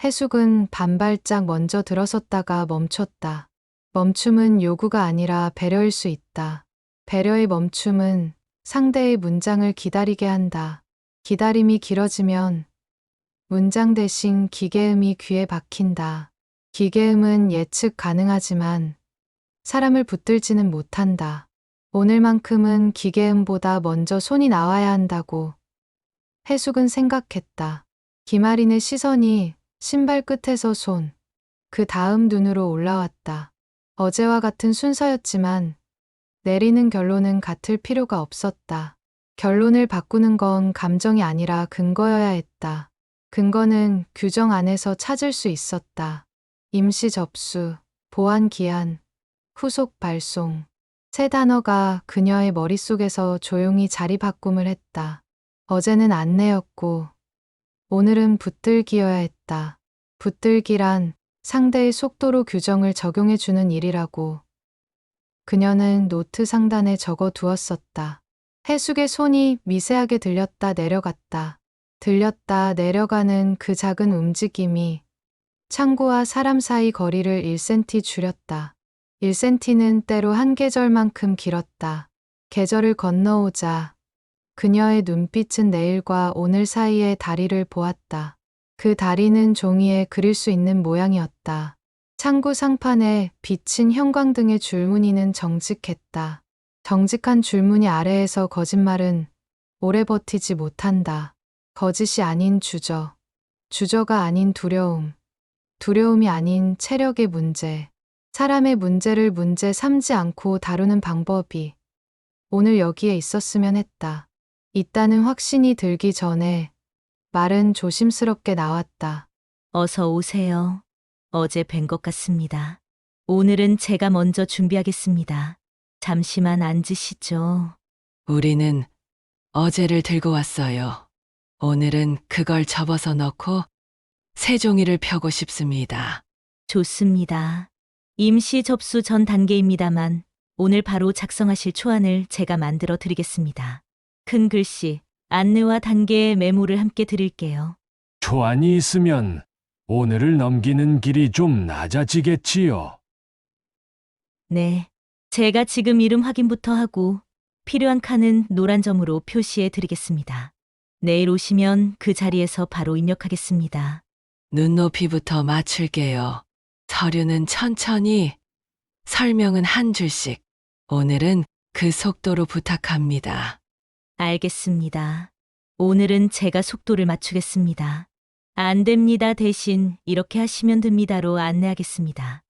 해숙은 반발짝 먼저 들어섰다가 멈췄다. 멈춤은 요구가 아니라 배려일 수 있다. 배려의 멈춤은 상대의 문장을 기다리게 한다. 기다림이 길어지면 문장 대신 기계음이 귀에 박힌다. 기계음은 예측 가능하지만 사람을 붙들지는 못한다. 오늘만큼은 기계음보다 먼저 손이 나와야 한다고 해숙은 생각했다. 김아린의 시선이 신발 끝에서 손, 그 다음 눈으로 올라왔다. 어제와 같은 순서였지만 내리는 결론은 같을 필요가 없었다. 결론을 바꾸는 건 감정이 아니라 근거여야 했다. 근거는 규정 안에서 찾을 수 있었다. 임시 접수, 보안 기한, 후속 발송. 세 단어가 그녀의 머릿속에서 조용히 자리 바꿈을 했다. 어제는 안내였고 오늘은 붙들기여야 했다. 붙들기란 상대의 속도로 규정을 적용해주는 일이라고 그녀는 노트 상단에 적어 두었었다. 해숙의 손이 미세하게 들렸다 내려갔다. 들렸다 내려가는 그 작은 움직임이 창구와 사람 사이 거리를 1cm 줄였다. 1cm는 때로 한 계절만큼 길었다. 계절을 건너오자 그녀의 눈빛은 내일과 오늘 사이의 다리를 보았다. 그 다리는 종이에 그릴 수 있는 모양이었다. 창구 상판에 비친 형광등의 줄무늬는 정직했다. 정직한 줄무늬 아래에서 거짓말은 오래 버티지 못한다. 거짓이 아닌 주저, 주저가 아닌 두려움, 두려움이 아닌 체력의 문제, 사람의 문제를 문제 삼지 않고 다루는 방법이 오늘 여기에 있었으면 했다. 있다는 확신이 들기 전에 말은 조심스럽게 나왔다. 어서 오세요. 어제 뵌 것 같습니다. 오늘은 제가 먼저 준비하겠습니다. 잠시만 앉으시죠. 우리는 어제를 들고 왔어요. 오늘은 그걸 접어서 넣고 새 종이를 펴고 싶습니다. 좋습니다. 임시 접수 전 단계입니다만 오늘 바로 작성하실 초안을 제가 만들어 드리겠습니다. 큰 글씨, 안내와 단계의 메모를 함께 드릴게요. 초안이 있으면 오늘을 넘기는 길이 좀 낮아지겠지요. 네. 제가 지금 이름 확인부터 하고 필요한 칸은 노란 점으로 표시해 드리겠습니다. 내일 오시면 그 자리에서 바로 입력하겠습니다. 눈높이부터 맞출게요. 서류는 천천히, 설명은 한 줄씩. 오늘은 그 속도로 부탁합니다. 알겠습니다. 오늘은 제가 속도를 맞추겠습니다. 안 됩니다. 대신 이렇게 하시면 됩니다로 안내하겠습니다.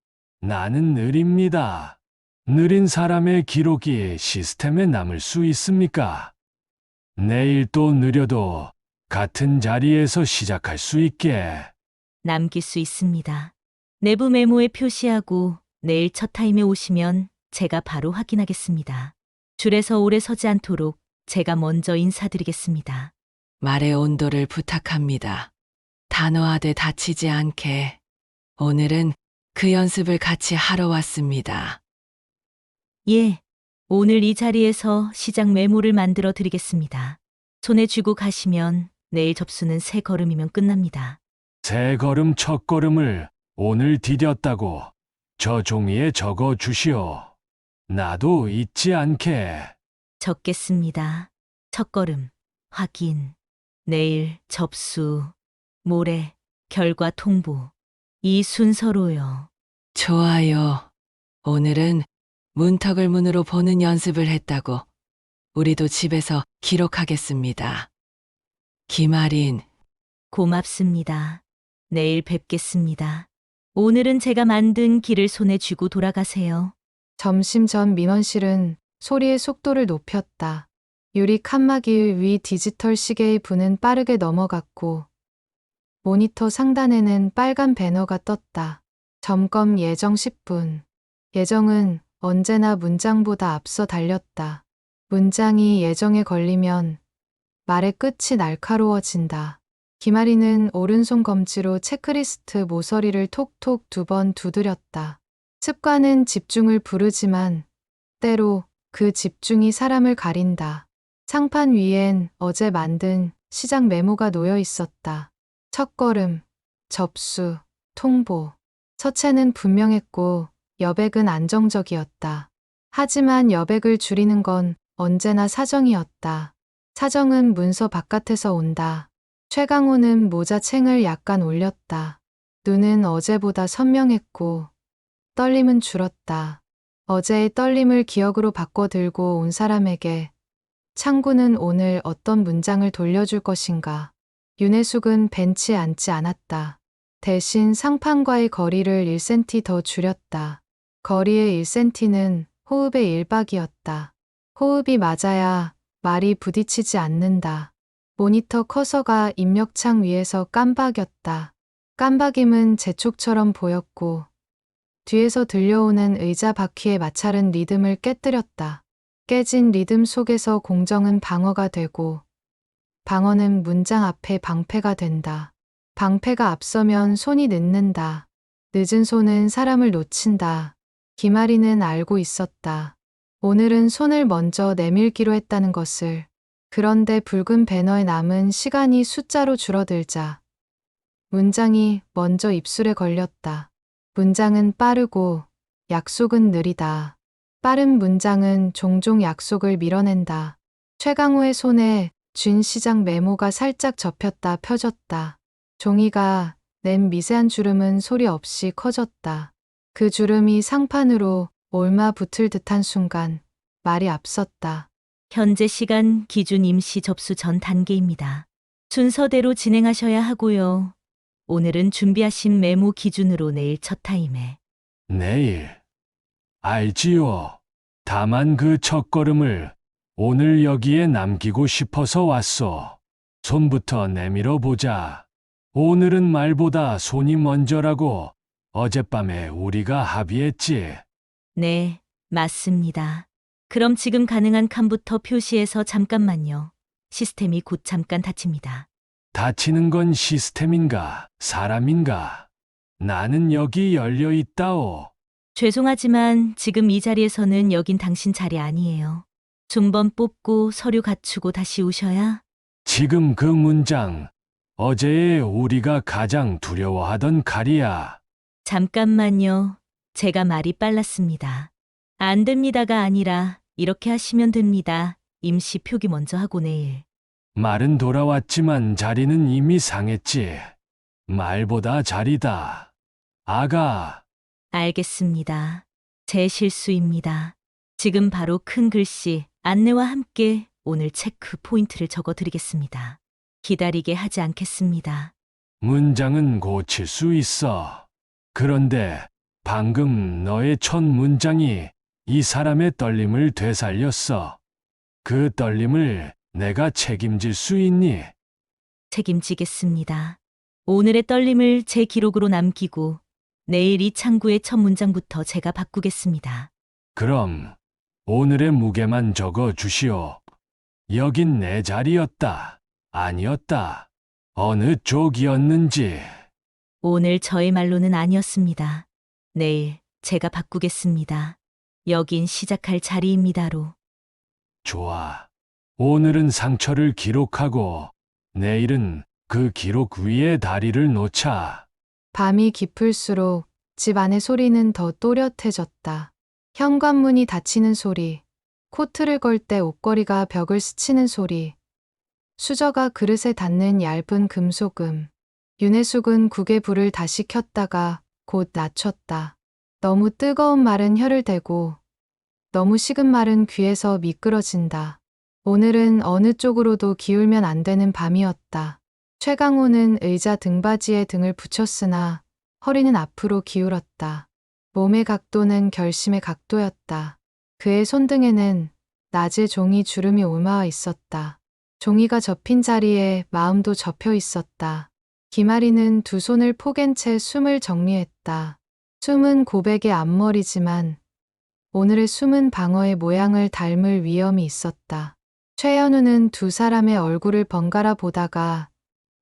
나는 느립니다. 느린 사람의 기록이 시스템에 남을 수 있습니까? 내일 또 느려도 같은 자리에서 시작할 수 있게. 남길 수 있습니다. 내부 메모에 표시하고 내일 첫 타임에 오시면 제가 바로 확인하겠습니다. 줄에서 오래 서지 않도록 제가 먼저 인사드리겠습니다. 말의 온도를 부탁합니다. 단호하되 다치지 않게. 오늘은 그 연습을 같이 하러 왔습니다. 예, 오늘 이 자리에서 시작 메모를 만들어 드리겠습니다. 손에 쥐고 가시면 내일 접수는 세 걸음이면 끝납니다. 세 걸음 첫 걸음을 오늘 디뎠다고 저 종이에 적어 주시오. 나도 잊지 않게. 적겠습니다. 첫걸음, 확인. 내일 접수. 모레 결과 통보. 이 순서로요. 좋아요. 오늘은 문턱을 문으로 보는 연습을 했다고. 우리도 집에서 기록하겠습니다. 김아린, 고맙습니다. 내일 뵙겠습니다. 오늘은 제가 만든 길을 손에 쥐고 돌아가세요. 점심 전 민원실은 소리의 속도를 높였다. 유리 칸막이 위 디지털 시계의 분은 빠르게 넘어갔고 모니터 상단에는 빨간 배너가 떴다. 점검 예정 10분. 예정은 언제나 문장보다 앞서 달렸다. 문장이 예정에 걸리면 말의 끝이 날카로워진다. 김아리는 오른손 검지로 체크리스트 모서리를 톡톡 2번 두드렸다. 습관은 집중을 부르지만 때로 그 집중이 사람을 가린다. 상판 위엔 어제 만든 시작 메모가 놓여 있었다. 첫걸음, 접수, 통보. 서체는 분명했고 여백은 안정적이었다. 하지만 여백을 줄이는 건 언제나 사정이었다. 사정은 문서 바깥에서 온다. 최강호는 모자챙을 약간 올렸다. 눈은 어제보다 선명했고 떨림은 줄었다. 어제의 떨림을 기억으로 바꿔 들고 온 사람에게 창구는 오늘 어떤 문장을 돌려줄 것인가. 윤혜숙은 벤치에 앉지 않았다. 대신 상판과의 거리를 1cm 더 줄였다. 거리의 1cm는 호흡의 1박이었다. 호흡이 맞아야 말이 부딪히지 않는다. 모니터 커서가 입력창 위에서 깜박였다. 깜박임은 재촉처럼 보였고 뒤에서 들려오는 의자 바퀴의 마찰은 리듬을 깨뜨렸다. 깨진 리듬 속에서 공정은 방어가 되고 방어는 문장 앞에 방패가 된다. 방패가 앞서면 손이 늦는다. 늦은 손은 사람을 놓친다. 김아리는 알고 있었다. 오늘은 손을 먼저 내밀기로 했다는 것을. 그런데 붉은 배너에 남은 시간이 숫자로 줄어들자 문장이 먼저 입술에 걸렸다. 문장은 빠르고 약속은 느리다. 빠른 문장은 종종 약속을 밀어낸다. 최강호의 손에 쥔 시작 메모가 살짝 접혔다 펴졌다. 종이가 낸 미세한 주름은 소리 없이 커졌다. 그 주름이 상판으로 올마 붙을 듯한 순간 말이 앞섰다. 현재 시간 기준 임시 접수 전 단계입니다. 순서대로 진행하셔야 하고요. 오늘은 준비하신 메모 기준으로 내일 첫 타임에. 내일. 알지요. 다만 그 첫걸음을 오늘 여기에 남기고 싶어서 왔소. 손부터 내밀어 보자. 오늘은 말보다 손이 먼저라고 어젯밤에 우리가 합의했지. 네, 맞습니다. 그럼 지금 가능한 칸부터 표시해서 잠깐만요. 시스템이 곧 잠깐 닫힙니다. 다치는 건 시스템인가, 사람인가? 나는 여기 열려 있다오. 죄송하지만 지금 이 자리에서는 여긴 당신 자리 아니에요. 존번 뽑고 서류 갖추고 다시 오셔야. 지금 그 문장, 어제의 우리가 가장 두려워하던 칼이야. 잠깐만요. 제가 말이 빨랐습니다. 안 됩니다가 아니라 이렇게 하시면 됩니다. 임시 표기 먼저 하고 내일. 말은 돌아왔지만 자리는 이미 상했지. 말보다 자리다. 아가, 알겠습니다. 제 실수입니다. 지금 바로 큰 글씨 안내와 함께 오늘 체크 포인트를 적어 드리겠습니다. 기다리게 하지 않겠습니다. 문장은 고칠 수 있어. 그런데 방금 너의 첫 문장이 이 사람의 떨림을 되살렸어. 그 떨림을 내가 책임질 수 있니? 책임지겠습니다. 오늘의 떨림을 제 기록으로 남기고 내일 이 창구의 첫 문장부터 제가 바꾸겠습니다. 그럼 오늘의 무게만 적어 주시오. 여긴 내 자리였다. 아니었다. 어느 쪽이었는지. 오늘 저의 말로는 아니었습니다. 내일 제가 바꾸겠습니다. 여긴 시작할 자리입니다로. 좋아. 오늘은 상처를 기록하고 내일은 그 기록 위에 다리를 놓자. 밤이 깊을수록 집 안의 소리는 더 또렷해졌다. 현관문이 닫히는 소리, 코트를 걸 때 옷걸이가 벽을 스치는 소리, 수저가 그릇에 닿는 얇은 금소금. 윤혜숙은 국의 불을 다시 켰다가 곧 낮췄다. 너무 뜨거운 말은 혀를 대고 너무 식은 말은 귀에서 미끄러진다. 오늘은 어느 쪽으로도 기울면 안 되는 밤이었다. 최강호는 의자 등받이에 등을 붙였으나 허리는 앞으로 기울었다. 몸의 각도는 결심의 각도였다. 그의 손등에는 낮의 종이 주름이 올마와 있었다. 종이가 접힌 자리에 마음도 접혀 있었다. 김아리는 두 손을 포갠 채 숨을 정리했다. 숨은 고백의 앞머리지만 오늘의 숨은 방어의 모양을 닮을 위험이 있었다. 최현우는 두 사람의 얼굴을 번갈아 보다가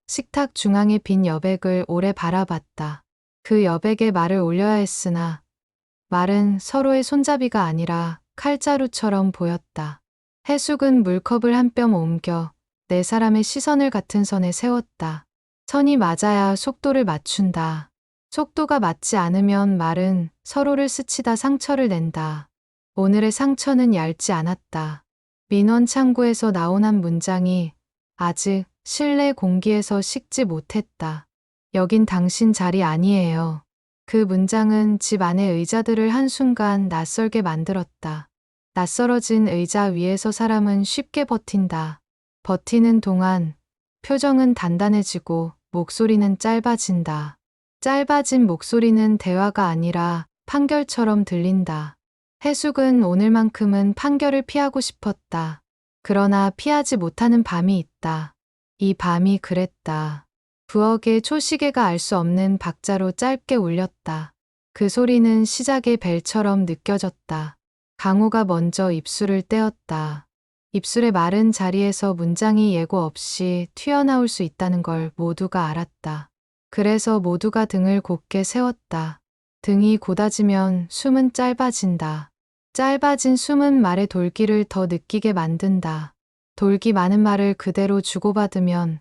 식탁 중앙에 빈 여백을 오래 바라봤다. 그 여백에 말을 올려야 했으나 말은 서로의 손잡이가 아니라 칼자루처럼 보였다. 해숙은 물컵을 한 뼘 옮겨 네 사람의 시선을 같은 선에 세웠다. 선이 맞아야 속도를 맞춘다. 속도가 맞지 않으면 말은 서로를 스치다 상처를 낸다. 오늘의 상처는 얇지 않았다. 민원 창구에서 나온 한 문장이 아직 실내 공기에서 식지 못했다. 여긴 당신 자리 아니에요. 그 문장은 집 안의 의자들을 한순간 낯설게 만들었다. 낯설어진 의자 위에서 사람은 쉽게 버틴다. 버티는 동안 표정은 단단해지고 목소리는 짧아진다. 짧아진 목소리는 대화가 아니라 판결처럼 들린다. 해숙은 오늘만큼은 판결을 피하고 싶었다. 그러나 피하지 못하는 밤이 있다. 이 밤이 그랬다. 부엌의 초시계가 알 수 없는 박자로 짧게 울렸다. 그 소리는 시작의 벨처럼 느껴졌다. 강호가 먼저 입술을 떼었다. 입술의 마른 자리에서 문장이 예고 없이 튀어나올 수 있다는 걸 모두가 알았다. 그래서 모두가 등을 곧게 세웠다. 등이 곧아지면 숨은 짧아진다. 짧아진 숨은 말의 돌기를 더 느끼게 만든다. 돌기 많은 말을 그대로 주고받으면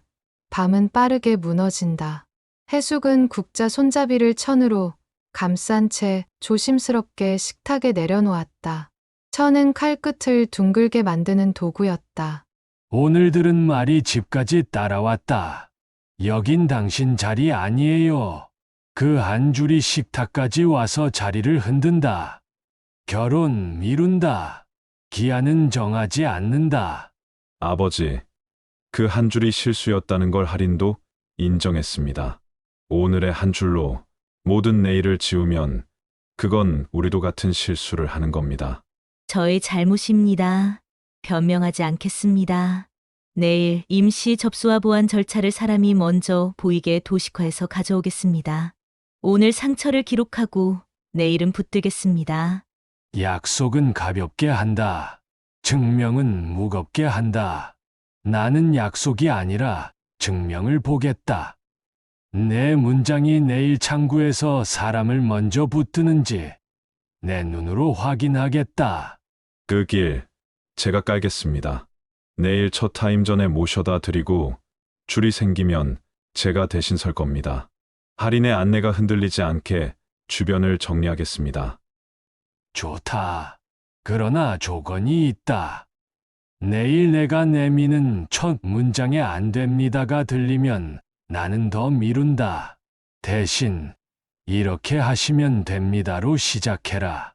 밤은 빠르게 무너진다. 해숙은 국자 손잡이를 천으로 감싼 채 조심스럽게 식탁에 내려놓았다. 천은 칼끝을 둥글게 만드는 도구였다. 오늘 들은 말이 집까지 따라왔다. 여긴 당신 자리 아니에요. 그 한 줄이 식탁까지 와서 자리를 흔든다. 결혼 미룬다. 기한은 정하지 않는다. 아버지, 그 한 줄이 실수였다는 걸 할인도 인정했습니다. 오늘의 한 줄로 모든 내일을 지우면 그건 우리도 같은 실수를 하는 겁니다. 저의 잘못입니다. 변명하지 않겠습니다. 내일 임시 접수와 보완 절차를 사람이 먼저 보이게 도식화해서 가져오겠습니다. 오늘 상처를 기록하고 내일은 붙들겠습니다. 약속은 가볍게 한다. 증명은 무겁게 한다. 나는 약속이 아니라 증명을 보겠다. 내 문장이 내일 창구에서 사람을 먼저 붙드는지 내 눈으로 확인하겠다. 그 길 제가 깔겠습니다. 내일 첫 타임 전에 모셔다 드리고 줄이 생기면 제가 대신 설 겁니다. 할인의 안내가 흔들리지 않게 주변을 정리하겠습니다. 좋다. 그러나 조건이 있다. 내일 내가 내미는 첫 문장에 안 됩니다가 들리면 나는 더 미룬다. 대신 이렇게 하시면 됩니다로 시작해라.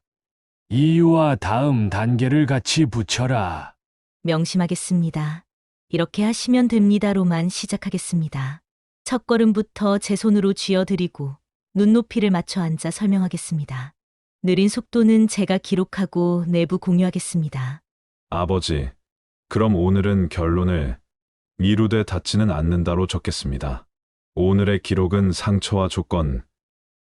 이유와 다음 단계를 같이 붙여라. 명심하겠습니다. 이렇게 하시면 됩니다로만 시작하겠습니다. 첫 걸음부터 제 손으로 쥐어드리고 눈높이를 맞춰 앉아 설명하겠습니다. 느린 속도는 제가 기록하고 내부 공유하겠습니다. 아버지, 그럼 오늘은 결론을 미루되 닿지는 않는다로 적겠습니다. 오늘의 기록은 상처와 조건,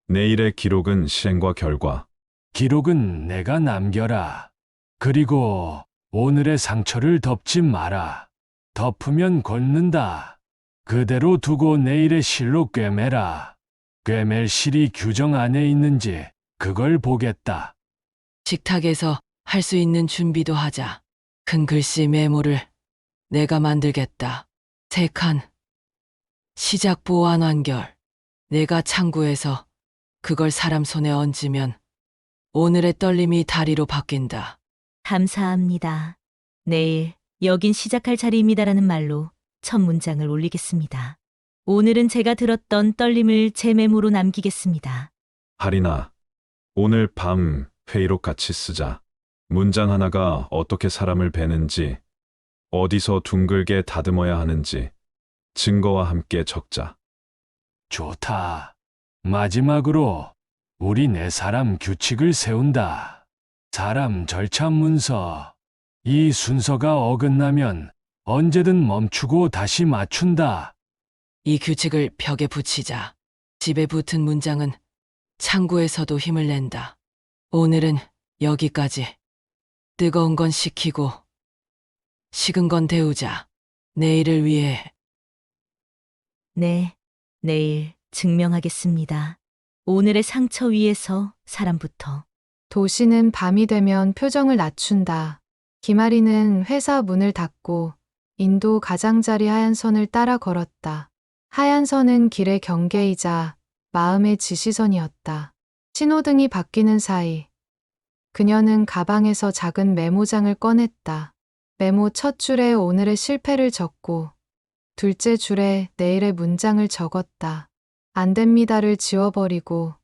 내일의 기록은 실행과 결과. 기록은 내가 남겨라. 그리고 오늘의 상처를 덮지 마라. 덮으면 걷는다. 그대로 두고 내일의 실로 꿰매라. 꿰맬 실이 규정 안에 있는지 그걸 보겠다. 식탁에서 할 수 있는 준비도 하자. 큰 글씨 메모를 내가 만들겠다. 3칸. 시작 보완 완결. 내가 창구에서 그걸 사람 손에 얹으면 오늘의 떨림이 다리로 바뀐다. 감사합니다. 내일 여긴 시작할 자리입니다라는 말로 첫 문장을 올리겠습니다. 오늘은 제가 들었던 떨림을 제 메모로 남기겠습니다. 할인아, 오늘 밤 회의록 같이 쓰자. 문장 하나가 어떻게 사람을 베는지, 어디서 둥글게 다듬어야 하는지, 증거와 함께 적자. 좋다. 마지막으로 우리 네 사람 규칙을 세운다. 사람 절차 문서. 이 순서가 어긋나면 언제든 멈추고 다시 맞춘다. 이 규칙을 벽에 붙이자. 집에 붙은 문장은 창구에서도 힘을 낸다. 오늘은 여기까지. 뜨거운 건 식히고 식은 건 데우자. 내일을 위해. 네, 내일 증명하겠습니다. 오늘의 상처 위에서 사람부터. 도시는 밤이 되면 표정을 낮춘다. 김아리는 회사 문을 닫고 인도 가장자리 하얀 선을 따라 걸었다. 하얀 선은 길의 경계이자 마음의 지시선이었다. 신호등이 바뀌는 사이 그녀는 가방에서 작은 메모장을 꺼냈다. 메모 첫 줄에 오늘의 실패를 적고 둘째 줄에 내일의 문장을 적었다. 안 됩니다를 지워버리고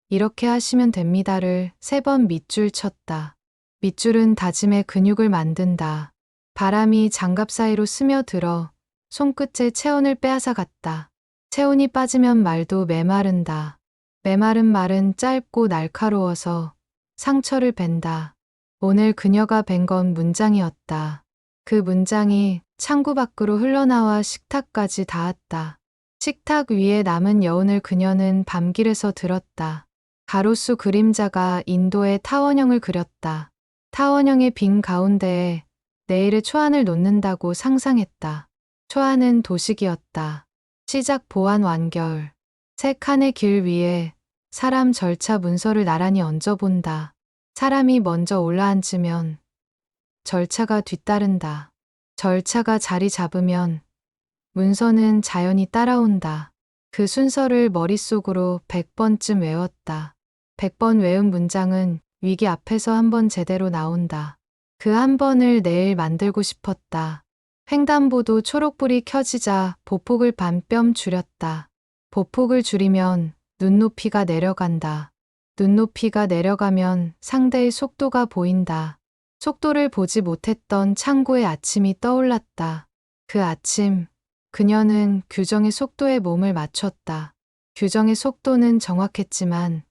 이렇게 하시면 됩니다를 3번 밑줄 쳤다. 밑줄은 다짐의 근육을 만든다. 바람이 장갑 사이로 스며들어 손끝에 체온을 빼앗아갔다. 체온이 빠지면 말도 메마른다. 메마른 말은 짧고 날카로워서 상처를 벤다. 오늘 그녀가 벤 건 문장이었다. 그 문장이 창구 밖으로 흘러나와 식탁까지 닿았다. 식탁 위에 남은 여운을 그녀는 밤길에서 들었다. 가로수 그림자가 인도의 타원형을 그렸다. 타원형의 빈 가운데에 내일의 초안을 놓는다고 상상했다. 초안은 도식이었다. 시작 보완 완결. 3칸의 길 위에 사람 절차 문서를 나란히 얹어본다. 사람이 먼저 올라앉으면 절차가 뒤따른다. 절차가 자리 잡으면 문서는 자연히 따라온다. 그 순서를 머릿속으로 100번쯤 외웠다. 100번 외운 문장은 위기 앞에서 한 번 제대로 나온다. 그 한 번을 내일 만들고 싶었다. 횡단보도 초록불이 켜지자 보폭을 반뼘 줄였다. 보폭을 줄이면 눈높이가 내려간다. 눈높이가 내려가면 상대의 속도가 보인다. 속도를 보지 못했던 창고의 아침이 떠올랐다. 그 아침, 그녀는 규정의 속도에 몸을 맞췄다. 규정의 속도는 정확했지만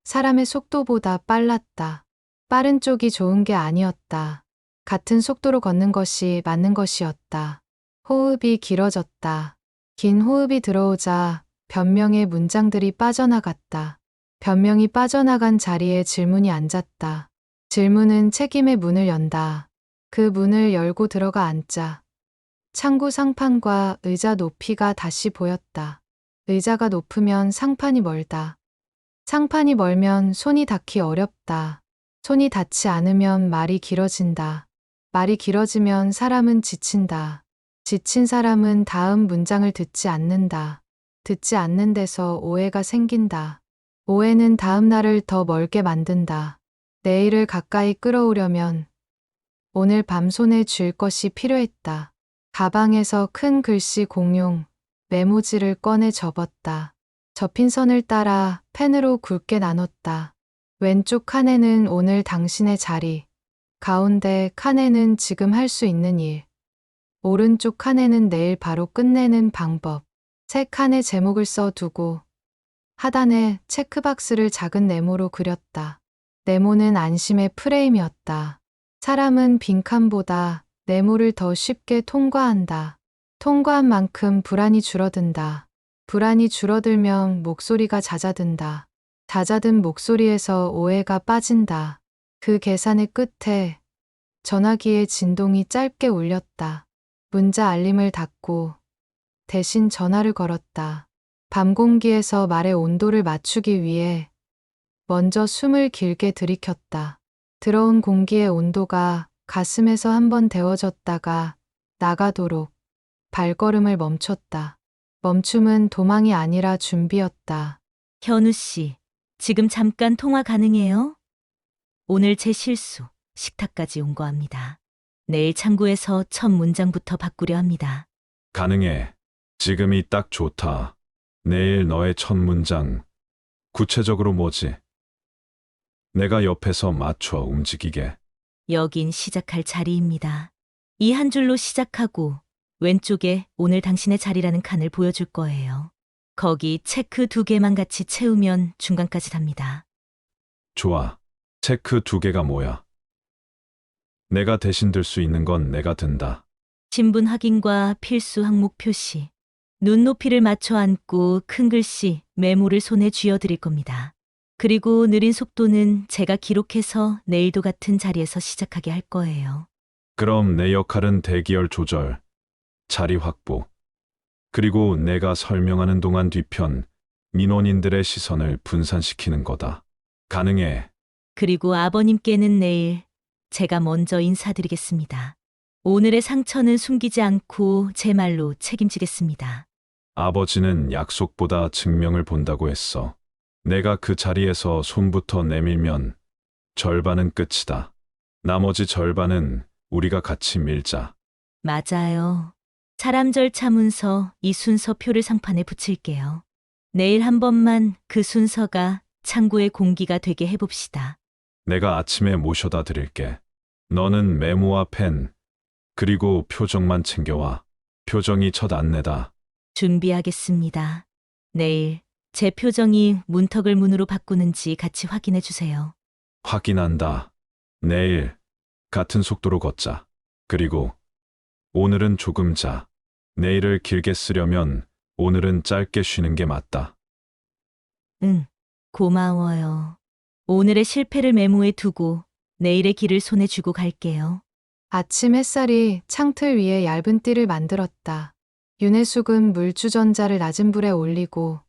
사람의 속도보다 빨랐다. 빠른 쪽이 좋은 게 아니었다. 같은 속도로 걷는 것이 맞는 것이었다. 호흡이 길어졌다. 긴 호흡이 들어오자 변명의 문장들이 빠져나갔다. 변명이 빠져나간 자리에 질문이 앉았다. 질문은 책임의 문을 연다. 그 문을 열고 들어가 앉자. 창구 상판과 의자 높이가 다시 보였다. 의자가 높으면 상판이 멀다. 상판이 멀면 손이 닿기 어렵다. 손이 닿지 않으면 말이 길어진다. 말이 길어지면 사람은 지친다. 지친 사람은 다음 문장을 듣지 않는다. 듣지 않는 데서 오해가 생긴다. 오해는 다음 날을 더 멀게 만든다. 내일을 가까이 끌어오려면 오늘 밤 손에 쥘 것이 필요했다. 가방에서 큰 글씨 공용 메모지를 꺼내 접었다. 접힌 선을 따라 펜으로 굵게 나눴다. 왼쪽 칸에는 오늘 당신의 자리, 가운데 칸에는 지금 할 수 있는 일, 오른쪽 칸에는 내일 바로 끝내는 방법. 세 칸에 제목을 써두고 하단에 체크박스를 작은 네모로 그렸다. 네모는 안심의 프레임이었다. 사람은 빈칸보다 네모를 더 쉽게 통과한다. 통과한 만큼 불안이 줄어든다. 불안이 줄어들면 목소리가 잦아든다. 잦아든 목소리에서 오해가 빠진다. 그 계산의 끝에 전화기의 진동이 짧게 울렸다. 문자 알림을 닫고 대신 전화를 걸었다. 밤 공기에서 말의 온도를 맞추기 위해 먼저 숨을 길게 들이켰다. 들어온 공기의 온도가 가슴에서 한번 데워졌다가 나가도록 발걸음을 멈췄다. 멈춤은 도망이 아니라 준비였다. 현우 씨, 지금 잠깐 통화 가능해요? 오늘 제 실수, 식탁까지 온거합니다. 내일 창구에서 첫 문장부터 바꾸려 합니다. 가능해. 지금이 딱 좋다. 내일 너의 첫 문장. 구체적으로 뭐지? 내가 옆에서 맞춰 움직이게. 여긴 시작할 자리입니다. 이 한 줄로 시작하고 왼쪽에 오늘 당신의 자리라는 칸을 보여줄 거예요. 거기 체크 2개만 같이 채우면 중간까지 답니다. 좋아. 체크 2개가 뭐야? 내가 대신 들 수 있는 건 내가 든다. 신분 확인과 필수 항목 표시, 눈높이를 맞춰 앉고 큰 글씨, 메모를 손에 쥐어드릴 겁니다. 그리고 느린 속도는 제가 기록해서 내일도 같은 자리에서 시작하게 할 거예요. 그럼 내 역할은 대기열 조절, 자리 확보, 그리고 내가 설명하는 동안 뒤편 민원인들의 시선을 분산시키는 거다. 가능해. 그리고 아버님께는 내일 제가 먼저 인사드리겠습니다. 오늘의 상처는 숨기지 않고 제 말로 책임지겠습니다. 아버지는 약속보다 증명을 본다고 했어. 내가 그 자리에서 손부터 내밀면 절반은 끝이다. 나머지 절반은 우리가 같이 밀자. 맞아요. 사람 절차 문서 이 순서표를 상판에 붙일게요. 내일 한 번만 그 순서가 창구의 공기가 되게 해봅시다. 내가 아침에 모셔다 드릴게. 너는 메모와 펜, 그리고 표정만 챙겨와. 표정이 첫 안내다. 준비하겠습니다. 내일 제 표정이 문턱을 문으로 바꾸는지 같이 확인해 주세요. 확인한다. 내일 같은 속도로 걷자. 그리고 오늘은 조금 자. 내일을 길게 쓰려면 오늘은 짧게 쉬는 게 맞다. 응, 고마워요. 오늘의 실패를 메모해 두고 내일의 길을 손에 쥐고 갈게요. 아침 햇살이 창틀 위에 얇은 띠를 만들었다. 윤혜숙은 물주전자를 낮은 불에 올리고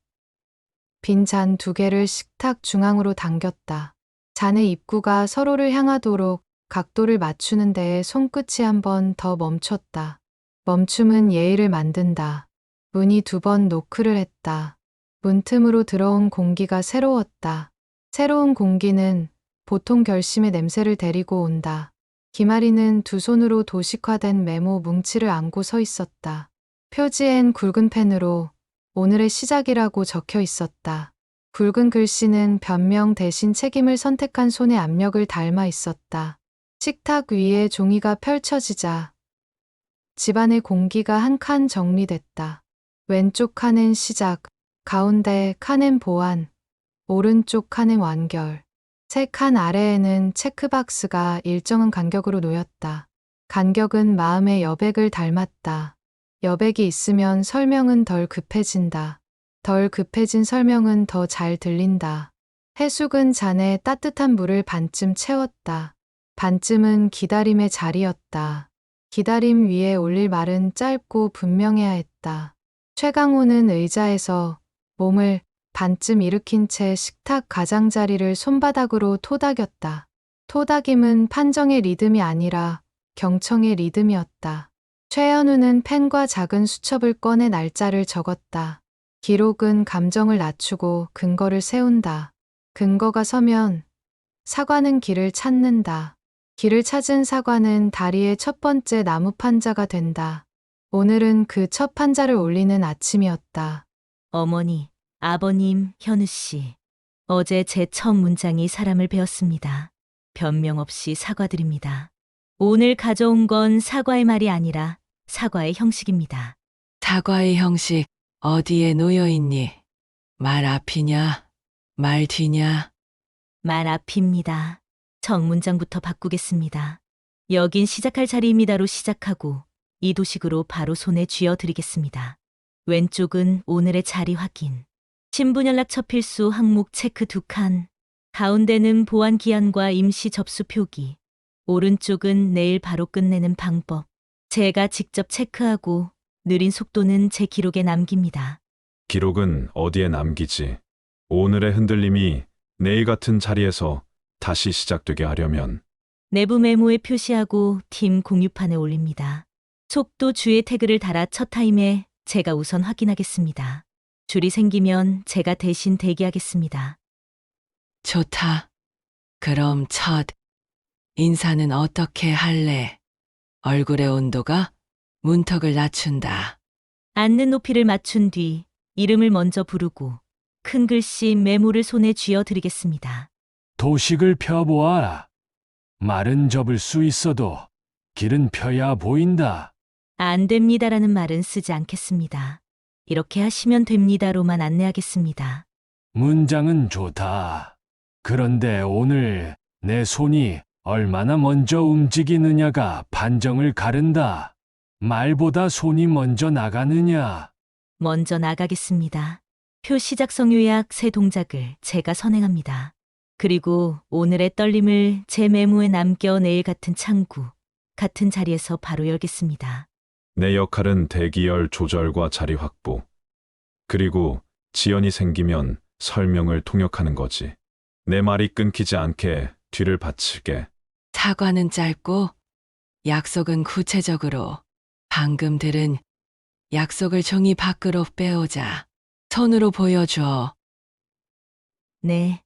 빈 잔 2개를 식탁 중앙으로 당겼다. 잔의 입구가 서로를 향하도록 각도를 맞추는 데에 손끝이 한 번 더 멈췄다. 멈춤은 예의를 만든다. 문이 2번 노크를 했다. 문틈으로 들어온 공기가 새로웠다. 새로운 공기는 보통 결심의 냄새를 데리고 온다. 김아리는 두 손으로 도식화된 메모 뭉치를 안고 서 있었다. 표지엔 굵은 펜으로 오늘의 시작이라고 적혀 있었다. 굵은 글씨는 변명 대신 책임을 선택한 손의 압력을 닮아 있었다. 식탁 위에 종이가 펼쳐지자 집안의 공기가 한 칸 정리됐다. 왼쪽 칸엔 시작, 가운데 칸엔 보완, 오른쪽 칸엔 완결. 세 칸 아래에는 체크박스가 일정한 간격으로 놓였다. 간격은 마음의 여백을 닮았다. 여백이 있으면 설명은 덜 급해진다. 덜 급해진 설명은 더 잘 들린다. 해숙은 잔에 따뜻한 물을 반쯤 채웠다. 반쯤은 기다림의 자리였다. 기다림 위에 올릴 말은 짧고 분명해야 했다. 최강호는 의자에서 몸을 반쯤 일으킨 채 식탁 가장자리를 손바닥으로 토닥였다. 토닥임은 판정의 리듬이 아니라 경청의 리듬이었다. 최현우는 펜과 작은 수첩을 꺼내 날짜를 적었다. 기록은 감정을 낮추고 근거를 세운다. 근거가 서면 사과는 길을 찾는다. 길을 찾은 사과는 다리의 첫 번째 나무 판자가 된다. 오늘은 그 첫 판자를 올리는 아침이었다. 어머니, 아버님, 현우 씨. 어제 제 첫 문장이 사람을 베었습니다. 변명 없이 사과드립니다. 오늘 가져온 건 사과의 말이 아니라 사과의 형식입니다. 사과의 형식 어디에 놓여 있니? 말 앞이냐? 말 뒤냐? 말 앞입니다. 첫 문장부터 바꾸겠습니다. 여긴 시작할 자리입니다로 시작하고 이 도식으로 바로 손에 쥐어 드리겠습니다. 왼쪽은 오늘의 자리 확인. 신분연락 첫 필수 항목 체크 2칸. 가운데는 보안 기한과 임시 접수 표기. 오른쪽은 내일 바로 끝내는 방법. 제가 직접 체크하고 느린 속도는 제 기록에 남깁니다. 기록은 어디에 남기지. 오늘의 흔들림이 내일 같은 자리에서 다시 시작되게 하려면 내부 메모에 표시하고 팀 공유판에 올립니다. 속도 주의 태그를 달아 첫 타임에 제가 우선 확인하겠습니다. 줄이 생기면 제가 대신 대기하겠습니다. 좋다. 그럼 첫 인사는 어떻게 할래? 얼굴의 온도가 문턱을 낮춘다. 앉는 높이를 맞춘 뒤 이름을 먼저 부르고 큰 글씨 메모를 손에 쥐어 드리겠습니다. 도식을 펴보아라. 말은 접을 수 있어도 길은 펴야 보인다. 안 됩니다라는 말은 쓰지 않겠습니다. 이렇게 하시면 됩니다로만 안내하겠습니다. 문장은 좋다. 그런데 오늘 내 손이 얼마나 먼저 움직이느냐가 판정을 가른다. 말보다 손이 먼저 나가느냐. 먼저 나가겠습니다. 표 시작성 요약 세 동작을 제가 선행합니다. 그리고 오늘의 떨림을 제 메모에 남겨 내일 같은 창구, 같은 자리에서 바로 열겠습니다. 내 역할은 대기열 조절과 자리 확보. 그리고 지연이 생기면 설명을 통역하는 거지. 내 말이 끊기지 않게 뒤를 받칠게. 사과는 짧고 약속은 구체적으로. 방금 들은 약속을 종이 밖으로 빼오자. 손으로 보여줘. 네,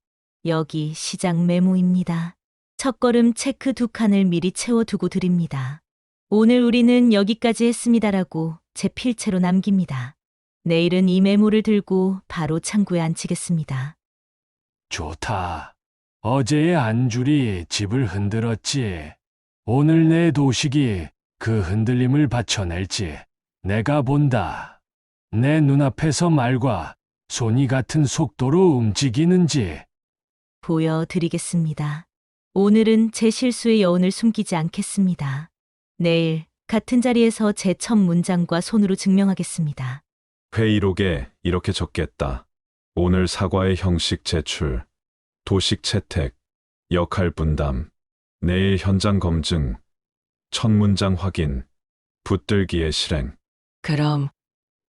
여기 시작 메모입니다. 첫걸음 체크 2칸을 미리 채워두고 드립니다. 오늘 우리는 여기까지 했습니다라고 제 필체로 남깁니다. 내일은 이 메모를 들고 바로 창구에 앉히겠습니다. 좋다. 어제의 안줄이 집을 흔들었지. 오늘 내 도식이 그 흔들림을 받쳐낼지 내가 본다. 내 눈앞에서 말과 손이 같은 속도로 움직이는지. 보여드리겠습니다. 오늘은 제 실수의 여운을 숨기지 않겠습니다. 내일 같은 자리에서 제 첫 문장과 손으로 증명하겠습니다. 회의록에 이렇게 적겠다. 오늘 사과의 형식 제출, 도식 채택, 역할 분담, 내일 현장 검증, 첫 문장 확인, 붙들기의 실행. 그럼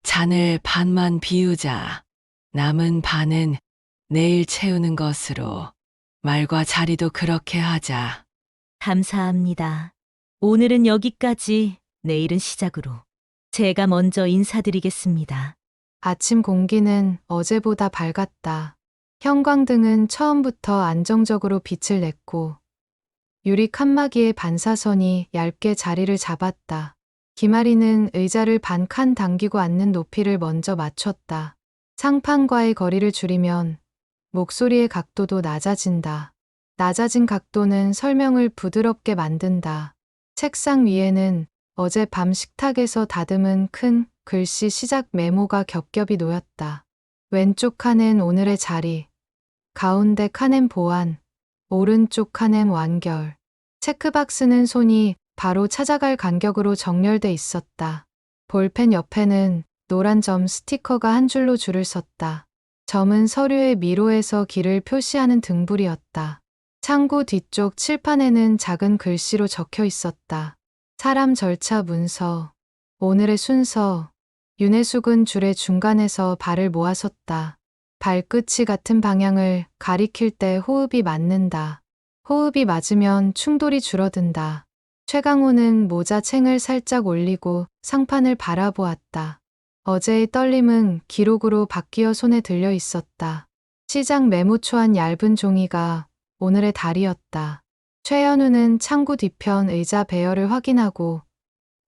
잔을 반만 비우자. 남은 반은 내일 채우는 것으로. 말과 자리도 그렇게 하자. 감사합니다. 오늘은 여기까지, 내일은 시작으로. 제가 먼저 인사드리겠습니다. 아침 공기는 어제보다 밝았다. 형광등은 처음부터 안정적으로 빛을 냈고 유리 칸막이의 반사선이 얇게 자리를 잡았다. 김아리는 의자를 반 칸 당기고 앉는 높이를 먼저 맞췄다. 상판과의 거리를 줄이면 목소리의 각도도 낮아진다. 낮아진 각도는 설명을 부드럽게 만든다. 책상 위에는 어젯밤 식탁에서 다듬은 큰 글씨 시작 메모가 겹겹이 놓였다. 왼쪽 칸엔 오늘의 자리, 가운데 칸엔 보안, 오른쪽 칸엔 완결. 체크박스는 손이 바로 찾아갈 간격으로 정렬돼 있었다. 볼펜 옆에는 노란 점 스티커가 한 줄로 줄을 섰다. 점은 서류의 미로에서 길을 표시하는 등불이었다. 창구 뒤쪽 칠판에는 작은 글씨로 적혀 있었다. 사람 절차 문서. 오늘의 순서. 윤혜숙은 줄의 중간에서 발을 모아섰다. 발끝이 같은 방향을 가리킬 때 호흡이 맞는다. 호흡이 맞으면 충돌이 줄어든다. 최강호는 모자챙을 살짝 올리고 상판을 바라보았다. 어제의 떨림은 기록으로 바뀌어 손에 들려 있었다. 시장 메모초한 얇은 종이가 오늘의 달이었다. 최현우는 창구 뒤편 의자 배열을 확인하고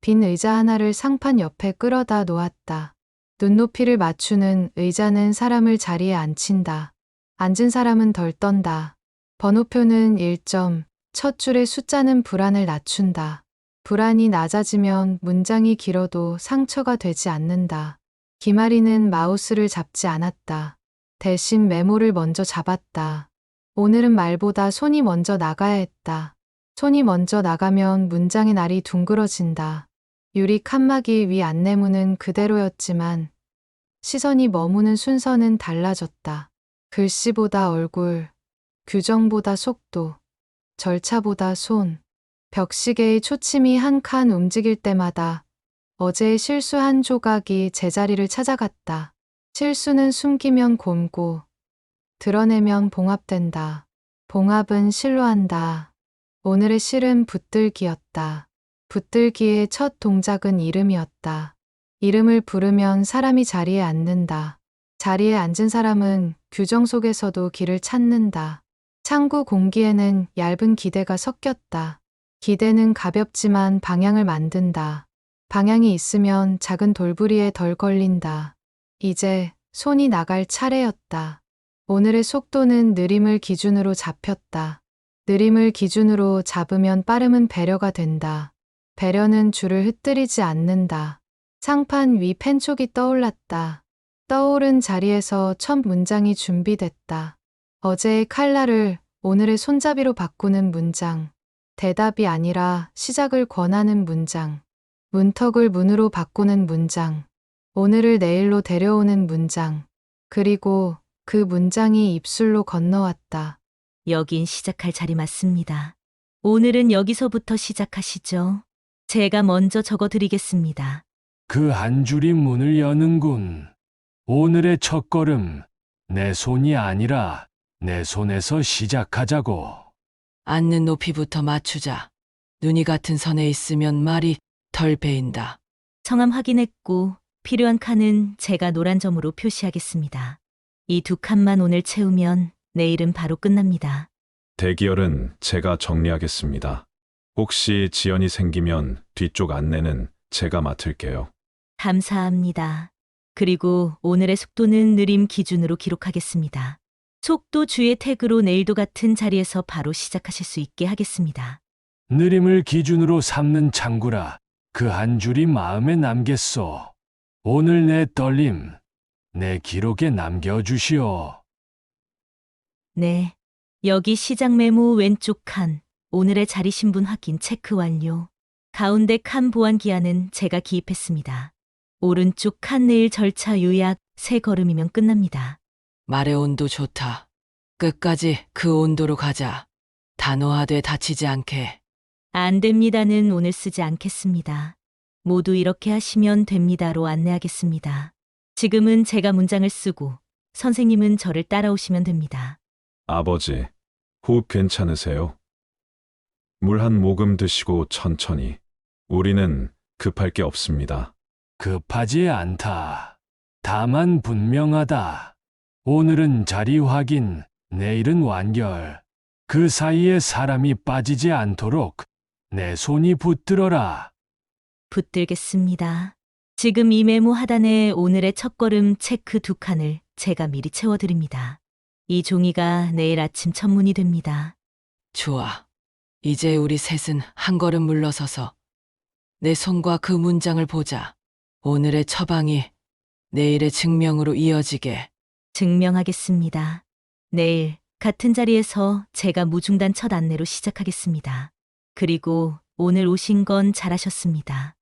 빈 의자 하나를 상판 옆에 끌어다 놓았다. 눈높이를 맞추는 의자는 사람을 자리에 앉힌다. 앉은 사람은 덜 떤다. 번호표는 1점, 첫 줄의 숫자는 불안을 낮춘다. 불안이 낮아지면 문장이 길어도 상처가 되지 않는다. 김아리는 마우스를 잡지 않았다. 대신 메모를 먼저 잡았다. 오늘은 말보다 손이 먼저 나가야 했다. 손이 먼저 나가면 문장의 날이 둥그러진다. 유리 칸막이 위 안내문은 그대로였지만 시선이 머무는 순서는 달라졌다. 글씨보다 얼굴, 규정보다 속도, 절차보다 손, 벽시계의 초침이 한 칸 움직일 때마다 어제의 실수 한 조각이 제자리를 찾아갔다. 실수는 숨기면 곪고 드러내면 봉합된다. 봉합은 실로 한다. 오늘의 실은 붙들기였다. 붙들기의 첫 동작은 이름이었다. 이름을 부르면 사람이 자리에 앉는다. 자리에 앉은 사람은 규정 속에서도 길을 찾는다. 창구 공기에는 얇은 기대가 섞였다. 기대는 가볍지만 방향을 만든다. 방향이 있으면 작은 돌부리에 덜 걸린다. 이제 손이 나갈 차례였다. 오늘의 속도는 느림을 기준으로 잡혔다. 느림을 기준으로 잡으면 빠름은 배려가 된다. 배려는 줄을 흩뜨리지 않는다. 상판 위 펜촉이 떠올랐다. 떠오른 자리에서 첫 문장이 준비됐다. 어제의 칼날을 오늘의 손잡이로 바꾸는 문장. 대답이 아니라 시작을 권하는 문장. 문턱을 문으로 바꾸는 문장. 오늘을 내일로 데려오는 문장. 그리고 그 문장이 입술로 건너왔다. 여긴 시작할 자리 맞습니다. 오늘은 여기서부터 시작하시죠. 제가 먼저 적어드리겠습니다. 그 한 줄이 문을 여는군. 오늘의 첫걸음, 내 손이 아니라 내 손에서 시작하자고. 앉는 높이부터 맞추자. 눈이 같은 선에 있으면 말이 덜 베인다. 성함 확인했고 필요한 칸은 제가 노란 점으로 표시하겠습니다. 이 두 칸만 오늘 채우면 내일은 바로 끝납니다. 대기열은 제가 정리하겠습니다. 혹시 지연이 생기면 뒤쪽 안내는 제가 맡을게요. 감사합니다. 그리고 오늘의 속도는 느림 기준으로 기록하겠습니다. 속도 주의 태그로 내일도 같은 자리에서 바로 시작하실 수 있게 하겠습니다. 느림을 기준으로 삼는 창구라 그 한 줄이 마음에 남겠소. 오늘 내 떨림, 내 기록에 남겨주시오. 네. 여기 시작 메모 왼쪽 칸, 오늘의 자리 신분 확인 체크 완료. 가운데 칸 보완 기한은 제가 기입했습니다. 오른쪽 칸 내일 절차 요약 3걸음이면 끝납니다. 말의 온도 좋다. 끝까지 그 온도로 가자. 단호하되 다치지 않게. 안 됩니다는 오늘 쓰지 않겠습니다. 모두 이렇게 하시면 됩니다로 안내하겠습니다. 지금은 제가 문장을 쓰고 선생님은 저를 따라오시면 됩니다. 아버지, 호흡 괜찮으세요? 물 한 모금 드시고 천천히. 우리는 급할 게 없습니다. 급하지 않다. 다만 분명하다. 오늘은 자리 확인, 내일은 완결. 그 사이에 사람이 빠지지 않도록 내 손이 붙들어라. 붙들겠습니다. 지금 이 메모 하단에 오늘의 첫걸음 체크 2칸을 제가 미리 채워드립니다. 이 종이가 내일 아침 첫문이 됩니다. 좋아. 이제 우리 셋은 한 걸음 물러서서 내 손과 그 문장을 보자. 오늘의 처방이 내일의 증명으로 이어지게. 증명하겠습니다. 내일 같은 자리에서 제가 무중단 첫 안내로 시작하겠습니다. 그리고 오늘 오신 건 잘하셨습니다.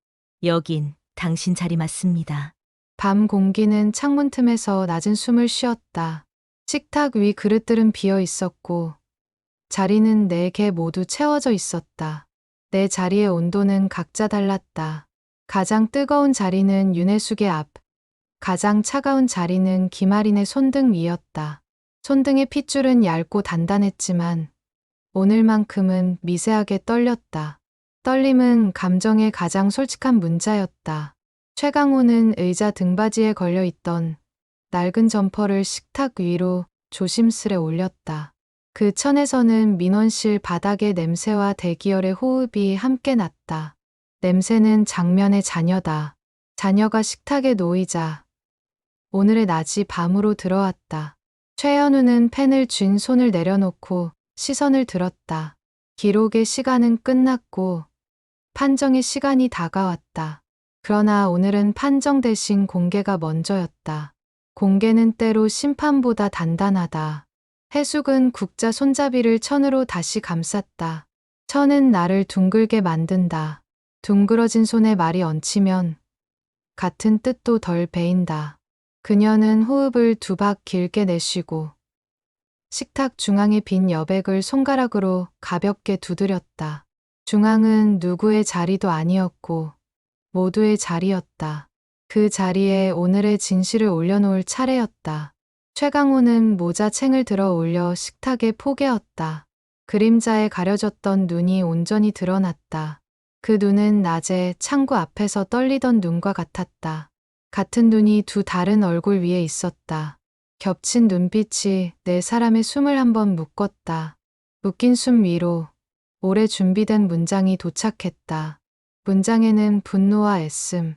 여긴 당신 자리 맞습니다. 밤 공기는 창문 틈에서 낮은 숨을 쉬었다. 식탁 위 그릇들은 비어 있었고 자리는 4개 모두 채워져 있었다. 내 자리의 온도는 각자 달랐다. 가장 뜨거운 자리는 윤혜숙의 앞, 가장 차가운 자리는 김아린의 손등 위였다. 손등의 핏줄은 얇고 단단했지만 오늘만큼은 미세하게 떨렸다. 떨림은 감정의 가장 솔직한 문자였다. 최강호는 의자 등받이에 걸려있던 낡은 점퍼를 식탁 위로 조심스레 올렸다. 그 천에서는 민원실 바닥의 냄새와 대기열의 호흡이 함께 났다. 냄새는 장면의 자녀다. 자녀가 식탁에 놓이자 오늘의 낮이 밤으로 들어왔다. 최현우는 펜을 쥔 손을 내려놓고 시선을 들었다. 기록의 시간은 끝났고 판정의 시간이 다가왔다. 그러나 오늘은 판정 대신 공개가 먼저였다. 공개는 때로 심판보다 단단하다. 해숙은 국자 손잡이를 천으로 다시 감쌌다. 천은 나를 둥글게 만든다. 둥그러진 손에 말이 얹히면 같은 뜻도 덜 베인다. 그녀는 호흡을 2박 길게 내쉬고 식탁 중앙의 빈 여백을 손가락으로 가볍게 두드렸다. 중앙은 누구의 자리도 아니었고 모두의 자리였다. 그 자리에 오늘의 진실을 올려놓을 차례였다. 최강호는 모자챙을 들어 올려 식탁에 포개었다. 그림자에 가려졌던 눈이 온전히 드러났다. 그 눈은 낮에 창구 앞에서 떨리던 눈과 같았다. 같은 눈이 2 다른 얼굴 위에 있었다. 겹친 눈빛이 4사람의 숨을 한번 묶었다. 묶인 숨 위로 오래 준비된 문장이 도착했다. 문장에는 분노와 애씀,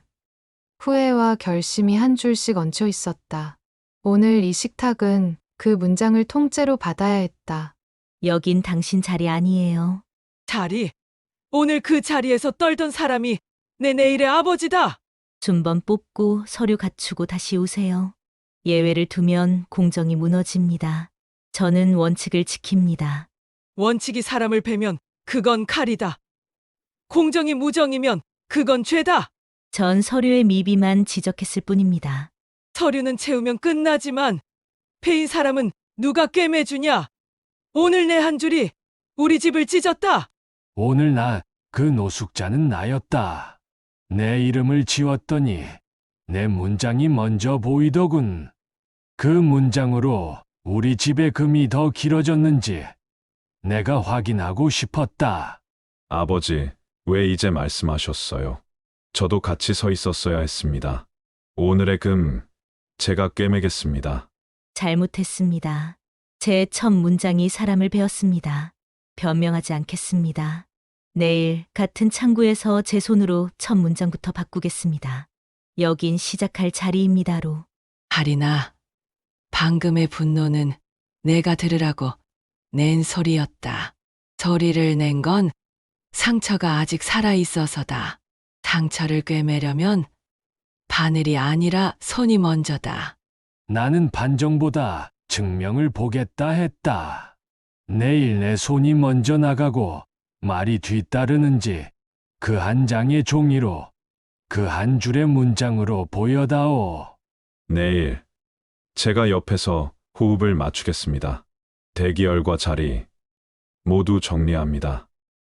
후회와 결심이 한 줄씩 얹혀 있었다. 오늘 이 식탁은 그 문장을 통째로 받아야 했다. 여긴 당신 자리 아니에요. 자리? 오늘 그 자리에서 떨던 사람이 내 내일의 아버지다. 순번 뽑고 서류 갖추고 다시 오세요. 예외를 두면 공정이 무너집니다. 저는 원칙을 지킵니다. 원칙이 사람을 베면 그건 칼이다. 공정이 무정이면 그건 죄다. 전 서류의 미비만 지적했을 뿐입니다. 서류는 채우면 끝나지만 패인 사람은 누가 꿰매주냐. 오늘 내 한 줄이 우리 집을 찢었다. 오늘 그 노숙자는 나였다. 내 이름을 지웠더니 내 문장이 먼저 보이더군. 그 문장으로 우리 집의 금이 더 길어졌는지 내가 확인하고 싶었다. 아버지, 왜 이제 말씀하셨어요? 저도 같이 서 있었어야 했습니다. 오늘의 금, 제가 꿰매겠습니다. 잘못했습니다. 제 첫 문장이 사람을 베었습니다. 변명하지 않겠습니다. 내일 같은 창구에서 제 손으로 첫 문장부터 바꾸겠습니다. 여긴 시작할 자리입니다로. 하리나, 방금의 분노는 내가 들으라고 낸 소리였다. 소리를 낸 건 상처가 아직 살아있어서다. 상처를 꿰매려면 바늘이 아니라 손이 먼저다. 나는 반정보다 증명을 보겠다 했다. 내일 내 손이 먼저 나가고 말이 뒤따르는지 그 한 장의 종이로 그 한 줄의 문장으로 보여다오. 내일, 제가 옆에서 호흡을 맞추겠습니다. 대기열과 자리, 모두 정리합니다.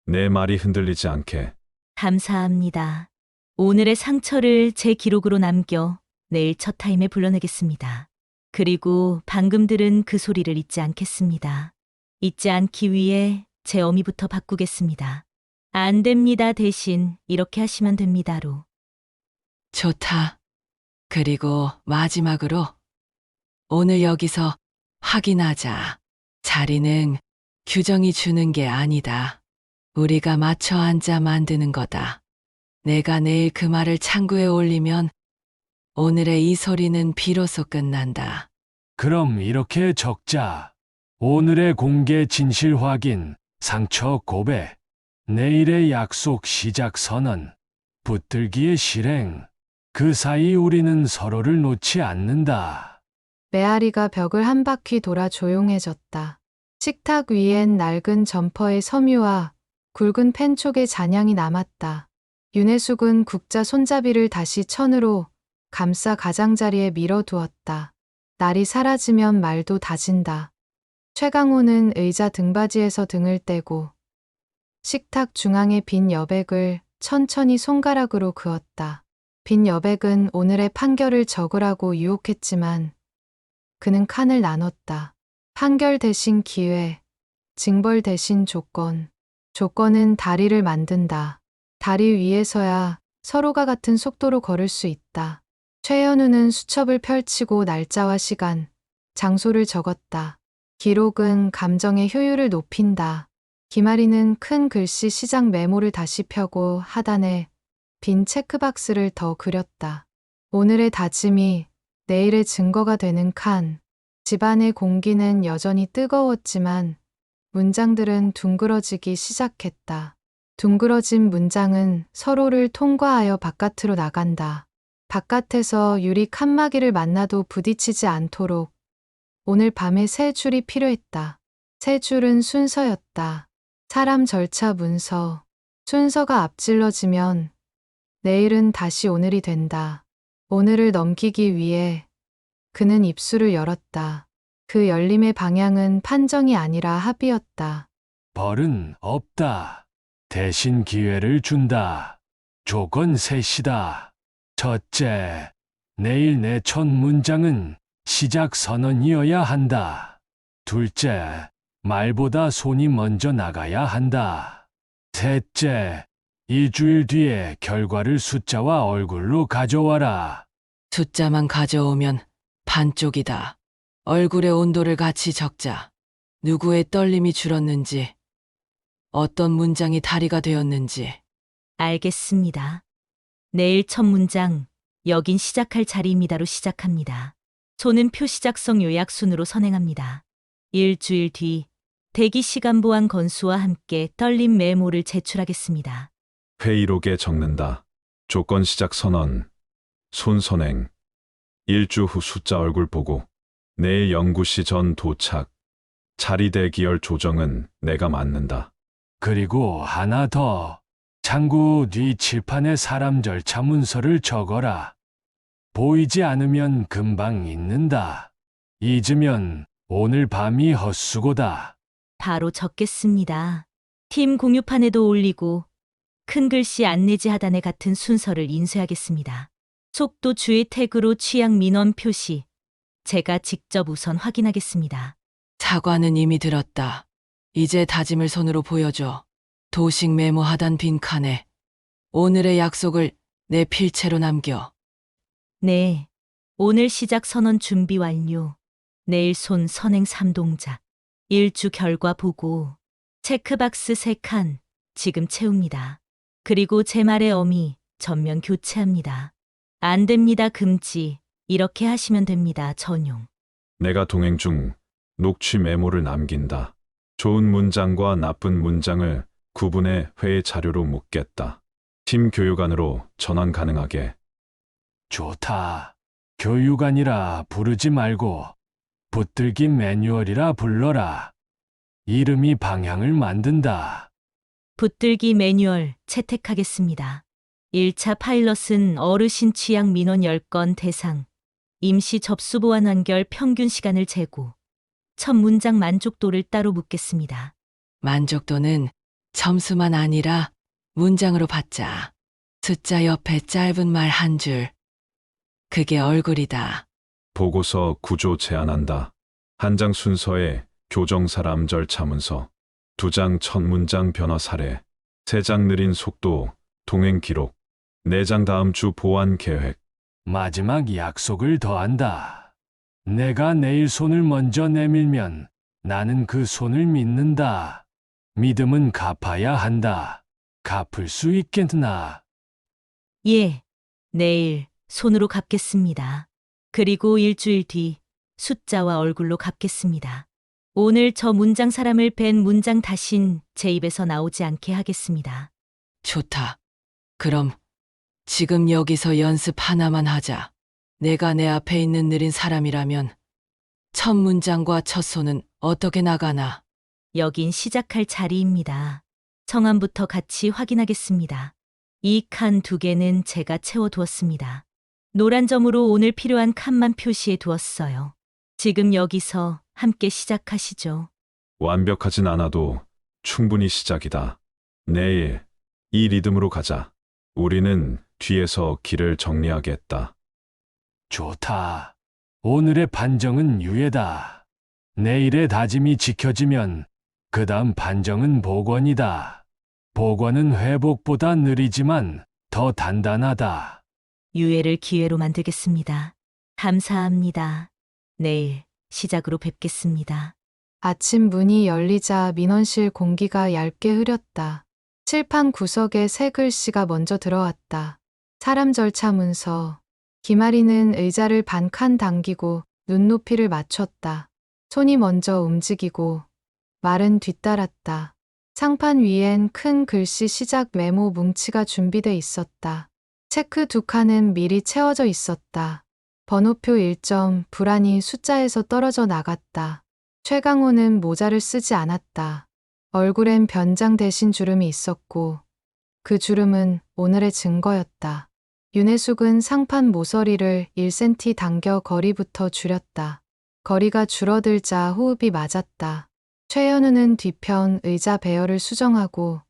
내 말이 흔들리지 않게. 감사합니다. 오늘의 상처를 제 기록으로 남겨 내일 첫 타임에 불러내겠습니다. 그리고 방금 들은 그 소리를 잊지 않겠습니다. 잊지 않기 위해 제 어미부터 바꾸겠습니다. 안 됩니다. 대신 이렇게 하시면 됩니다로. 좋다. 그리고 마지막으로 오늘 여기서 확인하자. 자리는 규정이 주는 게 아니다. 우리가 맞춰 앉아 만드는 거다. 내가 내일 그 말을 창구에 올리면 오늘의 이 소리는 비로소 끝난다. 그럼 이렇게 적자. 오늘의 공개 진실 확인, 상처 고백, 내일의 약속 시작 선언, 붙들기의 실행. 그 사이 우리는 서로를 놓지 않는다. 메아리가 벽을 한 바퀴 돌아 조용해졌다. 식탁 위엔 낡은 점퍼의 섬유와 굵은 펜촉에 잔향이 남았다. 윤혜숙은 국자 손잡이를 다시 천으로 감싸 가장자리에 밀어두었다. 날이 사라지면 말도 다진다. 최강호는 의자 등받이에서 등을 떼고 식탁 중앙에 빈 여백을 천천히 손가락으로 그었다. 빈 여백은 오늘의 판결을 적으라고 유혹했지만 그는 칸을 나눴다. 판결 대신 기회, 징벌 대신 조건. 조건은 다리를 만든다. 다리 위에서야 서로가 같은 속도로 걸을 수 있다. 최현우는 수첩을 펼치고 날짜와 시간, 장소를 적었다. 기록은 감정의 효율을 높인다. 김아리는 큰 글씨 시작 메모를 다시 펴고 하단에 빈 체크박스를 더 그렸다. 오늘의 다짐이 내일의 증거가 되는 칸. 집안의 공기는 여전히 뜨거웠지만 문장들은 둥그러지기 시작했다. 둥그러진 문장은 서로를 통과하여 바깥으로 나간다. 바깥에서 유리 칸막이를 만나도 부딪히지 않도록 오늘 밤에 세 줄이 필요했다. 세 줄은 순서였다. 사람, 절차, 문서. 순서가 앞질러지면 내일은 다시 오늘이 된다. 오늘을 넘기기 위해 그는 입술을 열었다. 그 열림의 방향은 판정이 아니라 합의였다. 벌은 없다. 대신 기회를 준다. 조건 셋이다. 첫째, 내일 내 첫 문장은 시작 선언이어야 한다. 둘째, 말보다 손이 먼저 나가야 한다. 셋째, 일주일 뒤에 결과를 숫자와 얼굴로 가져와라. 숫자만 가져오면 반쪽이다. 얼굴의 온도를 같이 적자. 누구의 떨림이 줄었는지, 어떤 문장이 다리가 되었는지. 알겠습니다. 내일 첫 문장, 여긴 시작할 자리입니다로 시작합니다. 손은 표시작성 요약순으로 선행합니다. 일주일 뒤, 대기 시간 보안 건수와 함께 떨림 메모를 제출하겠습니다. 회의록에 적는다. 조건 시작 선언. 손 선행. 일주 후 숫자 얼굴 보고. 내일 연구시 전 도착. 자리 대기열 조정은 내가 맡는다. 그리고 하나 더. 창구 뒤 칠판에 사람 절차 문서를 적어라. 보이지 않으면 금방 잊는다. 잊으면 오늘 밤이 헛수고다. 바로 적겠습니다. 팀 공유판에도 올리고 큰 글씨 안내지 하단에 같은 순서를 인쇄하겠습니다. 속도 주의 태그로 취약 민원 표시. 제가 직접 우선 확인하겠습니다. 사과는 이미 들었다. 이제 다짐을 손으로 보여줘. 도식 메모 하단 빈칸에 오늘의 약속을 내 필체로 남겨. 네. 오늘 시작 선언 준비 완료. 내일 손 선행 3동작. 일주 결과 보고. 체크박스 3칸. 지금 채웁니다. 그리고 제 말의 어미 전면 교체합니다. 안 됩니다. 금지. 이렇게 하시면 됩니다. 전용. 내가 동행 중 녹취 메모를 남긴다. 좋은 문장과 나쁜 문장을 구분해 회의 자료로 묻겠다. 팀 교육안으로 전환 가능하게. 좋다. 교육안이라 부르지 말고 붙들기 매뉴얼이라 불러라. 이름이 방향을 만든다. 붙들기 매뉴얼 채택하겠습니다. 1차 파일럿은 어르신 취약 민원 10건 대상. 임시 접수 보완 완결 평균 시간을 재고. 첫 문장 만족도를 따로 묻겠습니다. 만족도는 점수만 아니라 문장으로 받자. 숫자 옆에 짧은 말 한 줄. 그게 얼굴이다. 보고서 구조 제안한다. 한 장 순서에 교정 사람 절차 문서, 2장 첫 문장 변화 사례, 3장 느린 속도, 동행 기록, 4장 다음 주 보완 계획. 마지막 약속을 더한다. 내가 내일 손을 먼저 내밀면 나는 그 손을 믿는다. 믿음은 갚아야 한다. 갚을 수 있겠나? 예. 내일 손으로 갚겠습니다. 그리고 일주일 뒤 숫자와 얼굴로 갚겠습니다. 오늘 저 문장 사람을 뺀 문장 다신 제 입에서 나오지 않게 하겠습니다. 좋다. 그럼 지금 여기서 연습 하나만 하자. 내가 내 앞에 있는 느린 사람이라면 첫 문장과 첫 손은 어떻게 나가나? 여긴 시작할 자리입니다. 성함부터 같이 확인하겠습니다. 이 칸 2개는 제가 채워두었습니다. 노란 점으로 오늘 필요한 칸만 표시해 두었어요. 지금 여기서 함께 시작하시죠. 완벽하진 않아도 충분히 시작이다. 내일 이 리듬으로 가자. 우리는 뒤에서 길을 정리하겠다. 좋다. 오늘의 판정은 유예다. 내일의 다짐이 지켜지면 그 다음 판정은 복원이다. 복원은 회복보다 느리지만 더 단단하다. 유예를 기회로 만들겠습니다. 감사합니다. 내일 시작으로 뵙겠습니다. 아침 문이 열리자 민원실 공기가 얇게 흐렸다. 칠판 구석에 새 글씨가 먼저 들어왔다. 사람 절차 문서. 김아리는 의자를 반 칸 당기고 눈높이를 맞췄다. 손이 먼저 움직이고 말은 뒤따랐다. 상판 위엔 큰 글씨 시작 메모 뭉치가 준비돼 있었다. 체크 2칸은 미리 채워져 있었다. 번호표 1점 불안이 숫자에서 떨어져 나갔다. 최강호는 모자를 쓰지 않았다. 얼굴엔 변장 대신 주름이 있었고 그 주름은 오늘의 증거였다. 윤혜숙은 상판 모서리를 1cm 당겨 거리부터 줄였다. 거리가 줄어들자 호흡이 맞았다. 최현우는 뒤편 의자 배열을 수정하고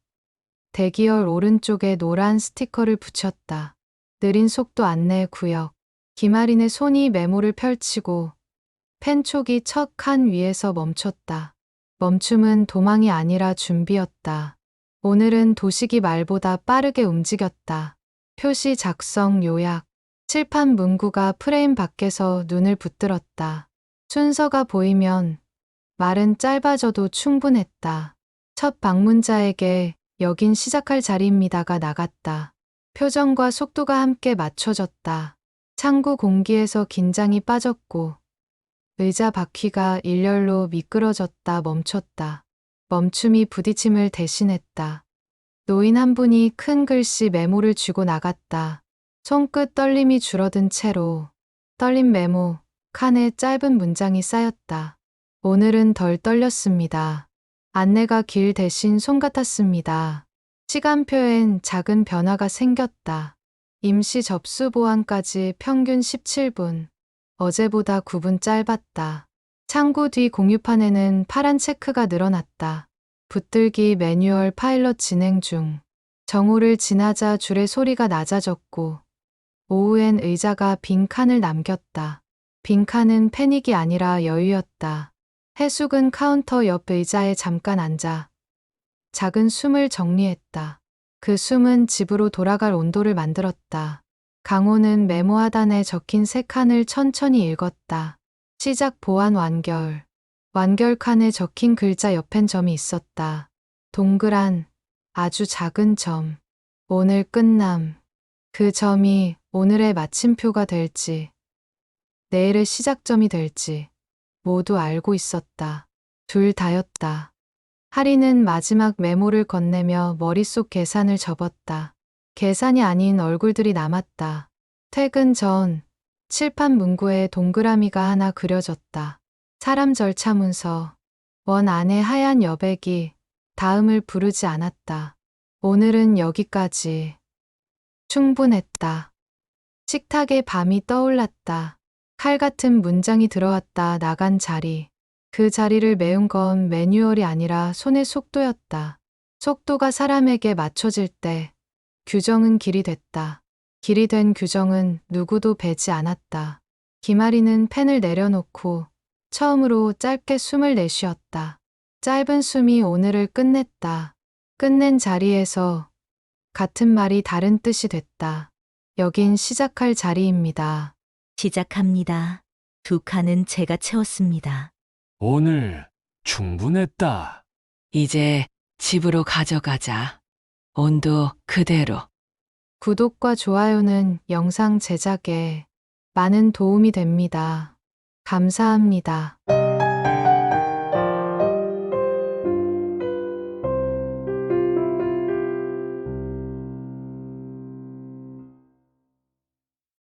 대기열 오른쪽에 노란 스티커를 붙였다. 느린 속도 안내 구역. 김아린의 손이 메모를 펼치고 펜촉이 첫 칸 위에서 멈췄다. 멈춤은 도망이 아니라 준비였다. 오늘은 도식이 말보다 빠르게 움직였다. 표시 작성 요약. 칠판 문구가 프레임 밖에서 눈을 붙들었다. 순서가 보이면 말은 짧아져도 충분했다. 첫 방문자에게 여긴 시작할 자리입니다가 나갔다. 표정과 속도가 함께 맞춰졌다. 창구 공기에서 긴장이 빠졌고 의자 바퀴가 일렬로 미끄러졌다 멈췄다. 멈춤이 부딪힘을 대신했다. 노인 한 분이 큰 글씨 메모를 쥐고 나갔다. 손끝 떨림이 줄어든 채로 떨린 메모, 칸에 짧은 문장이 쌓였다. 오늘은 덜 떨렸습니다. 안내가 길 대신 손 같았습니다. 시간표엔 작은 변화가 생겼다. 임시 접수 보안까지 평균 17분. 어제보다 9분 짧았다. 창구 뒤 공유판에는 파란 체크가 늘어났다. 붙들기 매뉴얼 파일럿 진행 중. 정오를 지나자 줄의 소리가 낮아졌고 오후엔 의자가 빈 칸을 남겼다. 빈 칸은 패닉이 아니라 여유였다. 해숙은 카운터 옆 의자에 잠깐 앉아 작은 숨을 정리했다. 그 숨은 집으로 돌아갈 온도를 만들었다. 강호는 메모 하단에 적힌 세 칸을 천천히 읽었다. 시작 보안 완결. 완결 칸에 적힌 글자 옆엔 점이 있었다. 동그란 아주 작은 점. 오늘 끝남. 그 점이 오늘의 마침표가 될지 내일의 시작점이 될지 모두 알고 있었다. 둘 다였다. 하리는 마지막 메모를 건네며 머릿속 계산을 접었다. 계산이 아닌 얼굴들이 남았다. 퇴근 전 칠판 문구에 동그라미가 하나 그려졌다. 사람 절차 문서. 원 안에 하얀 여백이 다음을 부르지 않았다. 오늘은 여기까지. 충분했다. 식탁에 밤이 떠올랐다. 칼 같은 문장이 들어왔다 나간 자리. 그 자리를 메운 건 매뉴얼이 아니라 손의 속도였다. 속도가 사람에게 맞춰질 때 규정은 길이 됐다. 길이 된 규정은 누구도 베지 않았다. 김아리는 펜을 내려놓고 처음으로 짧게 숨을 내쉬었다. 짧은 숨이 오늘을 끝냈다. 끝낸 자리에서 같은 말이 다른 뜻이 됐다. 여긴 시작할 자리입니다. 시작합니다. 2칸은 제가 채웠습니다. 오늘 충분했다. 이제 집으로 가져가자. 온도 그대로. 구독과 좋아요는 영상 제작에 많은 도움이 됩니다. 감사합니다.